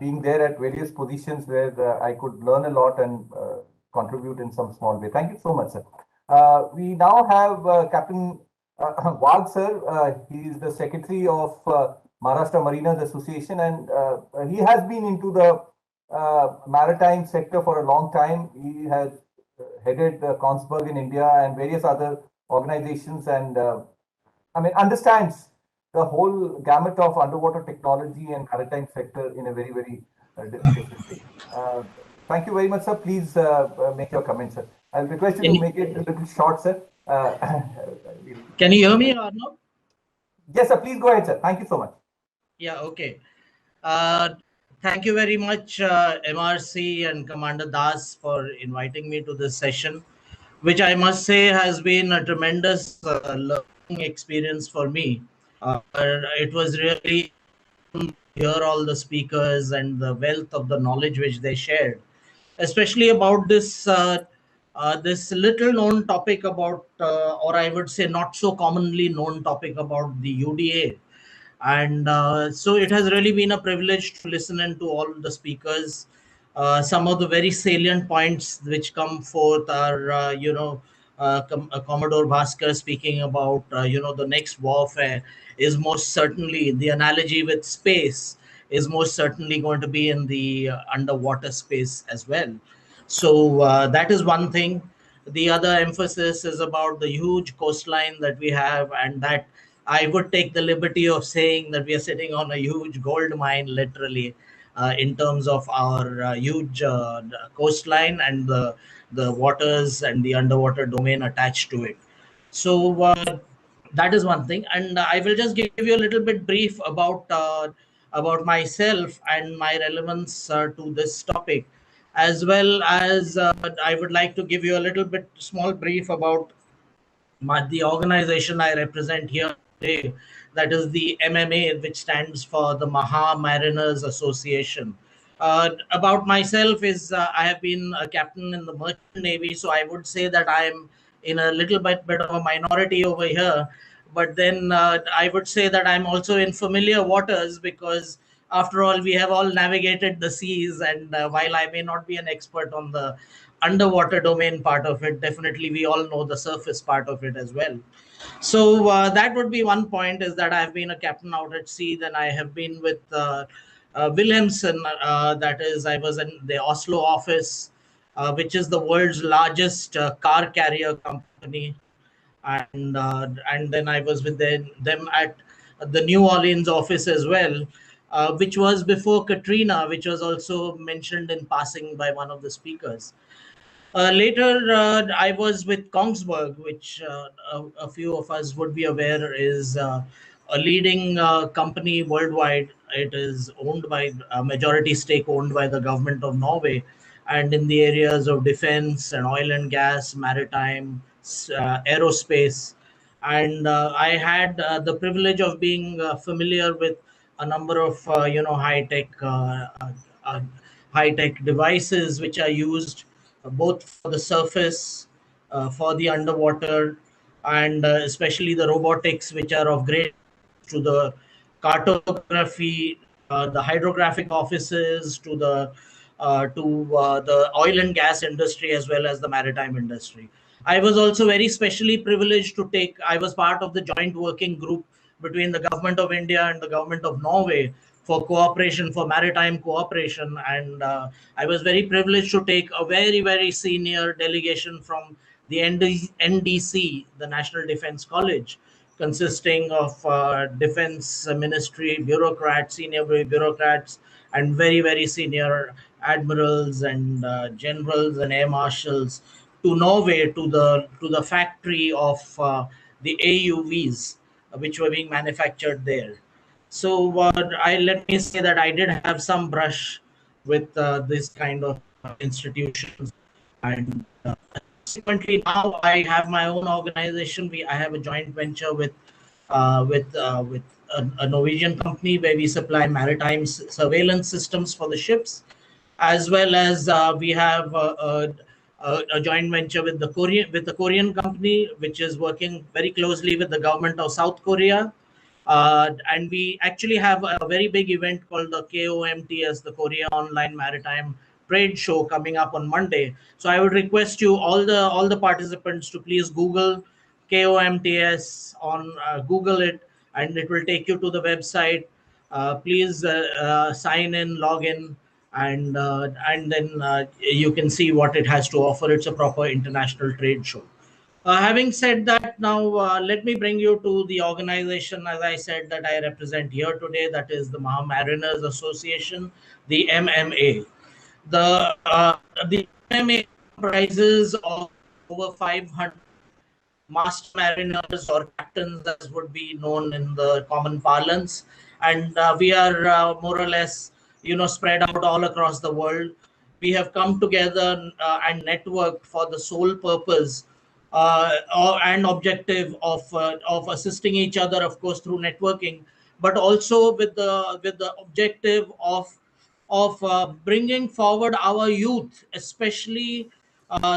being there at various positions where I could learn a lot and contribute in some small way. Thank you so much, sir. We now have Captain Wag, sir. He is the secretary of Maharashtra Mariners Association, and he has been into the maritime sector for a long time. He has headed Kongsberg in India and various other organizations, and understands the whole gamut of underwater technology and maritime sector in a very, very different way. Thank you very much, sir. Please make your comments, sir. I'll request you to make it a little short, sir. Can you hear me or no? Yes, sir. Please go ahead, sir. Thank you so much. Yeah, okay. Thank you very much, MRC and Commander Das, for inviting me to this session, which I must say has been a tremendous learning experience for me. It was really to hear all the speakers and the wealth of the knowledge which they shared, especially about this this little known topic about, or I would say not so commonly known topic about the UDA. And so it has really been a privilege to listen in to all the speakers. Some of the very salient points which come forth are, Commodore Bhaskar speaking about, the next warfare is most certainly, the analogy with space is most certainly going to be in the underwater space as well. So that is one thing. The other emphasis is about the huge coastline that we have, and that I would take the liberty of saying that we are sitting on a huge gold mine, literally, in terms of our huge coastline and the waters and the underwater domain attached to it. So that is one thing, and I will just give you a little bit brief about myself and my relevance to this topic, as well as I would like to give you a little bit small brief about the organization I represent here today, that is the MMA, which stands for the Maha Mariners Association. About myself is I have been a captain in the Merchant Navy, so I would say that I am in a little bit of a minority over here. But then I would say that I'm also in familiar waters, because after all, we have all navigated the seas, and while I may not be an expert on the underwater domain part of it, definitely we all know the surface part of it as well. So that would be one point, is that I've been a captain out at sea. Then I have been with Wilhelmsen, that is, I was in the Oslo office, which is the world's largest car carrier company. And then I was with them at the New Orleans office as well, which was before Katrina, which was also mentioned in passing by one of the speakers. Later, I was with Kongsberg, which a few of us would be aware is a leading company worldwide. It is owned by a majority stake owned by the government of Norway, and in the areas of defense and oil and gas, maritime, aerospace. And I had the privilege of being familiar with a number of high tech devices which are used both for the surface, for the underwater, and especially the robotics, which are of great to the cartography, the hydrographic offices, to the oil and gas industry, as well as the maritime industry. I was also very specially privileged to I was part of the joint working group between the government of India and the government of Norway for cooperation, for maritime cooperation. And I was very privileged to take a very senior delegation from the NDC, the National Defense College, consisting of defense ministry bureaucrats, senior bureaucrats, and very senior admirals and generals and air marshals, to Norway, to the factory of the AUVs which were being manufactured there. So I let me say that I did have some brush with this kind of institutions, and subsequently now I have my own organization. I have a joint venture with a Norwegian company where we supply maritime surveillance systems for the ships, as well as we have a joint venture with the Korean company, which is working very closely with the government of South Korea. And we actually have a very big event called the KOMTS, the Korea Online Maritime Trade Show, coming up on Monday. So I would request you, all the participants, to please Google KOMTS on Google it, and it will take you to the website. Please sign in, log in, and then you can see what it has to offer. It's a proper international trade show. Having said that, now let me bring you to the organization, as I said, that I represent here today. That is the Mariners Association, the MMA. The MMA comprises of over 500 master mariners, or captains as would be known in the common parlance, and we are more or less spread out all across the world. We have come together and networked for the sole purpose and objective of assisting each other, of course, through networking, but also with the objective of bringing forward our youth, especially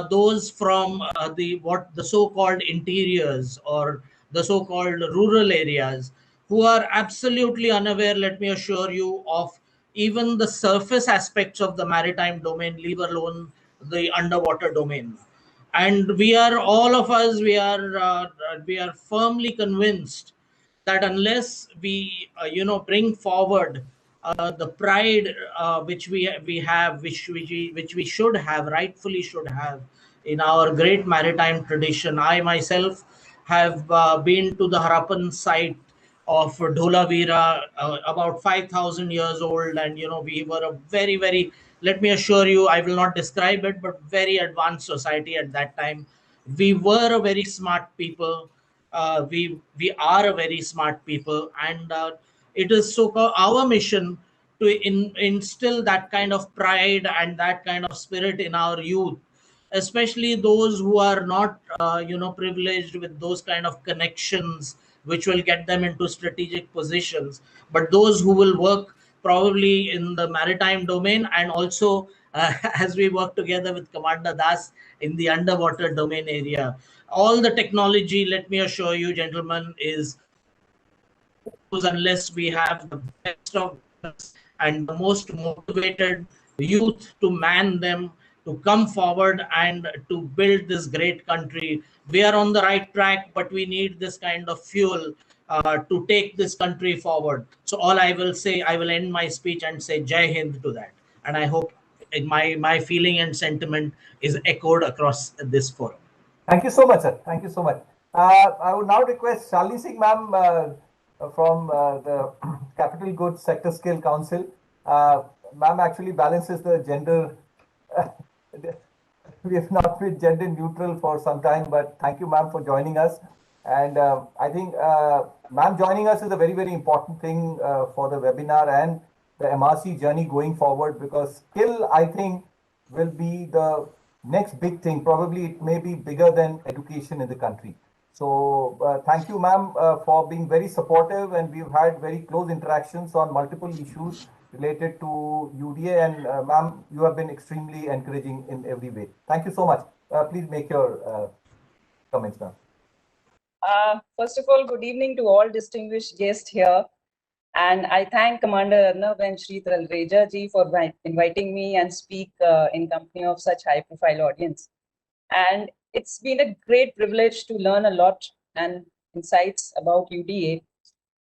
those from the so-called interiors, or the so-called rural areas, who are absolutely unaware, let me assure you, of even the surface aspects of the maritime domain, leave alone the underwater domain. And we are, all of us, we are firmly convinced that unless we bring forward the pride which we have, which we should have, rightfully should have, in our great maritime tradition. I myself have been to the Harappan site of Dholavira, about 5,000 years old, and we were a very, let me assure you, I will not describe it, but very advanced society at that time. We were a very smart people. We are a very smart people, and it is our mission to instill that kind of pride and that kind of spirit in our youth, especially those who are not privileged with those kind of connections which will get them into strategic positions, but those who will work probably in the maritime domain, and also as we work together with Commander Das in the underwater domain area. All the technology, let me assure you, gentlemen, is unless we have the best of us and the most motivated youth to man them, to come forward and to build this great country. We are on the right track, but we need this kind of fuel to take this country forward. So all I will say, I will end my speech and say Jai Hind to that. And I hope my feeling and sentiment is echoed across this forum. Thank you so much, sir. Thank you so much. I would now request Shalini Singh, ma'am, from the Capital Goods Sector Scale Council. Ma'am actually balances the gender. We have not been gender neutral for some time, but thank you, ma'am, for joining us. And I think ma'am joining us is a very important thing for the webinar and the MRC journey going forward, because skill, I think, will be the next big thing. Probably it may be bigger than education in the country. So thank you, ma'am, for being very supportive, and we've had very close interactions on multiple issues related to UDA, and ma'am, you have been extremely encouraging in every way. Thank you so much. Please make your comments, ma'am. First of all, good evening to all distinguished guests here. And I thank Commander Arnab and Shri Talreja ji for inviting me and speak in company of such high-profile audience. And it's been a great privilege to learn a lot and insights about UDA.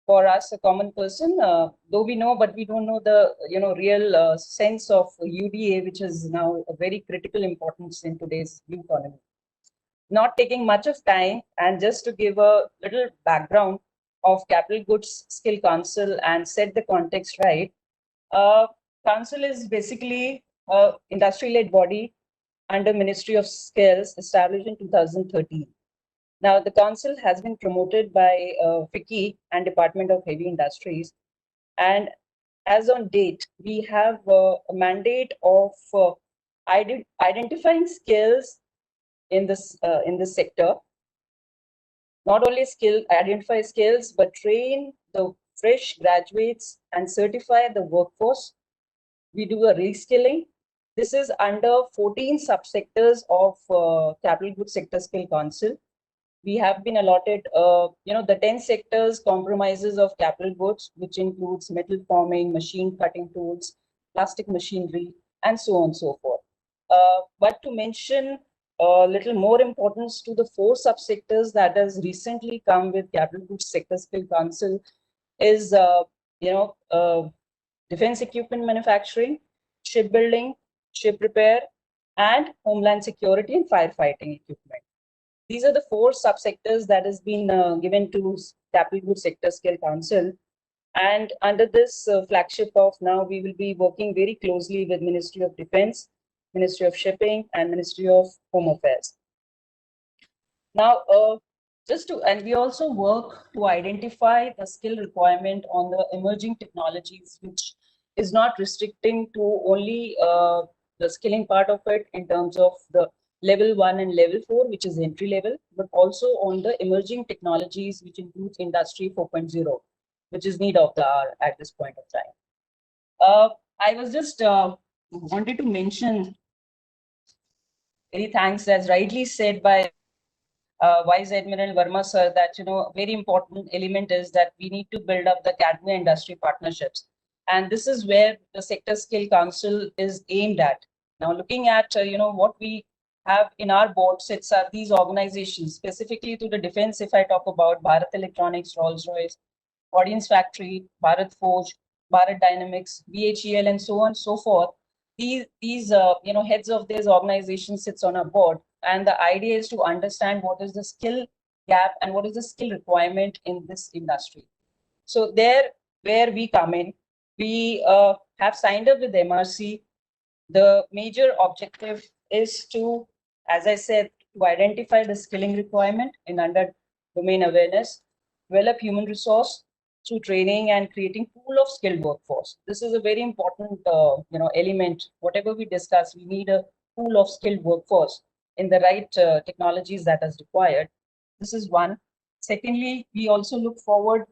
for us, a common person, though we know, but we don't know the real sense of UDA, which is now a very critical importance in today's blue economy. Not taking much of time, and just to give a little background of Capital Goods Skill Council and set the context right. Council is basically an industry-led body under Ministry of Skills, established in 2013. Now, the council has been promoted by FICCI and Department of Heavy Industries, and as on date, we have a mandate of identifying skills in this sector. Not only identify skills, but train the fresh graduates and certify the workforce. We do a reskilling. This is under 14 subsectors of Capital Goods Sector Skill Council. We have been allotted, the 10 sectors compromises of capital goods, which includes metal forming, machine cutting tools, plastic machinery, and so on and so forth. But to mention a little more importance to the 4 subsectors that has recently come with Capital Goods Sector Skill Council is, defense equipment manufacturing, shipbuilding, ship repair, and homeland security and firefighting equipment. These are the 4 subsectors that has been given to Capital Goods Sector Skill Council. And under this flagship of now, we will be working very closely with Ministry of Defense, Ministry of Shipping, and Ministry of Home Affairs. Now, and we also work to identify the skill requirement on the emerging technologies, which is not restricting to only the skilling part of it in terms of the level 1 and level 4, which is entry level, but also on the emerging technologies, which includes Industry 4.0, which is need of the hour at this point of time. I was just wanted to mention, very thanks, as rightly said by Vice Admiral Verma sir, that a very important element is that we need to build up the academia industry partnerships, and this is where the Sector Skill Council is aimed at. Now, looking at what we have in our board sits are these organizations, specifically to the defense. If I talk about Bharat Electronics, Rolls-Royce, Audience Factory, Bharat Forge, Bharat Dynamics, BHEL, and so on and so forth. These heads of these organizations sits on a board, and the idea is to understand what is the skill gap and what is the skill requirement in this industry. So there, where we come in, we have signed up with MRC. The major objective is to, as I said, to identify the skilling requirement in under domain awareness, develop human resource through training and creating pool of skilled workforce. This is a very important element. Whatever we discuss, we need a pool of skilled workforce in the right technologies that is required. This is one. Secondly, we also look forward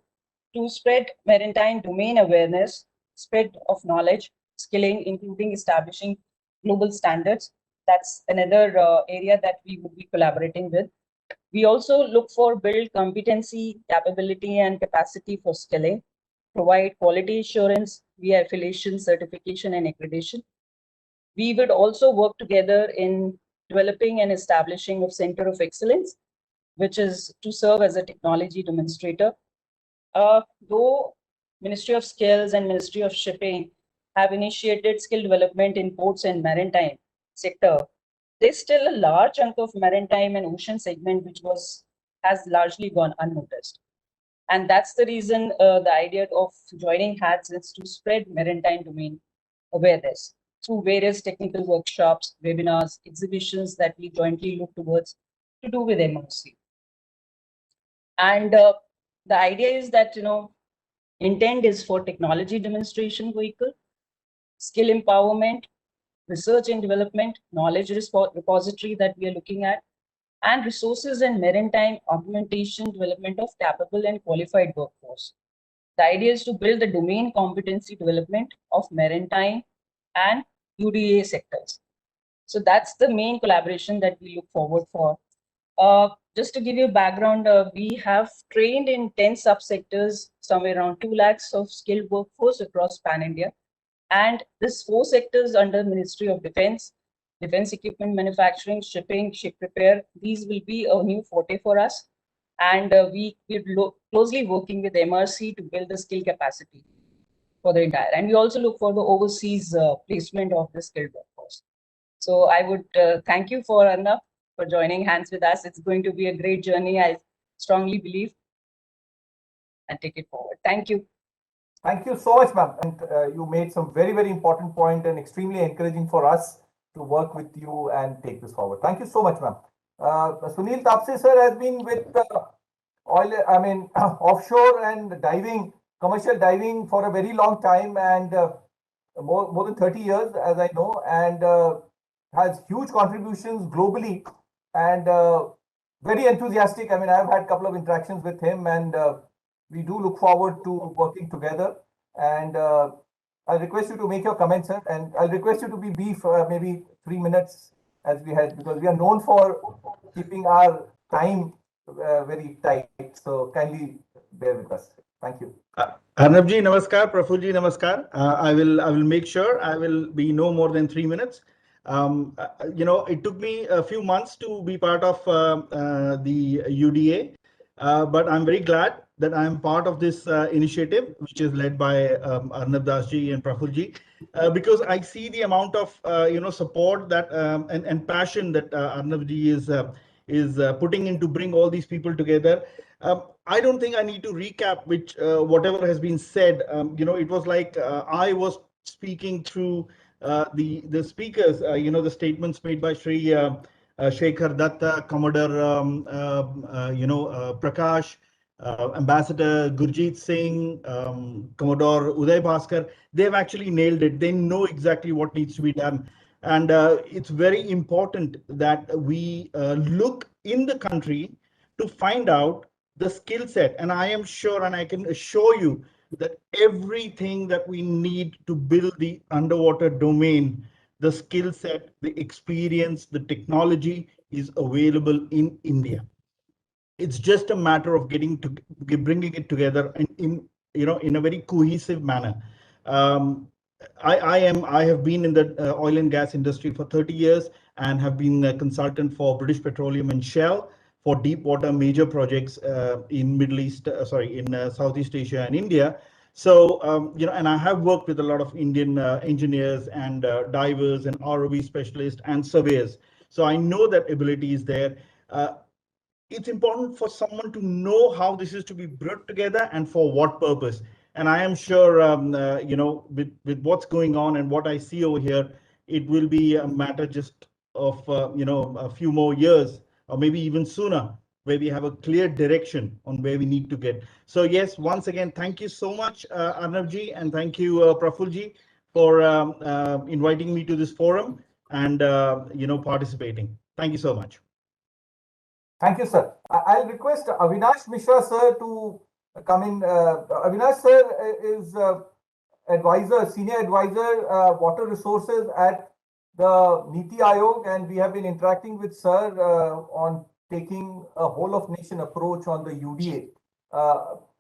to spread maritime domain awareness, spread of knowledge, skilling, including establishing global standards. That's another area that we would be collaborating with. We also look for build competency, capability, and capacity for skilling, provide quality assurance via affiliation, certification, and accreditation. We would also work together in developing and establishing a center of excellence, which is to serve as a technology demonstrator. Though Ministry of Skills and Ministry of Shipping have initiated skill development in ports and maritime sector, there's still a large chunk of maritime and ocean segment which has largely gone unnoticed. And that's the reason the idea of joining hands is to spread maritime domain awareness through various technical workshops, webinars, exhibitions that we jointly look towards to do with MRC. And the idea is that, intent is for technology demonstration vehicle, skill empowerment, research and development, knowledge repository that we are looking at, and resources and maritime augmentation development of capable and qualified workforce. The idea is to build the domain competency development of maritime and UDA sectors. So that's the main collaboration that we look forward for. Just to give you a background, we have trained in 10 subsectors, somewhere around 2 lakhs of skilled workforce across pan-India. And this 4 sectors under Ministry of Defense, defense equipment manufacturing, shipping, ship repair, these will be a new forte for us. And we're closely working with MRC to build the skill capacity for the entire. And we also look for the overseas placement of the skilled workforce. So I would thank you for Arnab for joining hands with us. It's going to be a great journey, I strongly believe, and take it forward. Thank you. Thank you so much, ma'am. And you made some very, very important point and extremely encouraging for us to work with you and take this forward. Thank you so much, ma'am. Sunil Tapse sir has been with offshore and diving, commercial diving for a very long time, and more than 30 years, as I know, and has huge contributions globally, and very enthusiastic. I mean, I've had a couple of interactions with him, and we do look forward to working together. And I'll request you to make your comments, sir, and I'll request you to be brief, maybe 3 minutes as we had, because we are known for keeping our time very tight. So kindly bear with us. Thank you. Arnabji, namaskar. Prafulji, namaskar. I will make sure I will be no more than 3 minutes. It took me a few months to be part of the UDA, but I'm very glad that I'm part of this initiative, which is led by Arnab Dasji and Prafulji, because I see the amount of support that and passion that Arnabji is putting in to bring all these people together. I don't think I need to recap which whatever has been said. It was like I was speaking through the speakers. The statements made by Shri Shekhar Datta, Commodore Prakash, Ambassador Gurjeet Singh, Commodore Uday Bhaskar. They've actually nailed it. They know exactly what needs to be done. And it's very important that we look in the country to find out the skill set. And I am sure, and I can assure you that everything that we need to build the underwater domain, the skill set, the experience, the technology is available in India. It's just a matter of bringing it together in a very cohesive manner. I have been in the oil and gas industry for 30 years and have been a consultant for British Petroleum and Shell for deep water major projects in Southeast Asia and India. So, and I have worked with a lot of Indian engineers and divers and ROV specialists and surveyors. So I know that ability is there. It's important for someone to know how this is to be brought together and for what purpose. And I am sure, with what's going on and what I see over here, it will be a matter just of, a few more years or maybe even sooner, where we have a clear direction on where we need to get. So yes, once again, thank you so much, Arnabji, and thank you, Prafulji, for inviting me to this forum and, participating. Thank you so much. Thank you, sir. I'll request Avinash Mishra, sir, to come in. Avinash, sir, is senior advisor, water resources at the Niti Aayog, and we have been interacting with sir on taking a whole of nation approach on the UDA.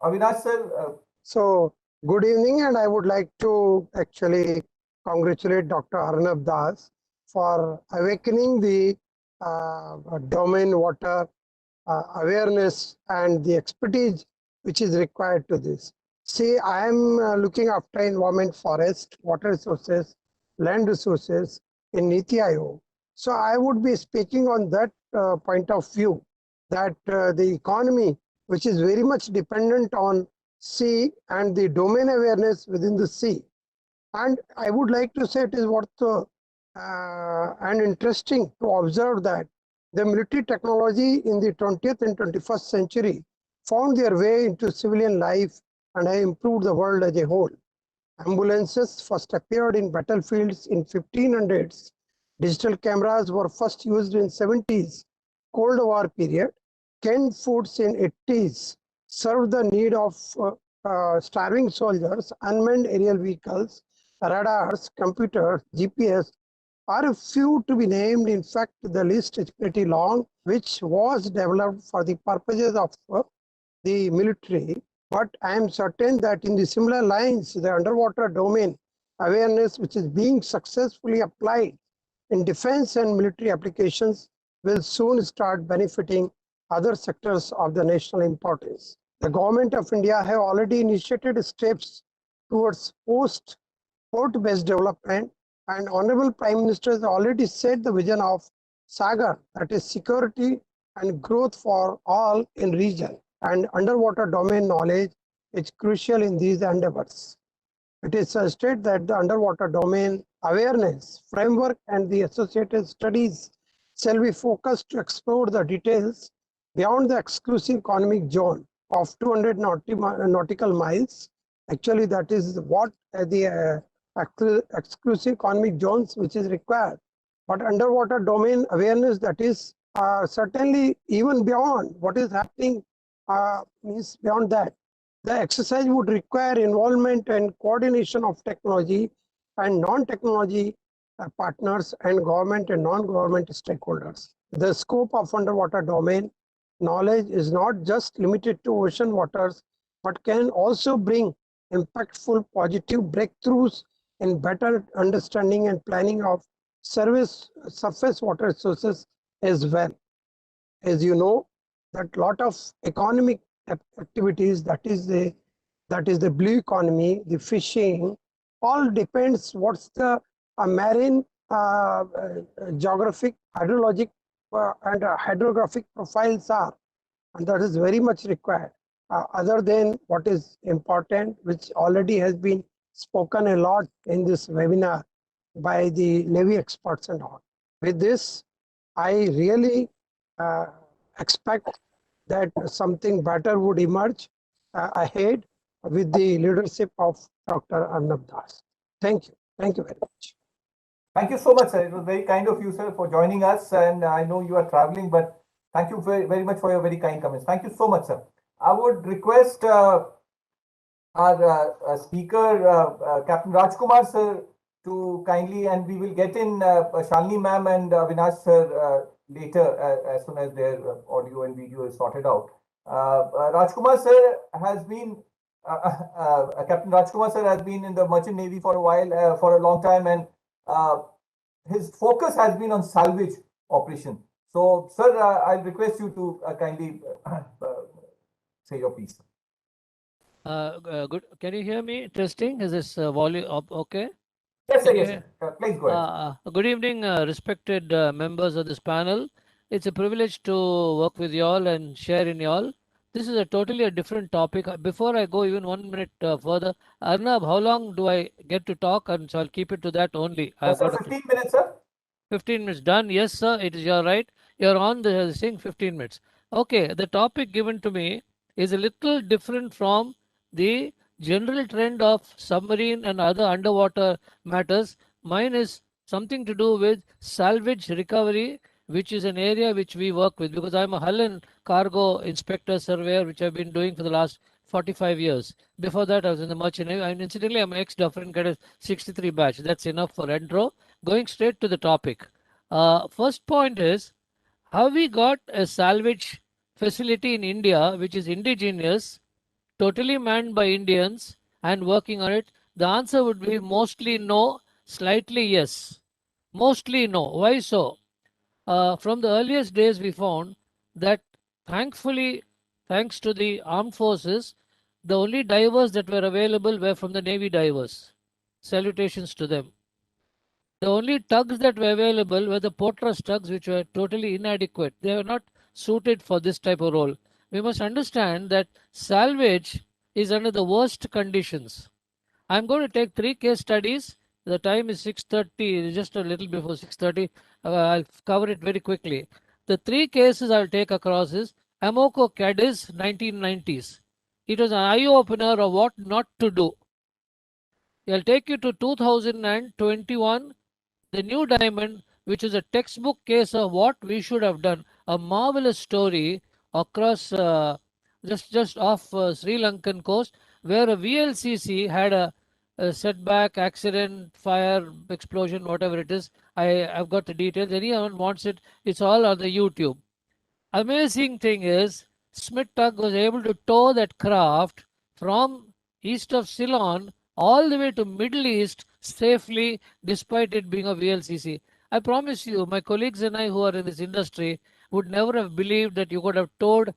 Avinash, sir. So, good evening, and I would like to actually congratulate Dr. Arnab Das for awakening the domain water awareness and the expertise which is required to this. See, I am looking after environment, forest, water resources, land resources in Niti Aayog. So I would be speaking on that point of view, that the economy, which is very much dependent on sea and the domain awareness within the sea. And I would like to say it is worth and interesting to observe that the military technology in the 20th and 21st century found their way into civilian life and have improved the world as a whole. Ambulances first appeared in battlefields in 1500s. Digital cameras were first used in 70s, Cold War period. Canned foods in 80s served the need of starving soldiers. Unmanned aerial vehicles, radars, computers, GPS are a few to be named. In fact, the list is pretty long, which was developed for the purposes of the military. But I am certain that in the similar lines, the underwater domain awareness, which is being successfully applied in defense and military applications, will soon start benefiting other sectors of the national importance. The government of India have already initiated steps towards port-based development, and Honorable Prime Minister has already set the vision of Sagar, that is security and growth for all in region, and underwater domain knowledge is crucial in these endeavors. It is suggested that the underwater domain awareness framework and the associated studies shall be focused to explore the details beyond the exclusive economic zone of 200 nautical miles. Actually, that is what the exclusive economic zones which is required. But underwater domain awareness, that is certainly even beyond what is happening, means beyond that. The exercise would require involvement and coordination of technology and non-technology partners and government and non-government stakeholders. The scope of underwater domain knowledge is not just limited to ocean waters, but can also bring impactful positive breakthroughs in better understanding and planning of surface water sources as well. As you know, that lot of economic activities, that is the blue economy, the fishing, all depends what's the marine geographic, hydrologic and hydrographic profiles are, and that is very much required. Other than what is important, which already has been spoken a lot in this webinar by the Navy experts and all. With this, I really expect that something better would emerge ahead with the leadership of Dr. Arnab Das. Thank you. Thank you very much. Thank you so much, sir. It was very kind of you, sir, for joining us. And I know you are traveling, but thank you very, very much for your very kind comments. Thank you so much, sir. I would request our speaker, Captain Rajkumar, sir, to kindly, and we will get in Shalini ma'am and Avinash sir later as soon as their audio and video is sorted out. Rajkumar sir has been, Captain Rajkumar sir has been in the Merchant Navy for a while, for a long time, and his focus has been on salvage operation. So, sir, I'll request you to kindly say your piece. Good. Can you hear me? Testing. Is this volume okay? Yes, sir. Yes, sir. Please go ahead. Good evening, respected members of this panel. It's a privilege to work with you all and share in you all. This is a totally different topic. Before I go even 1 minute further, Arnab, how long do I get to talk? And so I'll keep it to that only. I've sir, got 15 minutes, sir. 15 minutes done. Yes, sir. It is your right. You're on the thing 15 minutes. Okay. The topic given to me is a little different from the general trend of submarine and other underwater matters. Mine is something to do with salvage recovery, which is an area which we work with, because I'm a hull and cargo inspector surveyor, which I've been doing for the last 45 years. Before that, I was in the merchant navy. And incidentally, I'm ex-Dufferin Cadet 63 batch. That's enough for intro. Going straight to the topic. First point is, have we got a salvage facility in India which is indigenous, totally manned by Indians and working on it? The answer would be mostly no, slightly yes. Mostly no. Why so? From the earliest days, we found that thankfully, thanks to the armed forces, the only divers that were available were from the Navy divers. Salutations to them. The only tugs that were available were the portress tugs, which were totally inadequate. They were not suited for this type of role. We must understand that salvage is under the worst conditions. I'm going to take 3 case studies. The time is 6:30, just a little before 6:30. I'll cover it very quickly. The 3 cases I'll take across is Amoco Cadiz, 1990s. It was an eye-opener of what not to do. I'll take you to 2021, the New Diamond, which is a textbook case of what we should have done. A marvelous story across just off Sri Lankan coast, where a VLCC had a setback, accident, fire, explosion, whatever it is. I've got the details. Anyone wants it, it's all on the YouTube. Amazing thing is, Smith Tug was able to tow that craft from east of Ceylon all the way to Middle East safely, despite it being a VLCC. I promise you, my colleagues and I who are in this industry would never have believed that you could have towed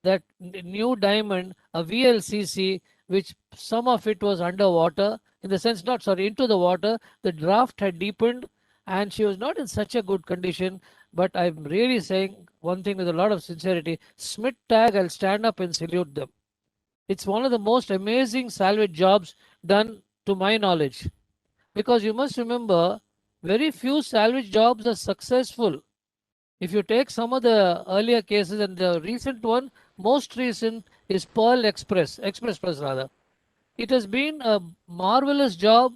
that new diamond, a VLCC, which some of it was underwater, in the sense, not sorry, into the water. The draft had deepened and she was not in such a good condition. But I'm really saying one thing with a lot of sincerity: Smith Tag, I'll stand up and salute them. It's one of the most amazing salvage jobs done to my knowledge. Because you must remember, very few salvage jobs are successful. If you take some of the earlier cases, and the recent one, most recent, is Pearl Express Plus rather. It has been a marvelous job.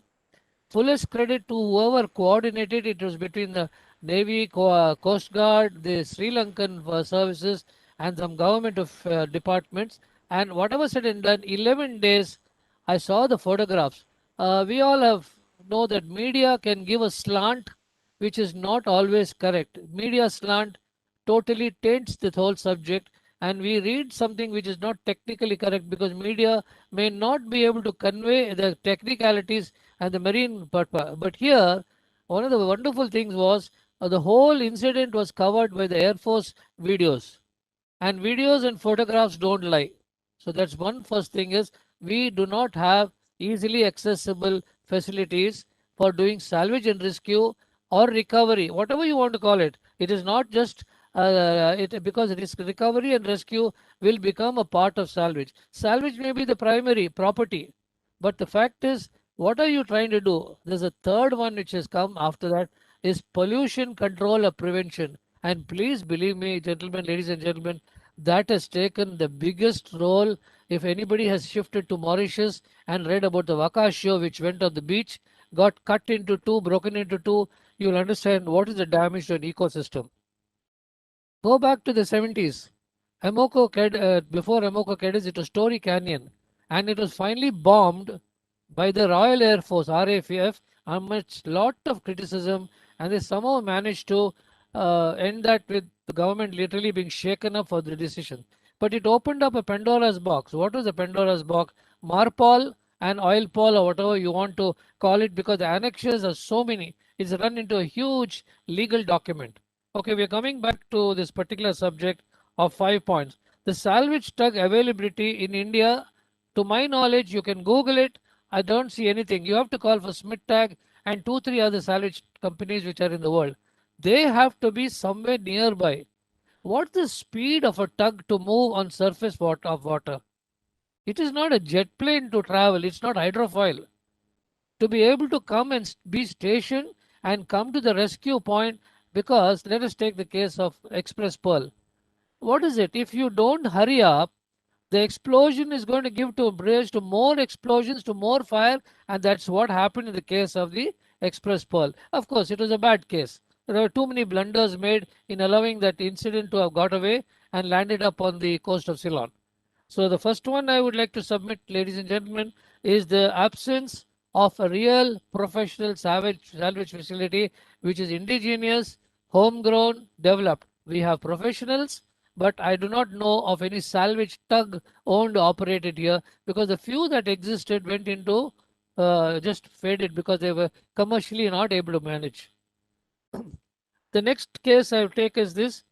Fullest credit to whoever coordinated. It was between the Navy, Coast Guard, the Sri Lankan services, and some government of departments. And whatever said and done, 11 days, I saw the photographs. We all know that media can give a slant which is not always correct. Media slant totally taints the whole subject, and we read something which is not technically correct because media may not be able to convey the technicalities and the marine purpose. But here, one of the wonderful things was the whole incident was covered by the Air Force videos, and videos and photographs don't lie. So that's one first thing is we do not have easily accessible facilities for doing salvage and rescue or recovery, whatever you want to call it. It is not just because recovery and rescue will become a part of salvage. Salvage may be the primary property, but the fact is, what are you trying to do? There's a third one which has come after that, is pollution control or prevention. And please believe me, gentlemen, ladies and gentlemen, that has taken the biggest role. If anybody has shifted to Mauritius and read about the Waka show which went on the beach, got cut into two, broken into two, you will understand what is the damage to an ecosystem. Go back to the 70s. Before Emoco Cadiz, it was Story Canyon, and it was finally bombed by the Royal Air Force, RAF, amidst lot of criticism, and they somehow managed to end that with the government literally being shaken up for the decision. But it opened up a Pandora's box. What was the Pandora's box? Marpol and Oilpol, or whatever you want to call it, because the annexures are so many. It's run into a huge legal document. Okay, we are coming back to this particular subject of 5 points. The salvage tug availability in India, to my knowledge, you can Google it. I don't see anything. You have to call for Smith Tag and 2-3 other salvage companies which are in the world. They have to be somewhere nearby. What's the speed of a tug to move on surface of water? It is not a jet plane to travel. It's not hydrofoil. To be able to come and be stationed and come to the rescue point, because let us take the case of Express Pearl. What is it? If you don't hurry up, the explosion is going to give rise to more explosions, to more fire, and that's what happened in the case of the Express Pearl. Of course, it was a bad case. There were too many blunders made in allowing that incident to have got away and landed up on the coast of Ceylon. So the first one I would like to submit, ladies and gentlemen, is the absence of a real professional salvage facility which is indigenous, homegrown, developed. We have professionals, but I do not know of any salvage tug owned operated here, because the few that existed went into just faded because they were commercially not able to manage. The next case I will take is this.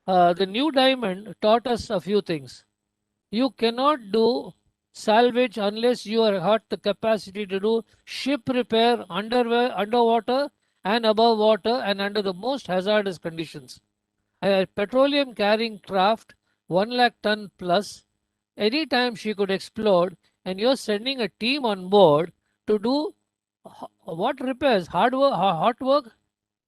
The new diamond taught us a few things. You cannot do salvage unless you have got the capacity to do ship repair underwater and above water and under the most hazardous conditions. A petroleum carrying craft, 1 lakh ton plus, anytime she could explode, and you're sending a team on board to do what repairs? Hard work, hot work?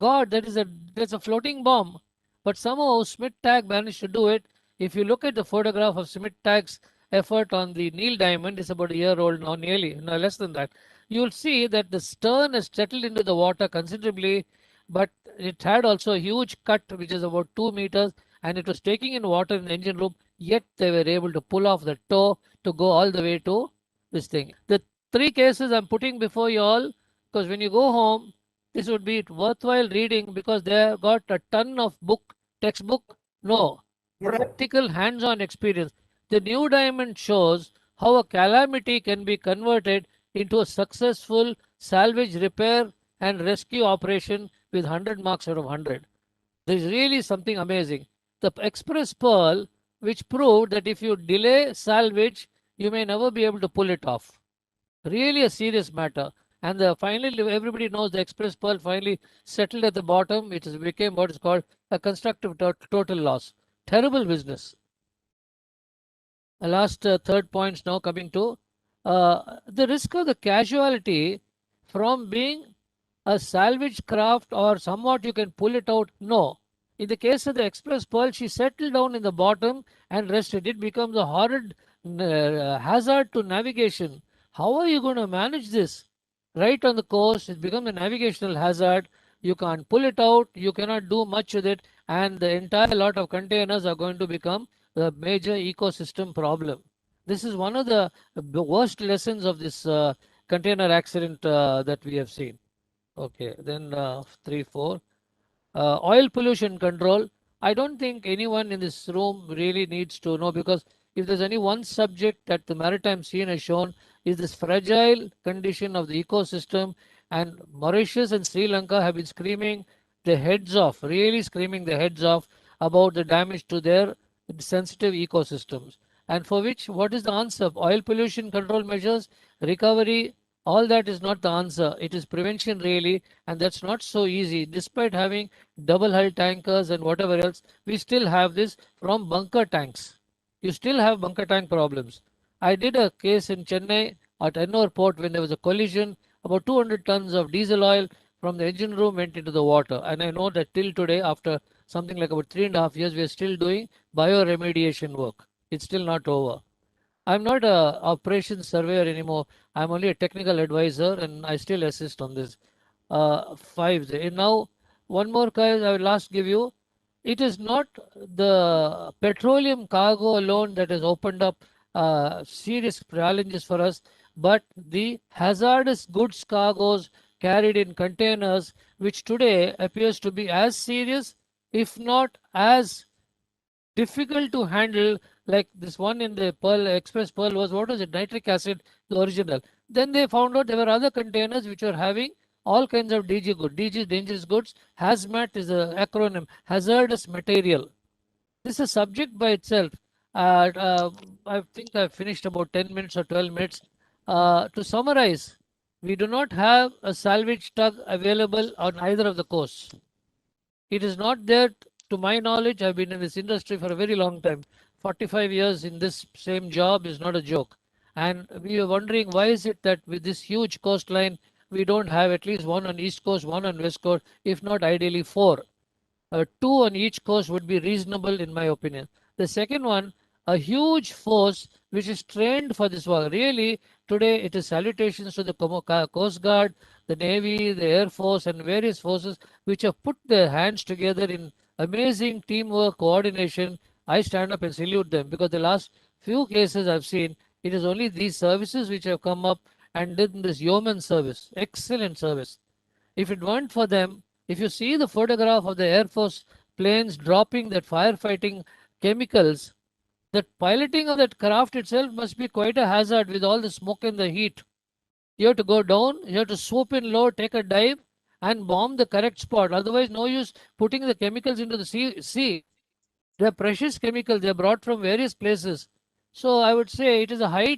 God, that's a floating bomb. But somehow Smith Tag managed to do it. If you look at the photograph of Smith Tag's effort on the Neil Diamond, it's about a year old now, nearly, no less than that. You'll see that the stern has settled into the water considerably, but it had also a huge cut, which is about 2 meters, and it was taking in water in the engine room, yet they were able to pull off the tow to go all the way to this thing. The 3 cases I'm putting before you all, because when you go home, this would be worthwhile reading, because they have got a ton of textbook, no, practical hands-on experience. The new diamond shows how a calamity can be converted into a successful salvage, repair and rescue operation with 100 marks out of 100. There is really something amazing. the express pearl, which proved that if you delay salvage, you may never be able to pull it off. Really a serious matter. And finally, everybody knows the express pearl finally settled at the bottom, which became what is called a constructive total loss. Terrible business. The last third points now coming to the risk of the casualty from being a salvage craft or somewhat you can pull it out. No. In the case of the Express Pearl, she settled down in the bottom and rested. It becomes a horrid hazard to navigation. How are you going to manage this? Right on the coast, it becomes a navigational hazard. You can't pull it out. You cannot do much with it. And the entire lot of containers are going to become the major ecosystem problem. This is one of the worst lessons of this container accident that we have seen. Okay, then 3, 4. Oil pollution control. I don't think anyone in this room really needs to know, because if there's any one subject that the maritime scene has shown is this fragile condition of the ecosystem, and Mauritius and Sri Lanka have been screaming their heads off, really screaming their heads off about the damage to their sensitive ecosystems. And for which, what is the answer? Oil pollution control measures, recovery, all that is not the answer. It is prevention really, and that's not so easy. Despite having double hull tankers and whatever else, we still have this from bunker tanks. You still have bunker tank problems. I did a case in Chennai at Ennore port when there was a collision. About 200 tons of diesel oil from the engine room went into the water. And I know that till today, after something like about 3.5 years, we are still doing bioremediation work. It's still not over. I'm not a operations surveyor anymore. I'm only a technical advisor, and I still assist on this. 5. And now, one more guys I will last give you. It is not the petroleum cargo alone that has opened up serious challenges for us, but the hazardous goods cargoes carried in containers, which today appears to be as serious, if not as difficult to handle, like this one in the Pearl Express Pearl was, what was it, nitric acid, the original. Then they found out there were other containers which were having all kinds of DG goods. DG is dangerous goods. Hazmat is the acronym, hazardous material. This is a subject by itself. I think I've finished about 10 minutes or 12 minutes. To summarize, we do not have a salvage tug available on either of the coasts. It is not there, to my knowledge. I've been in this industry for a very long time. 45 years in this same job is not a joke. And we are wondering, why is it that with this huge coastline, we don't have at least one on East Coast, one on West Coast, if not ideally 4. 2 on each coast would be reasonable in my opinion. The second one, a huge force which is trained for this work. Really, today it is salutations to the Coast Guard, the Navy, the Air Force, and various forces which have put their hands together in amazing teamwork, coordination. I stand up and salute them, because the last few cases I've seen, it is only these services which have come up and did this yeoman service, excellent service. If it weren't for them, if you see the photograph of the Air Force planes dropping that firefighting chemicals, the piloting of that craft itself must be quite a hazard with all the smoke and the heat. You have to go down, you have to swoop in low, take a dive, and bomb the correct spot. Otherwise, no use putting the chemicals into the sea. They're precious chemicals. They're brought from various places. So I would say it is a high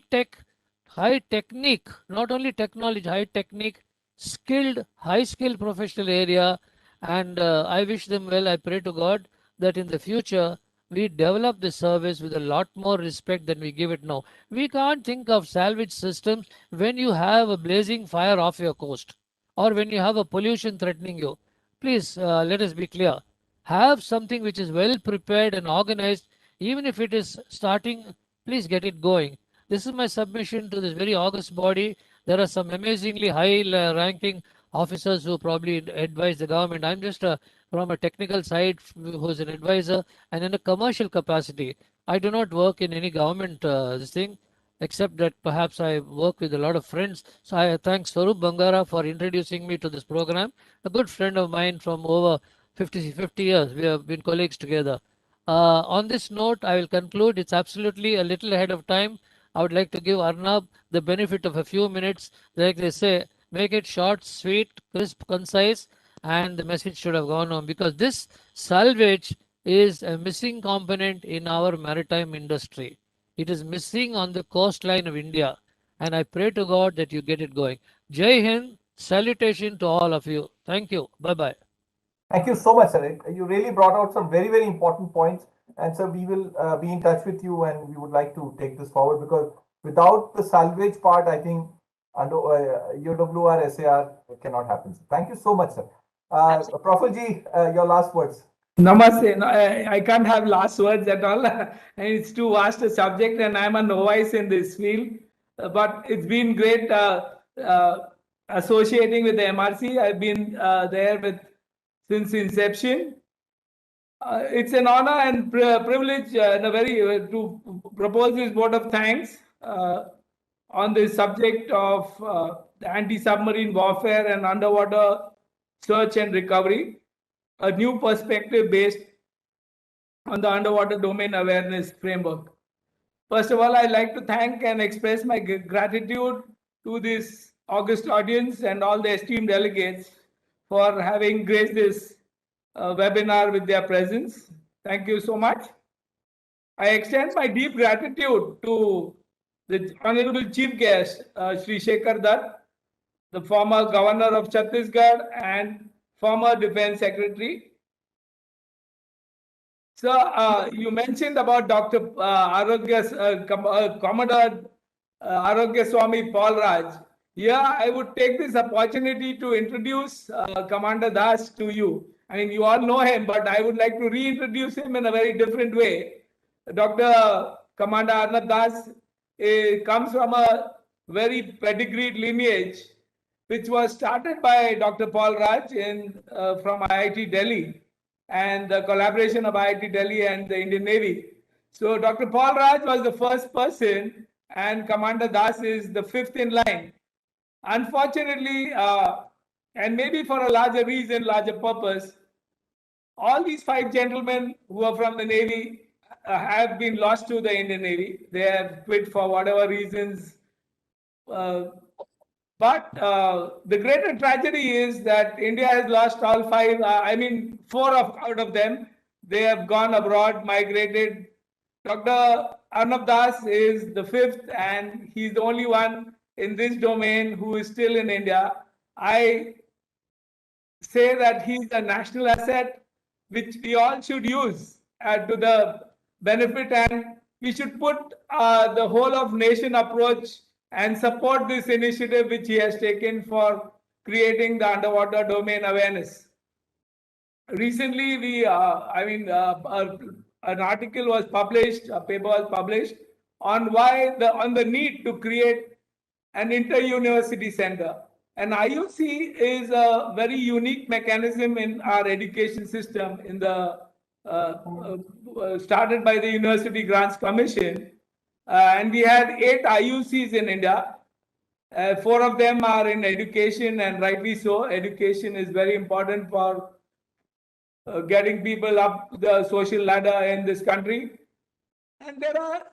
technique, not only technology, high technique, skilled, high skilled professional area. And I wish them well. I pray to God that in the future, we develop the service with a lot more respect than we give it now. We can't think of salvage systems when you have a blazing fire off your coast, or when you have a pollution threatening you. Please, let us be clear. Have something which is well prepared and organized. Even if it is starting, please get it going. This is my submission to this very august body. There are some amazingly high ranking officers who probably advise the government. I'm just from a technical side who's an advisor, and in a commercial capacity. I do not work in any government this thing, except that perhaps I work with a lot of friends. So I thank Swarup Bangara for introducing me to this program. A good friend of mine from over 50 years. We have been colleagues together. On this note, I will conclude. It's absolutely a little ahead of time. I would like to give Arnab the benefit of a few minutes. Like they say, make it short, sweet, crisp, concise, and the message should have gone on, because this salvage is a missing component in our maritime industry. It is missing on the coastline of India, and I pray to God that you get it going. Jai Hind, salutation to all of you. Thank you. Bye-bye. Thank you so much, sir. You really brought out some very, very important points. And sir, we will be in touch with you and we would like to take this forward because without the salvage part, I think under UWR SAR cannot happen. Thank you so much, sir. Prafulji, your last words. Namaste. No, I can't have last words at all. It's too vast a subject and I'm a novice in this field. But it's been great associating with the MRC. I've been there since inception. It's an honor and privilege and a very to propose this vote of thanks on the subject of the anti-submarine warfare and underwater search and recovery, a new perspective based on the underwater domain awareness framework. First of all, I'd like to thank and express my gratitude to this august audience and all the esteemed delegates for having graced this webinar with their presence. Thank you so much. I extend my deep gratitude to the Honorable Chief Guest, Sri Shekhar Dutt, the former Governor of Chhattisgarh and former Defense Secretary. So you mentioned about Dr. Commodore Arogya Swami Paul Raj. Yeah, I would take this opportunity to introduce Commander Das to you. I mean, you all know him, but I would like to reintroduce him in a very different way. Dr. Commander Arnab Das comes from a very pedigreed lineage, which was started by Dr. Paul Raj from IIT Delhi and the collaboration of IIT Delhi and the Indian Navy. So Dr. Paul Raj was the first person and Commander Das is the fifth in line. Unfortunately, and maybe for a larger reason, larger purpose, all these five gentlemen who are from the Navy have been lost to the Indian Navy. They have quit for whatever reasons. But the greater tragedy is that India has lost all five, four out of them. They have gone abroad, migrated. Dr. Arnab Das is the fifth, and he's the only one in this domain who is still in India. I say that he's a national asset, which we all should use to the benefit, and we should put the whole of nation approach and support this initiative which he has taken for creating the underwater domain awareness. Recently, an article was published, a paper was published on the need to create an inter-university center. And IUC is a very unique mechanism in our education system started by the University Grants Commission. And we had 8 IUCs in India. 4 of them are in education, and rightly so. Education is very important for getting people up the social ladder in this country. And there are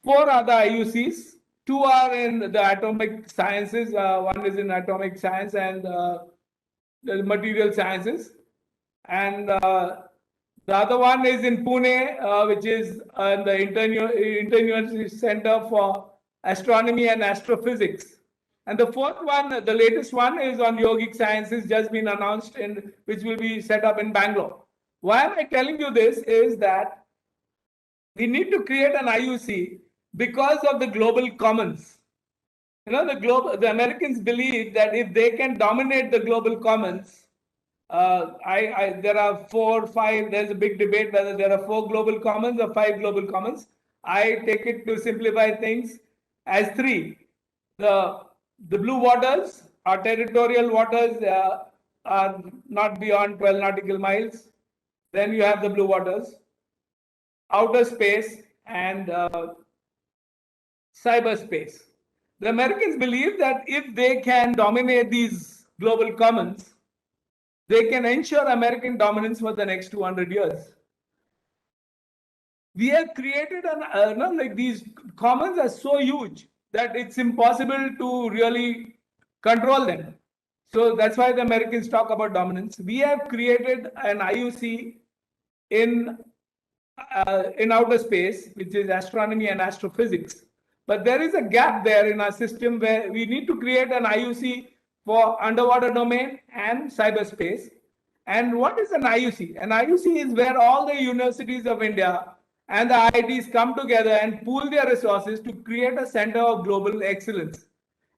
4 other IUCs. 2 are in the atomic sciences. One is in atomic science and the material sciences. And the other one is in Pune, which is the Inter-University Centre for Astronomy and Astrophysics. And the 4th one, the latest one, is on yogic sciences, just been announced, which will be set up in Bangalore. Why am I telling you this is that we need to create an IUC because of the global commons. You know, the Americans believe that if they can dominate the global commons, there are 4, 5, there's a big debate whether there are 4 global commons or 5 global commons. I take it to simplify things as 3. The blue waters, our territorial waters are not beyond 12 nautical miles. Then you have the blue waters, outer space, and cyberspace. The Americans believe that if they can dominate these global commons, they can ensure American dominance for the next 200 years. We have created these commons are so huge that it's impossible to really control them. So that's why the Americans talk about dominance. We have created an IUC in in outer space, which is astronomy and astrophysics. But there is a gap there in our system where we need to create an IUC for underwater domain and cyberspace. And what is an IUC? An IUC is where all the universities of India and the IITs come together and pool their resources to create a center of global excellence.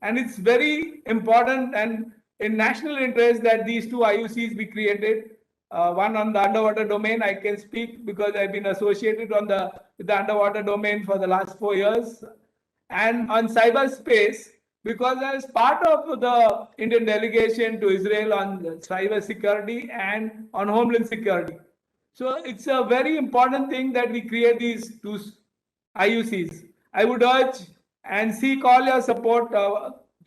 And it's very important and in national interest that these two IUCs be created. One on the underwater domain, I can speak because I've been associated with the underwater domain for the last 4 years. And on cyberspace, because as part of the Indian delegation to Israel on cyber security and on homeland security. So it's a very important thing that we create these two IUCs. I would urge and seek all your support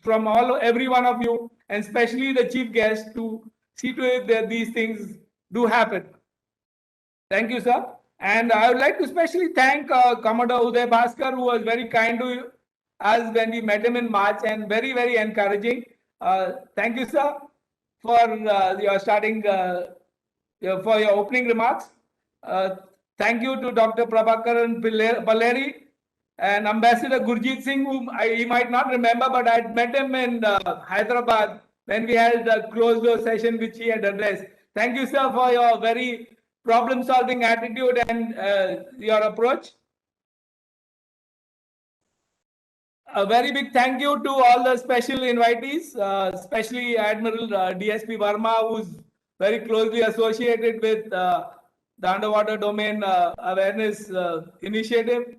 from every one of you, and especially the chief guest, to see to it that these things do happen. Thank you, sir. And I would like to especially thank Commodore Uday Bhaskar, who was very kind to us when we met him in March and very, very encouraging. Thank you, sir, for your starting, for your opening remarks. Thank you to Dr. Prabhakaran Balleri and Ambassador Gurjeet Singh, whom he might not remember, but I had met him in Hyderabad when we had a closed door session which he had addressed. Thank you, sir, for your very problem-solving attitude and your approach. A very big thank you to all the special invitees, especially Admiral DSP Verma, who's very closely associated with the underwater domain awareness initiative.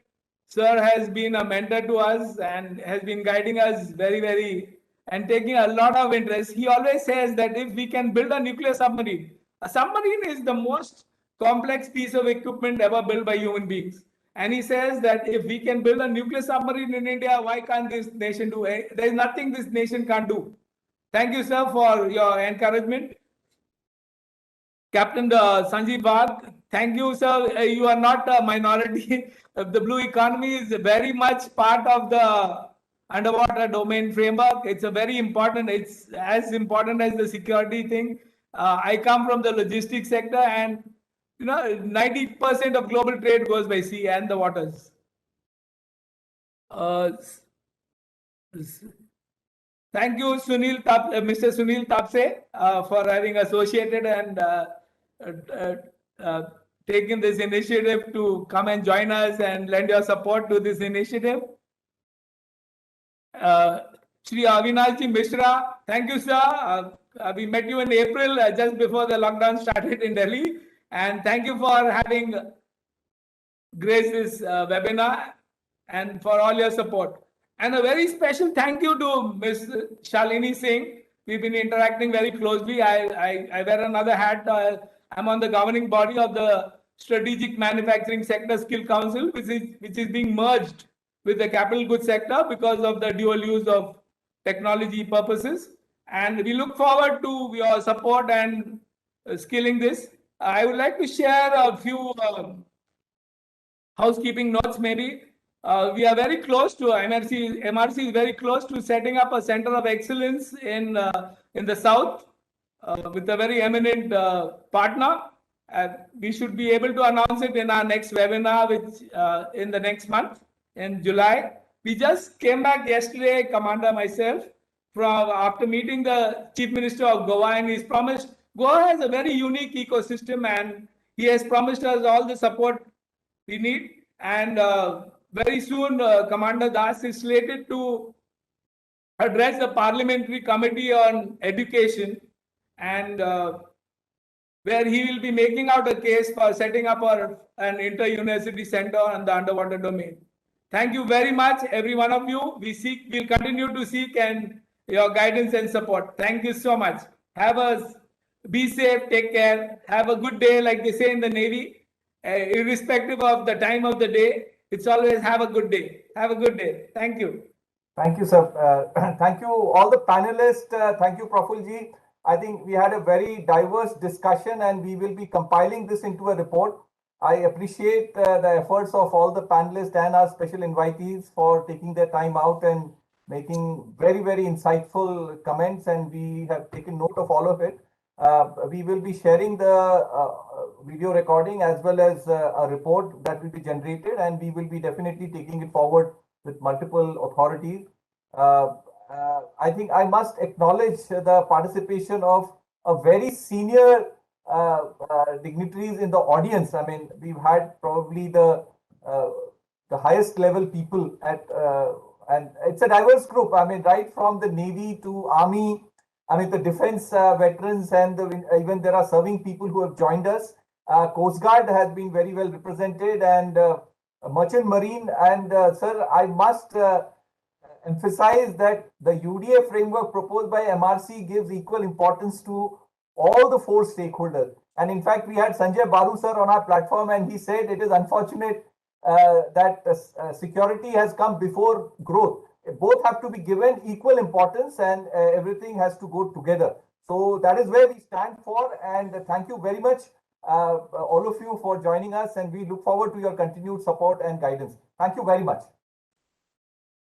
Sir has been a mentor to us and has been guiding us very, and taking a lot of interest. He always says that if we can build a nuclear submarine, a submarine is the most complex piece of equipment ever built by human beings. And he says that if we can build a nuclear submarine in India, why can't this nation do it? There is nothing this nation can't do. Thank you, sir, for your encouragement. Captain Sanjeev Bagh, thank you, sir. You are not a minority. The blue economy is very much part of the underwater domain framework. It's a very important, it's as important as the security thing. I come from the logistics sector, and 90% of global trade goes by sea and the waters. Thank you, Mr. Sunil Tapse, for having associated and taken this initiative to come and join us and lend your support to this initiative. Shri Avinashji Mishra, thank you, sir. We met you in April, just before the lockdown started in Delhi. And thank you for having graced this webinar and for all your support. And a very special thank you to Ms. Shalini Singh. We've been interacting very closely. I wear another hat. I'm on the governing body of the Strategic Manufacturing Sector Skill Council, which is being merged with the capital goods sector because of the dual use of technology purposes. And we look forward to your support and scaling this. I would like to share a few housekeeping notes maybe. We are very close to MRC is very close to setting up a center of excellence in the south with a very eminent partner. We should be able to announce it in our next webinar, which in the next month in July. We just came back yesterday, Commander, myself, from after meeting the Chief Minister of Goa, and he's promised. Goa has a very unique ecosystem, and he has promised us all the support we need. And very soon, Commander Das is slated to address the Parliamentary Committee on Education, and where he will be making out a case for setting up an inter-university center on the underwater domain. Thank you very much, every one of you. We'll continue to seek and your guidance and support. Thank you so much. Be safe, take care, have a good day, like they say in the Navy. Irrespective of the time of the day, it's always have a good day. Have a good day. Thank you. Thank you, sir. Thank you, all the panelists. Thank you, Prafulji. I think we had a very diverse discussion, and we will be compiling this into a report. I appreciate the efforts of all the panelists and our special invitees for taking their time out and making very, very insightful comments, and we have taken note of all of it. We will be sharing the video recording as well as a report that will be generated, and we will be definitely taking it forward with multiple authorities. I think I must acknowledge the participation of a very senior dignitaries in the audience. I mean, we've had probably the highest level people at, and it's a diverse group. I mean, right from the Navy to Army, I mean, the defense veterans, and even there are serving people who have joined us. Coast Guard has been very well represented, and Merchant Marine. And sir, I must emphasize that the UDA framework proposed by MRC gives equal importance to all the four stakeholders. And in fact, we had Sanjay Baru sir on our platform, and he said it is unfortunate that security has come before growth. Both have to be given equal importance, and everything has to go together. So that is where we stand for. And thank you very much, all of you, for joining us. And we look forward to your continued support and guidance. Thank you very much.